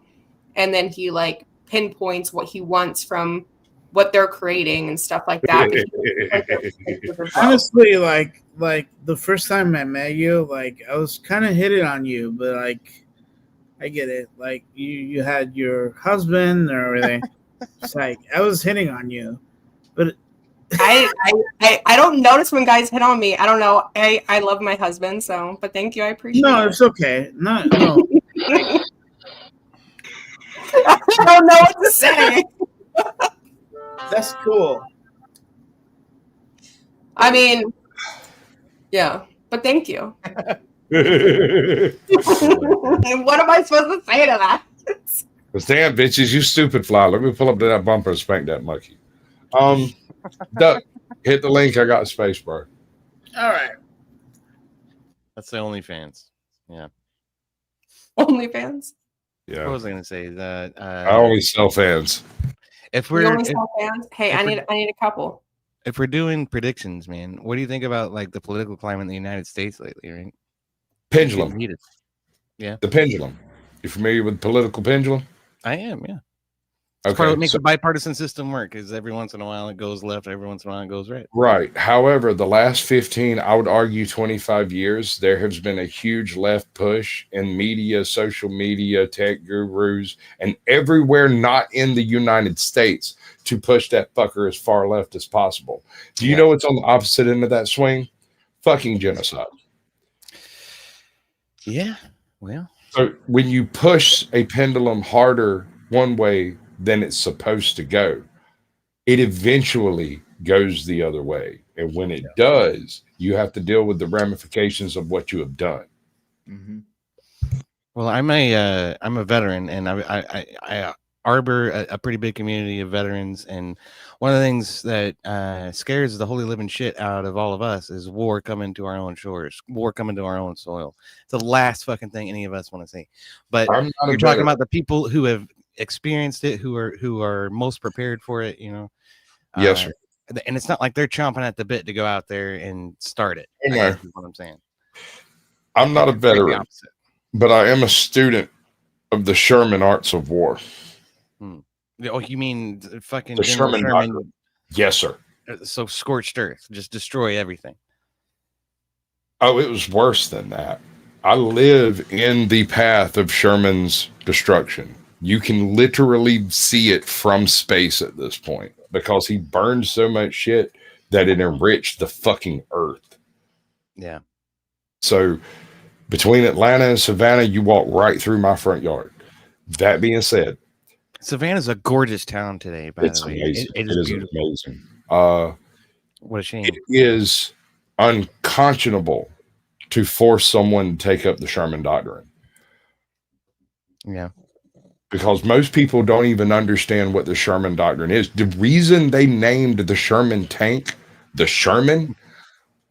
and then he like pinpoints what he wants from what they're creating and stuff like that. Honestly, like the first time I met you, like I was kind of hitting on you, but like I get it. Like you had your husband and everything. It's like I was hitting on you, but I don't notice when guys hit on me. I don't know. I love my husband, so but thank you. I appreciate it. No, it's okay. No. I don't know what to say. That's cool. I mean, yeah, but thank you. What am I supposed to say to that? Because damn, bitches, you stupid fly. Let me pull up to that bumper and spank that monkey. Duck, hit the link. I got a space bar. All right. That's the OnlyFans. Yeah. OnlyFans? Yeah. What was I going to say? That I only sell fans. If You we're only sell fans? Hey, I need a couple. if we're doing predictions, man, what do you think about like the political climate in the United States lately? Right? Pendulum. Yeah. The pendulum. You familiar with the political pendulum? I am. Yeah. Okay. It's part of what makes a bipartisan system work. Is every once in a while it goes left, every once in a while it goes right. Right. However, the last 15, I would argue 25 years, there has been a huge left push in media, social media, tech gurus, and everywhere not in the United States to push that fucker as far left as possible. Do you know what's on the opposite end of that swing? Fucking genocide. Yeah. Well. So when you push a pendulum harder one way than it's supposed to go, it eventually goes the other way. And when it does, you have to deal with the ramifications of what you have done. Mm-hmm. Well, I'm a veteran, and I arbor a pretty big community of veterans, and one of the things that scares the holy living shit out of all of us is war coming to our own shores, war coming to our own soil. It's the last fucking thing any of us want to see. But you're talking about the people who have experienced it, who are most prepared for it, you know. Yes, sir. And it's not like they're chomping at the bit to go out there and start it. I guess is what I'm saying. I'm not a veteran, but I am a student of the Sherman arts of war. Oh, you mean fucking the Sherman? Yes, sir. So scorched earth, just destroy everything. Oh, it was worse than that. I live in the path of Sherman's destruction. You can literally see it from space at this point because he burned so much shit that it enriched the fucking earth. Yeah. So between Atlanta and Savannah, you walk right through my front yard. That being said, Savannah's a gorgeous town today, by the way. Amazing. It is beautiful. Amazing. What a shame. It is unconscionable to force someone to take up the Sherman Doctrine. Yeah. Because most people don't even understand what the Sherman Doctrine is. The reason they named the Sherman tank the Sherman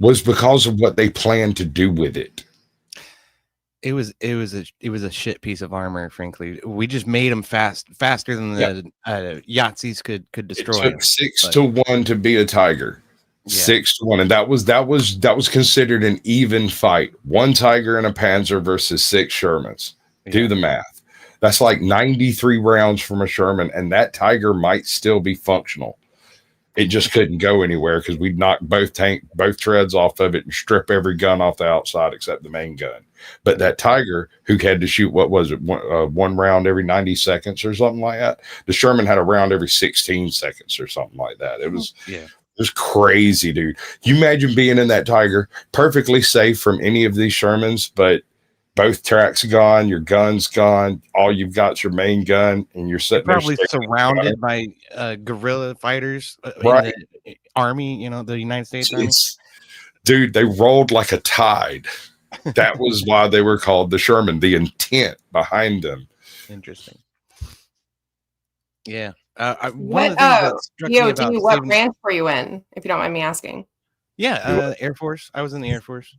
was because of what they planned to do with it. It was a shit piece of armor, frankly. We just made them faster than the Yahtzees could destroy. It took 6-1 to be a Tiger. 6-1, and that was considered an even fight. 1 Tiger and a Panzer versus 6 Shermans. Do the math. That's like 93 rounds from a Sherman, and that Tiger might still be functional. It just couldn't go anywhere because we'd knock both treads off of it and strip every gun off the outside except the main gun. But that Tiger, who had to shoot, what was it, one round every 90 seconds or something like that? The Sherman had a round every 16 seconds or something like that. It was crazy, dude. You imagine being in that Tiger, perfectly safe from any of these Shermans, but both tracks gone, your gun's gone, all you've got is your main gun, and you're sitting probably there surrounded by guerrilla fighters in the army, you know, the United States Army. Dude, they rolled like a tide. That was why they were called the Sherman, the intent behind them. Interesting. Yeah. What branch were you in, if you don't mind me asking? Yeah, Air Force. I was in the Air Force.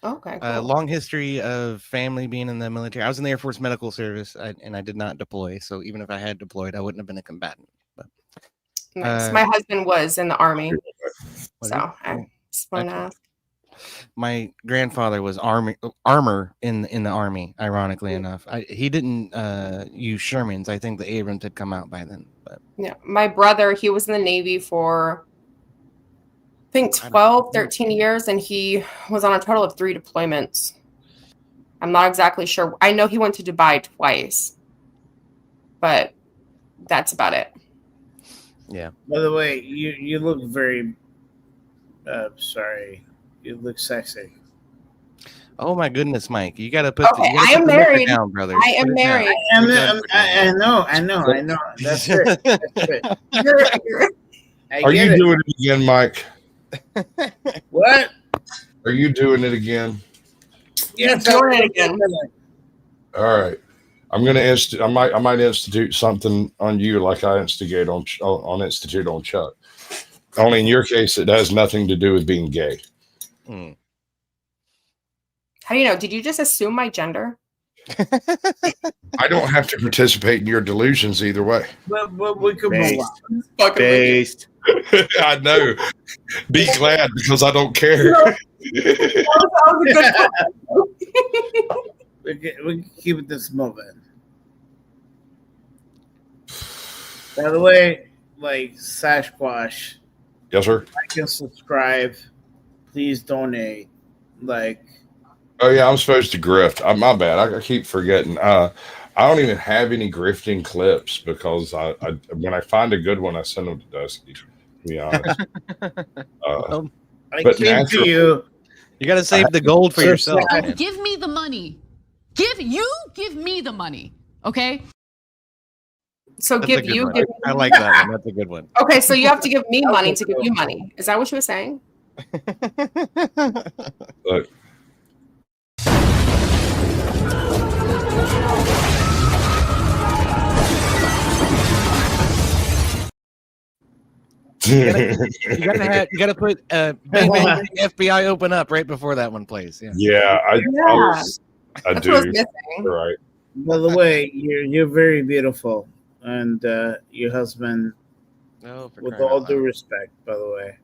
Okay. Cool. Long history of family being in the military. I was in the Air Force Medical Service, and I did not deploy. So even if I had deployed, I wouldn't have been a combatant. But nice. My husband was in the Army, so I just want to ask. My grandfather was armor in the Army. Ironically enough, he didn't use Shermans. I think the Abrams had come out by then. But yeah, my brother, he was in the Navy for I think 12, 13 years, and he was on a total of 3 deployments. I'm not exactly sure. I know he went to Dubai twice, but that's about it. Yeah. By the way, you look very sorry. You look sexy. Oh my goodness, Mike! You got to put. Okay, I am married, down, brother. I am married. I know. That's it. Are you doing it again, Mike? What? Are you doing it again? Yeah, doing it again. All right. I'm gonna I might institute something on you like I instigate on institute on Chuck. Only in your case, it has nothing to do with being gay. Mm. How do you know? Did you just assume my gender? I don't have to participate in your delusions either way. But we could move on. Based. I know. Be glad because I don't care. We can keep this moving. By the way, like Sasquatch. Yes, sir. Like and subscribe. Please donate. Like. Oh yeah, I'm supposed to grift. My bad. I keep forgetting. I don't even have any grifting clips because I when I find a good one, I send them to Dusty. To be honest. I but came to you. You got to save the gold for yourself. So give me the money. Give me the money. Okay. So That's I like that one. That's a good one. Okay, so you have to give me money to give you money. Is that what you were saying? Look. You gotta put Bang Bang FBI open up right before that one plays. Yeah, I do. Right. By the way, you're very beautiful, and your husband. With all due respect, by the way.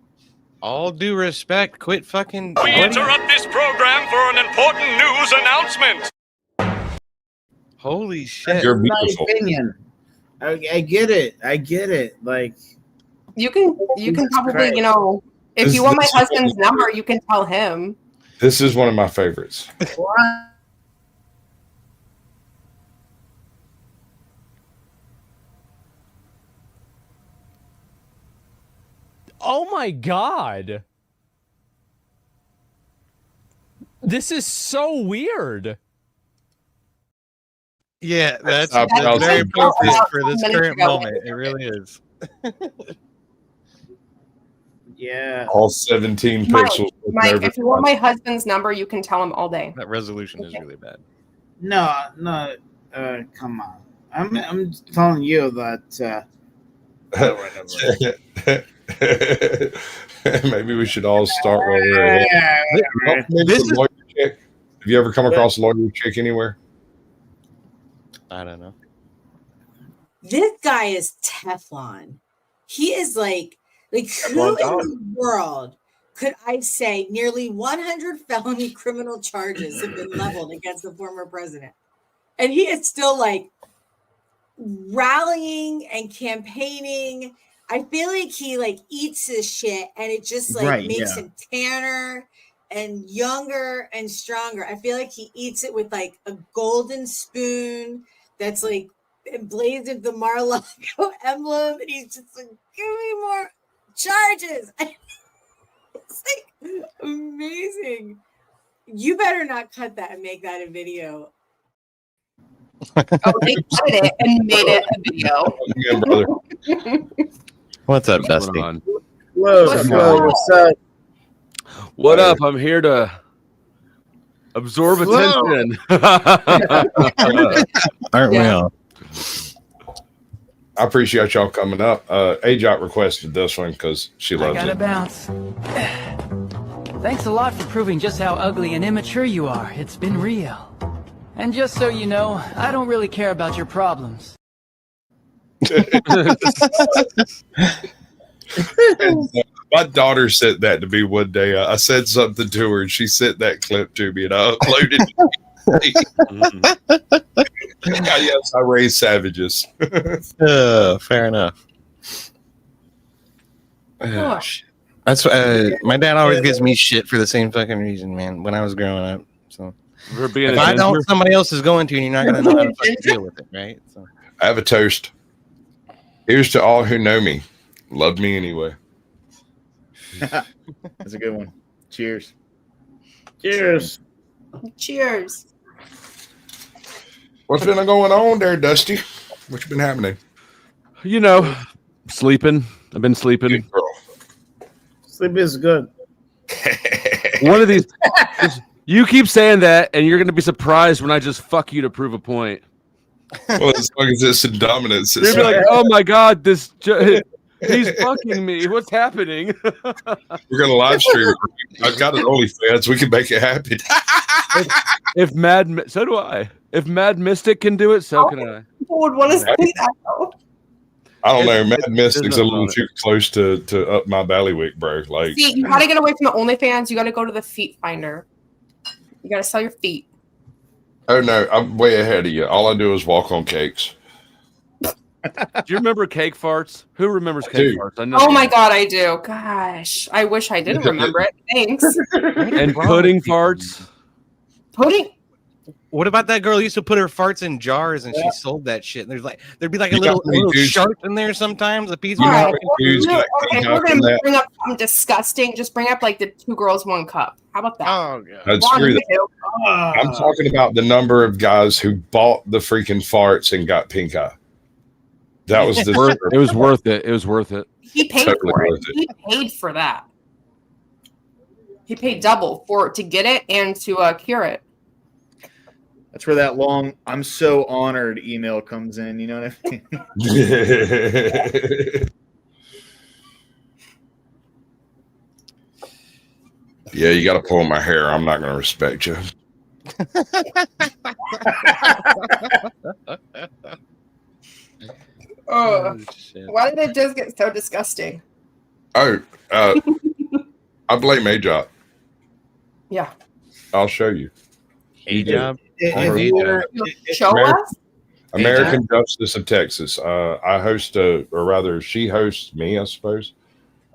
All due respect. Quit fucking. We interrupt this program for an important news announcement. Holy shit! You're beautiful. My opinion. I get it. I get it. Like. You can probably, if you want my husband's number, you can tell him. This is one of my favorites. Oh my God. This is so weird. Yeah, that's very appropriate for this current moment. It really is. Yeah. All 17 Mike, pixels. if you want my husband's number, you can tell him all day. That resolution is really bad. No, come on. I'm telling you that. Maybe we should all start while we're ahead. Have you ever come across a lawyer chick anywhere? I don't know. This guy is Teflon. He is like who in the world could I say nearly 100 felony criminal charges have been leveled against the former president? And he is still like rallying and campaigning. I feel like he like eats his shit and it just like makes him tanner and younger and stronger. I feel like he eats it with like a golden spoon that's like emblazoned the Mar-a-Lago emblem, and he's just like, give me more charges. It's like amazing. You better not cut that and make that a video. Oh, they cut it and made it a video. Yeah, brother. What's up, Dusty? What's up? What up? I'm here to absorb attention. Aren't we all? I appreciate y'all coming up. Ajot requested this one because she loves I gotta it. bounce. Thanks a lot for proving just how ugly and immature you are. It's been real. And just so you know, I don't really care about your problems. My daughter sent that to me one day. I said something to her, and she sent that clip to me, and I uploaded it. Yes, I raise savages. Fair enough. That's my dad always gives me shit for the same fucking reason, man. When I was growing up, so if I don't, somebody else is going to, and you're not going to know how to fucking deal with it, right? So I have a toast. Here's to all who know me, love me anyway. That's a good one. Cheers. Cheers. Cheers. What's been going on there, Dusty? What's been happening? You know, sleeping. I've been sleeping. Sleep is good. One of these, You keep saying that, and you're going to be surprised when I just fuck you to prove a point. Well, as long as it's in dominance, You're gonna be like, "Oh my god, he's fucking me. What's happening?" we're gonna live stream it. I've got an OnlyFans. We can make it happen. So do I. If Mad Mystic can do it, so can I. People would want to see that though. I don't know. Mad Mystic's a little too close to up my ballywick, bro. Like, See, you gotta get away from the OnlyFans. You gotta go to the feet finder. You gotta sell your feet. oh no, I'm way ahead of you. All I do is walk on cakes. Do you remember cake farts? Who remembers cake farts? I know. Oh my god, I do. Gosh, I wish I didn't remember it. Thanks. And pudding farts. Pudding. What about that girl who used to put her farts in jars and she sold that shit? And there'd be like a You got little me, dude. shark in there sometimes. A piece of All right. dudes got Okay, cake we're up in gonna that. bring up something disgusting. Just bring up like the 2 girls, 1 cup. How about that? Oh god. I'd screw that. One, I'm talking about the number of guys who bought the freaking farts and got pink eye. That was the. It was worth it. It was worth it. He paid Totally for it. worth it. He paid for that. He paid double to get it and to cure it. That's where that long "I'm so honored" email comes in. You know what I mean? Yeah, you got to pull my hair. I'm not going to respect you. Oh, why did it just get so disgusting? Oh, I blame A-Job. Yeah. I'll show you. A-Job? Show us? American Justice of Texas. I host or rather, she hosts me, I suppose.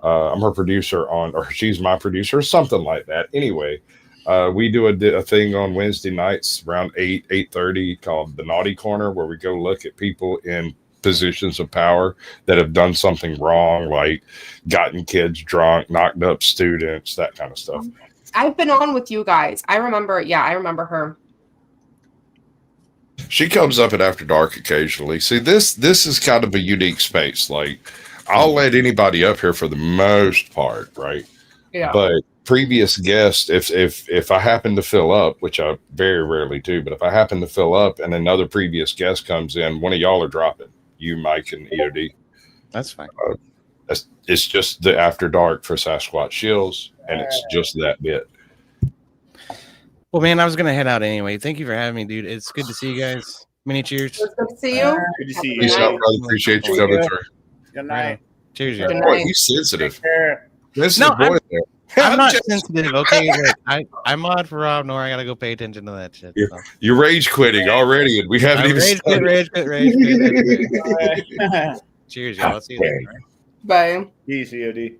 I'm her producer or she's my producer, something like that. Anyway, we do a thing on Wednesday nights around 8:30 called The Naughty Corner, where we go look at people in positions of power that have done something wrong, like gotten kids drunk, knocked up students, that kind of stuff. I've been on with you guys. I remember her. She comes up at After Dark occasionally. See, this is kind of a unique space. Like, I'll let anybody up here for the most part, right? Yeah. But previous guests, if I happen to fill up, which I very rarely do, but if I happen to fill up and another previous guest comes in, one of y'all are dropping. You, Mike, and EOD. That's fine. It's just the After Dark for Sasquatch Shills, and it's just that bit. Well, man, I was gonna head out anyway. Thank you for having me, dude. It's good to see you guys. Many cheers. It's good to see you. Good to see you. Peace out, brother. Appreciate you coming through. Good night. Cheers, Good y'all. Boy, night. he's sensitive. No, I'm not sensitive. Okay, look, I'm on for Rob Nor. I gotta go pay attention to that shit. So. You're rage quitting already, and we haven't even started. Rage quit. Cheers, y'all. I'll see you later. Bye. Peace, EOD.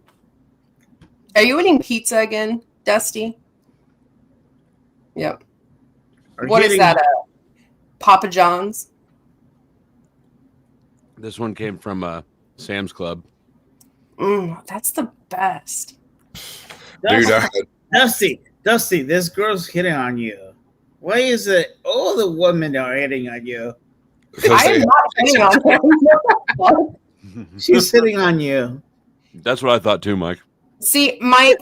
Are you eating pizza again, Dusty? Yep. What is that? Papa John's? This one came from Sam's Club. That's the best. Dude, Dusty, this girl's hitting on you. Why is it all the women are hitting on you? I am not hitting on him. She's hitting on you. That's what I thought too, Mike. See, Mike,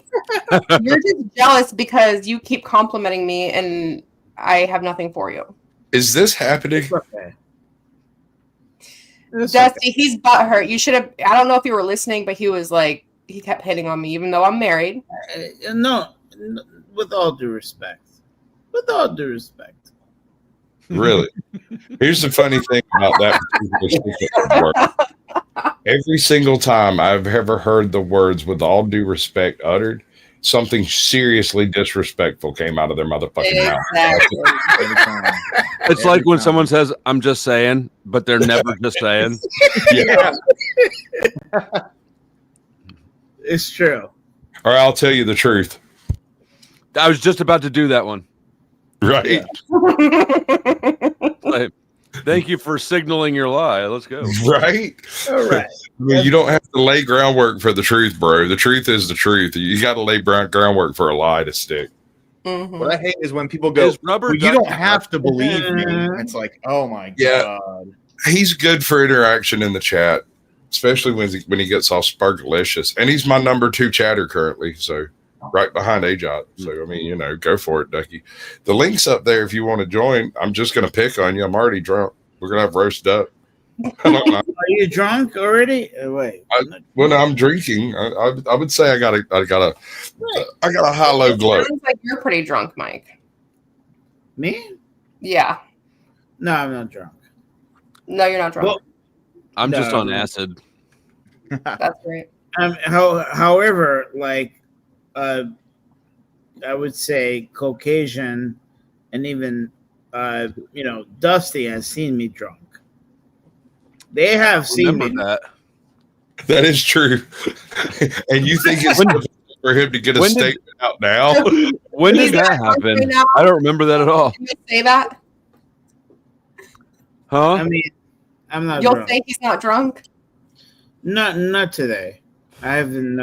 you're just jealous because you keep complimenting me and I have nothing for you. Is this happening? Okay. Dusty, he's butthurt. You should have. I don't know if you were listening, but he was like, he kept hitting on me, even though I'm married. No, with all due respect. With all due respect. Really? Here's the funny thing about that particular word. Every single time I've ever heard the words "with all due respect" uttered, something seriously disrespectful came out of their motherfucking mouth. It's like when someone says, "I'm just saying," but they're never just saying. Yeah. It's true. Or I'll tell you the truth. I was just about to do that one. Right. Like, thank you for signaling your lie. Let's go. Right. All right. Well, you don't have to lay groundwork for the truth, bro. The truth is the truth. You got to lay groundwork for a lie to stick. Mm-hmm. What I hate is when people go, well, you don't have to believe me. It's like, oh my God. He's good for interaction in the chat, especially when he gets all sparklicious. And he's my number 2 chatter currently. So right behind AJOT. So I mean, go for it, Ducky. The link's up there if you want to join. I'm just gonna pick on you. I'm already drunk. We're gonna have roast duck. I don't know. Are you drunk already? Wait. When I'm drinking, I would say I got a high low glow. Sounds like you're pretty drunk, Mike. Me? Yeah. No, I'm not drunk. No, you're not drunk. Well, I'm just on no. acid. That's great. However, like, I would say Caucasian, and even Dusty has seen me drunk. They have seen me. That is true. And you think it's for him to get a statement out now? When did that happen? I don't remember that at all. Can you say that? Huh? I mean, I'm not. You'll drunk. think he's not drunk? Not today. I haven't.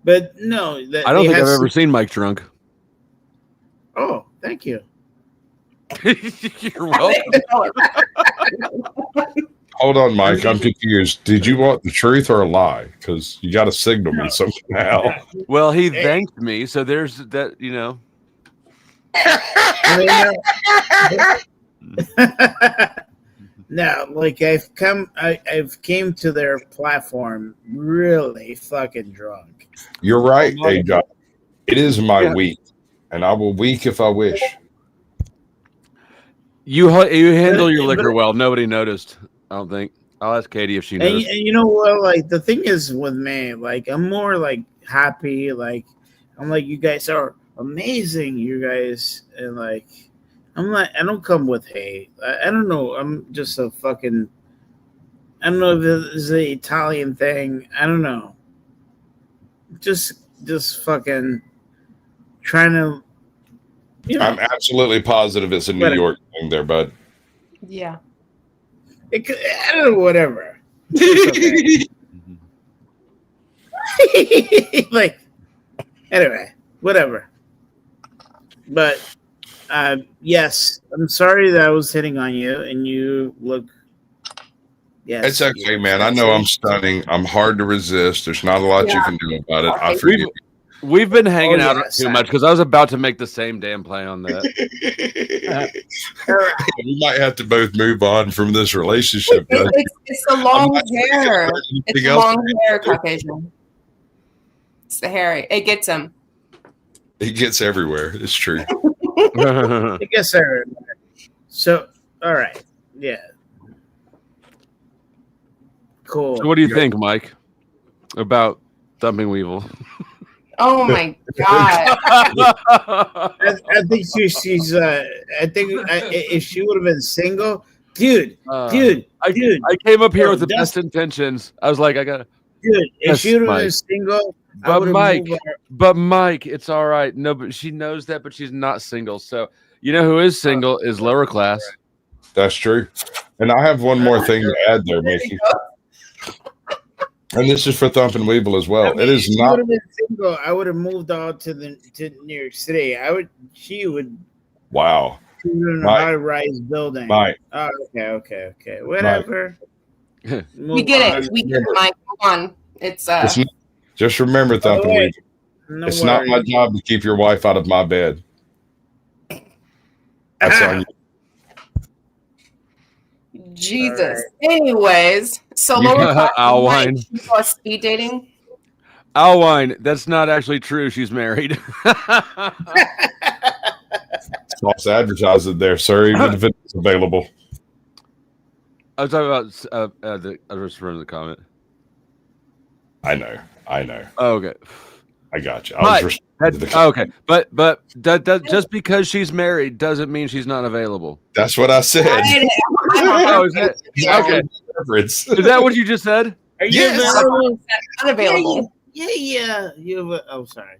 But no, I don't think I've ever seen Mike drunk. Oh, thank you. You're welcome. Hold on, Mike. I'm confused. Did you want the truth or a lie? Because you got to signal me somehow. Well, he thanked me, so there's that. No, like I've came to their platform really fucking drunk. You're right, AJ. It is my week, and I will week if I wish. You handle your liquor well. Nobody noticed. I don't think. I'll ask Katie if she knows. And you know what? Like the thing is with me, like I'm more like happy. Like I'm like, you guys are amazing. You guys, and like I'm like, I don't come with hate. I don't know. I'm just a fucking. I don't know if it's the Italian thing. I don't know. Just fucking trying to. I'm absolutely positive it's a New York thing there, bud. Yeah. I don't know, whatever. Like, anyway, whatever. But, yes, I'm sorry that I was hitting on you, and you look. Yes, It's okay, man. I know I'm stunning. I'm hard to resist. There's not a lot you can do about it. I forgive you. We've been hanging out too much because I was about to make the same damn play on that. We might have to both move on from this relationship. It's the long hair. It's the long hair, Caucasian. It's the hair. It gets him. It gets everywhere. It's true. It gets everywhere. So, all right. Yeah. Cool. So what do you think, Mike, about Thumping Weevil? Oh my god! I think she's. I think if she would have been single, dude. I came up here with the best intentions. I was like, I gotta. Dude, if she would have been single, but Mike, it's all right. No, but she knows that, but she's not single. So you know who is single is Lowerclass. That's true. And I have one more thing to add there, Mickey. And this is for Thumping Weevil as well. I mean, it is if she not. would have been single, I would have moved on to New York City. She would. Wow. She was in a high-rise building. Mike. Oh, okay. Whatever. We get it. We get it, Mike. Move on. It's not, just remember, Thumping Weevil. It's not my job to keep your wife out of my bed. That's on you. Jesus. Anyways, so Alwine. Speed dating. Alwine, that's not actually true. She's married. False advertising there, sir, even if it's available. I was talking about I was just reading the comment. I know. Oh, okay. I got you. Okay, but that just because she's married doesn't mean she's not available. That's what I said. Okay. Is that what you just said? Are you available? Unavailable. Yeah. Sorry.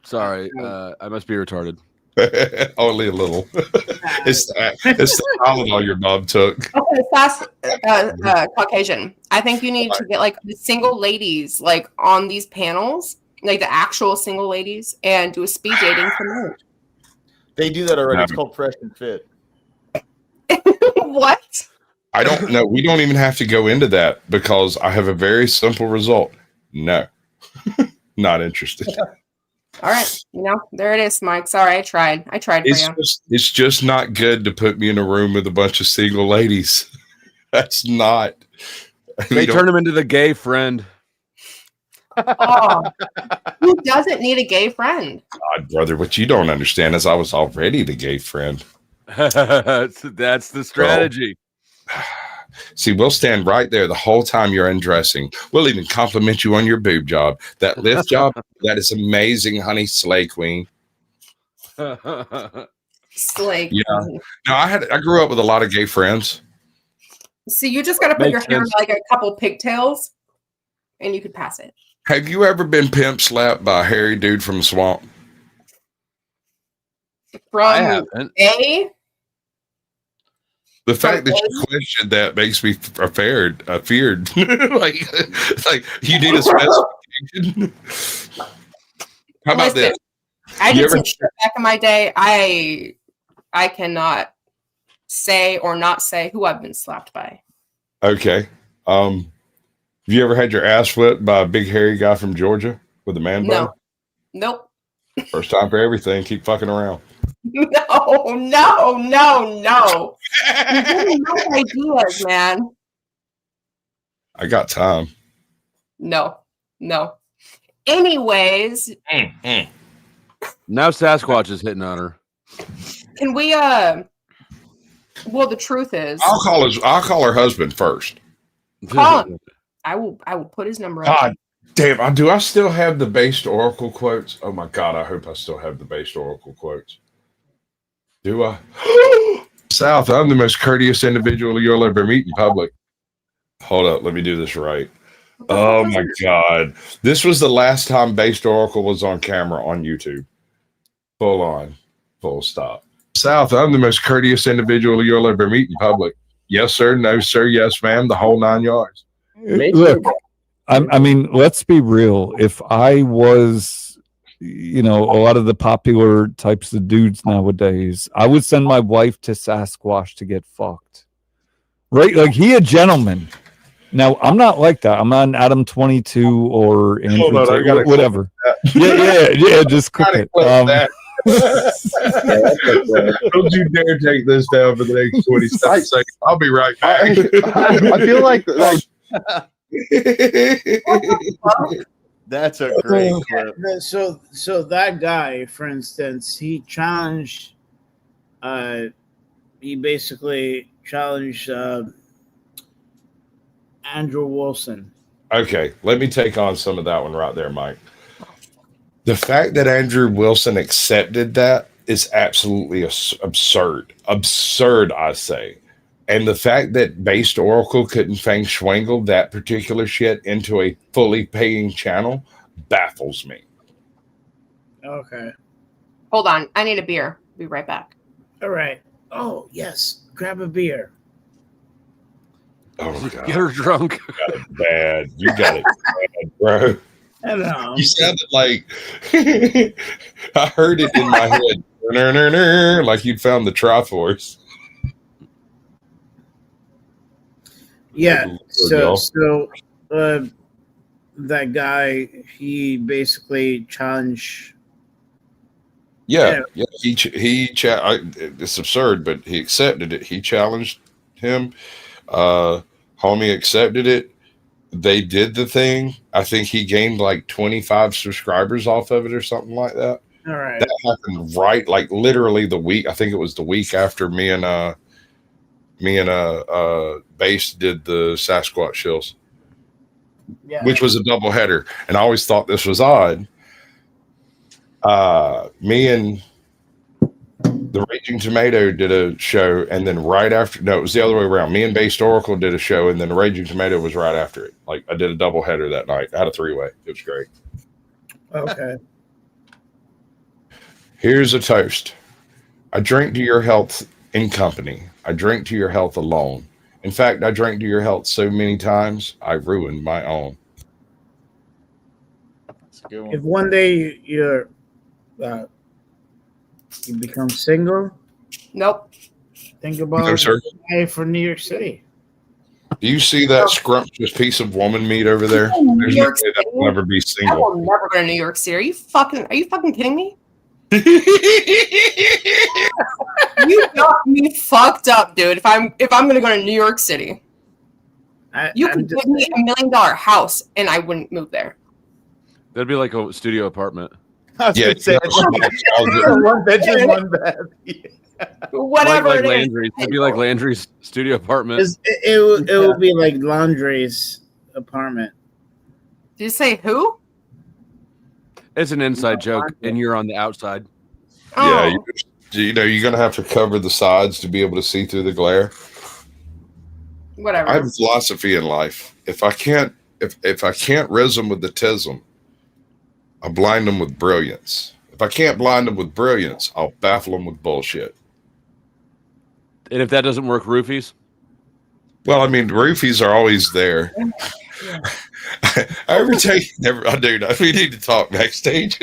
Sorry, I must be retarded. Only a little. It's the Tylenol your mom took. Okay, fast, Caucasian. I think you need to get like the single ladies like on these panels, like the actual single ladies, and do a speed dating promote. They do that already. It's called Fresh and Fit. What? I don't know. We don't even have to go into that because I have a very simple result. No. Not interested. All right, there it is, Mike. Sorry, I tried. For you. It's just not good to put me in a room with a bunch of single ladies. That's not. They turn him into the gay friend. Oh, who doesn't need a gay friend? God, brother, what you don't understand is I was already the gay friend. That's the strategy. Well, see, we'll stand right there the whole time you're undressing. We'll even compliment you on your boob job. That lift job, that is amazing, honey. Slay queen. Slay queen. Yeah. No, I grew up with a lot of gay friends. So you just got to put your hair in like a couple pigtails, and you could pass it. Have you ever been pimp slapped by a hairy dude from a swamp? From A? The fact that you questioned that makes me feared. like you need a specification. How about this? I did some shit back in my day. I cannot say or not say who I've been slapped by. Okay. Have you ever had your ass whipped by a big hairy guy from Georgia with a man bun? No. Nope. First time for everything. Keep fucking around. No. You're getting no ideas, man. I got time. No. Anyways. Now Sasquatch is hitting on her. Can we well, the truth is I'll call her husband first. Call him. I will put his number up. God damn, do I still have the based oracle quotes? Oh my God, I hope I still have the based oracle quotes. Do I? South, I'm the most courteous individual you'll ever meet in public. Hold up, let me do this right. Oh my God. This was the last time based oracle was on camera on YouTube. Full on. Full stop. South, I'm the most courteous individual you'll ever meet in public. Yes, sir. No, sir. Yes, ma'am. The whole 9 yards. Look, I mean, let's be real. If I was, a lot of the popular types of dudes nowadays, I would send my wife to Sasquatch to get fucked. Right? Like, he a gentleman. Now, I'm not like that. I'm not an Adam 22 or Andrew, whatever. Yeah. Just click it. Don't you dare take this down for the next 20 seconds. I'll be right back. I feel like that's a great clip. So that guy, for instance, he challenged. He basically challenged Andrew Wilson. Okay, let me take on some of that one right there, Mike. The fact that Andrew Wilson accepted that is absolutely absurd. Absurd, I say. And the fact that Based Oracle couldn't feng schwangle that particular shit into a fully paying channel baffles me. Okay. Hold on. I need a beer. Be right back. All right. Oh, yes. Grab a beer. Oh, God. Get her drunk. You got it bad. You got it bad, bro. Hello. You sounded like I heard it in my head, like you'd found the Triforce. Yeah. So that guy, he basically challenged. Yeah. It's absurd, but he accepted it. He challenged him. Homie accepted it. They did the thing. I think he gained like 25 subscribers off of it or something like that. All right. That happened right, like literally the week. I think it was the week after me and Base did the Sasquatch Shills, which was a double header. And I always thought this was odd. Me and the Raging Tomato did a show, and then right after, no, it was the other way around. Me and Based Oracle did a show, and then the Raging Tomato was right after it. Like, I did a double header that night. I had a 3-way. It was great. Okay. Here's a toast. I drink to your health in company. I drink to your health alone. In fact, I drank to your health so many times, I ruined my own. That's a good one. If one day you become single, nope. Think about it for New York City. Do you see that scrumptious piece of woman meat over there? There's no way that will never be I single. will never go to New York City. Are you fucking kidding me? You got me fucked up, dude. If I'm gonna go to New York City, you could give me $1 million house and I wouldn't move there. That'd be like a studio apartment. I was gonna say one bedroom, one bath. Whatever like it is. Landry's. It'd be like Landry's studio apartment. It will be like Laundry's apartment. Did you say who? It's an inside joke, and you're on the outside. Yeah, you're gonna have to cover the sides to be able to see through the glare. Whatever. I have a philosophy in life. If I can't riz them with the tism, I'll blind them with brilliance. If I can't blind them with brilliance, I'll baffle them with bullshit. And if that doesn't work, roofies? Well, I mean, roofies are always there. Every time, we need to talk backstage.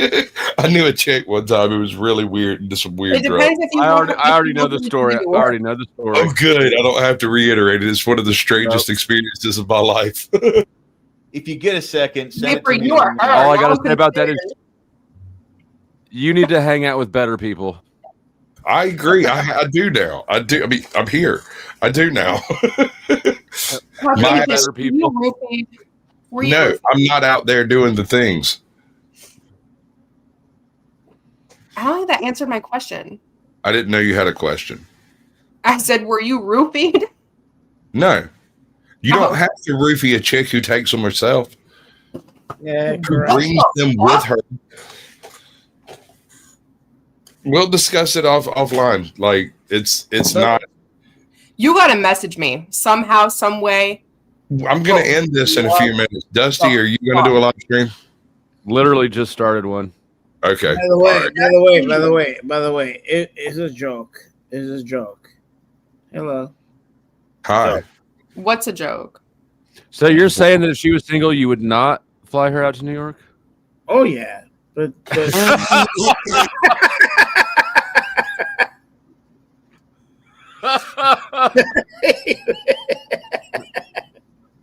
I knew a chick one time. It was really weird and some weird drugs. I already know the story. I already know the story. Oh, good. I don't have to reiterate it. It's one of the strangest experiences of my life. If you get a second, send it to me. All I gotta say about that is you need to hang out with better people. I agree. I do now. I do. I mean, I'm here. I do now. Better people. No, I'm not out there doing the things. I don't think that answered my question. I didn't know you had a question. I said, were you roofied? No. You don't have to roofie a chick who takes them herself. Yeah, Who brings them with her. We'll discuss it offline. Like it's not. You gotta message me somehow, some way. I'm gonna end this in a few minutes. Dusty, are you gonna do a live stream? Literally just started one. Okay. By the way, it's a joke. It's a joke. Hello. Hi. What's a joke? So you're saying that if she was single, you would not fly her out to New York? Oh yeah, but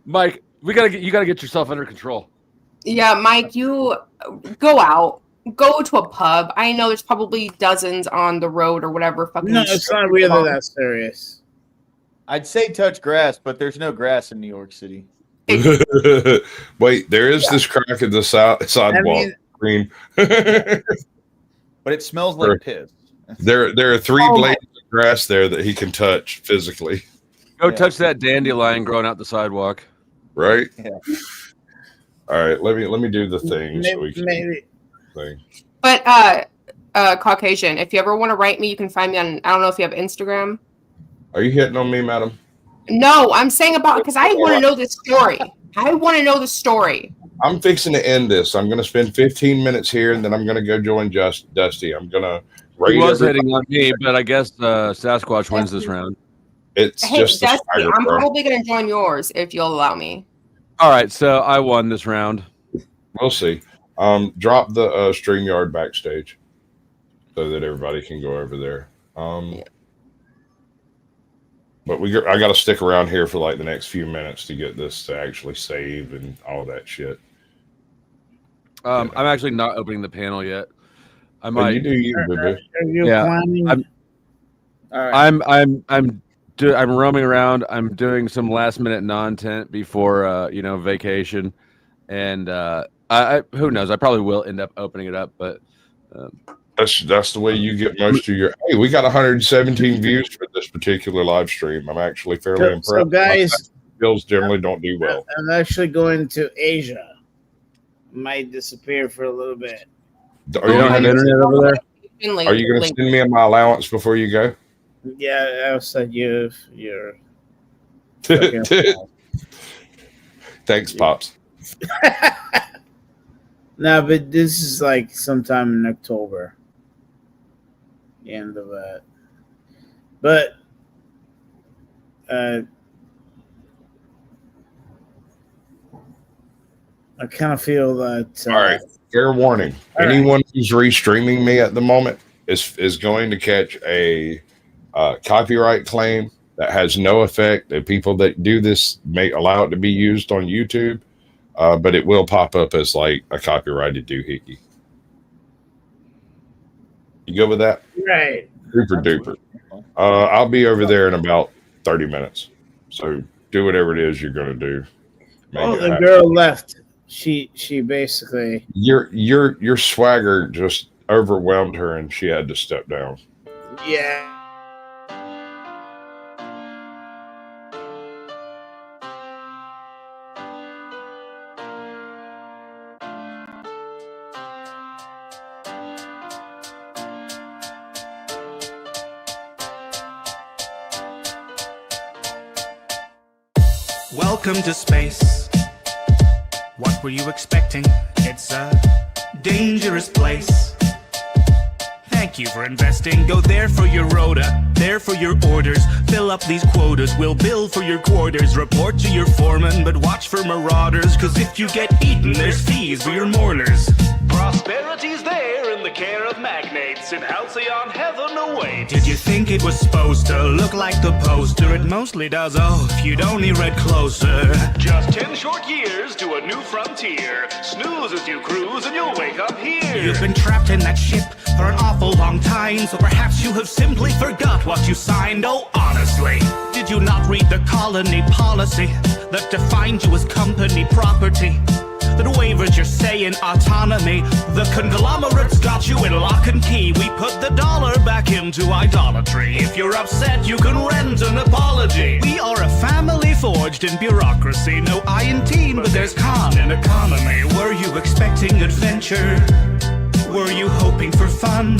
Mike, you gotta get yourself under control. Yeah, Mike, you go out, go to a pub. I know there's probably dozens on the road or whatever. Fucking no, it's not really that serious. I'd say touch grass, but there's no grass in New York City. Wait, there is this crack in the sidewalk. Green. But it smells like piss. There are three blades of grass there that he can touch physically. Go touch that dandelion growing out the sidewalk. Right? Yeah. All right, let me do the thing so we can thing. But Caucasian, if you ever want to write me, you can find me on, I don't know if you have Instagram. Are you hitting on me, madam? No, I'm saying about, because I want to know this story. I want to know the story. I'm fixing to end this. I'm going to spend 15 minutes here, and then I'm going to go join Dusty. I'm going to rate He was everybody. hitting on me, but I guess Sasquatch wins this round. It's Hey, just the Dusty, swagger, I'm bro. probably going to join yours if you'll allow me. All right, so I won this round. We'll see. Drop the StreamYard backstage so that everybody can go over there. But I got to stick around here for like the next few minutes to get this to actually save and all that shit. I'm actually not opening the panel yet. I But might. you do you, boo-boo. I'm roaming around. I'm doing some last minute non-tent before vacation, and I who knows? I probably will end up opening it up, but That's the way you get most of your. Hey, we got 117 views for this particular live stream. I'm actually fairly impressed. So guys, skills generally don't do well. I'm actually going to Asia. Might disappear for a little bit. Are you don't have internet over there? Like, Are you going to send me my allowance before you go? Yeah, I'll send you your. Thanks, Pops. No, but this is like sometime in October. The end of that. But I kind of feel that. All right. Fair warning. Anyone who's restreaming me at the moment is going to catch a copyright claim that has no effect. The people that do this may allow it to be used on YouTube. but it will pop up as like a copyrighted doohickey. You go with that? Right. Super duper. I'll be over there in about 30 minutes. So do whatever it is you're going to do. Oh, the girl left. She basically. Your swagger just overwhelmed her, and she had to step down. Yeah. Welcome to space. What were you expecting? It's a dangerous place. Thank you for investing. Go there for your rota, there for your orders. Fill up these quotas, we'll bill for your quarters. Report to your foreman, but watch for marauders. Cause if you get eaten, there's fees for your mourners. Prosperity's there in the care of magnates. In halcyon heaven awaits. Did you think it was supposed to look like the poster? It mostly does, oh, if you'd only read closer. Just 10 short years to a new frontier. Snooze as you cruise and you'll wake up here. You've been trapped in that ship for an awful long time, so perhaps you have simply forgot what you signed. Oh, honestly, did you not read the colony policy that defined you as company property? That wavers your say in autonomy. The conglomerates got you in lock and key. We put the dollar back into idolatry. If you're upset, you can rent an apology. We are a family forged in bureaucracy. No I in team, but there's con in economy. Were you expecting adventure? Were you hoping for fun?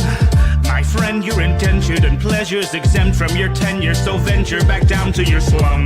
My friend, you're indentured and pleasure's exempt from your tenure. So venture back down to your slum.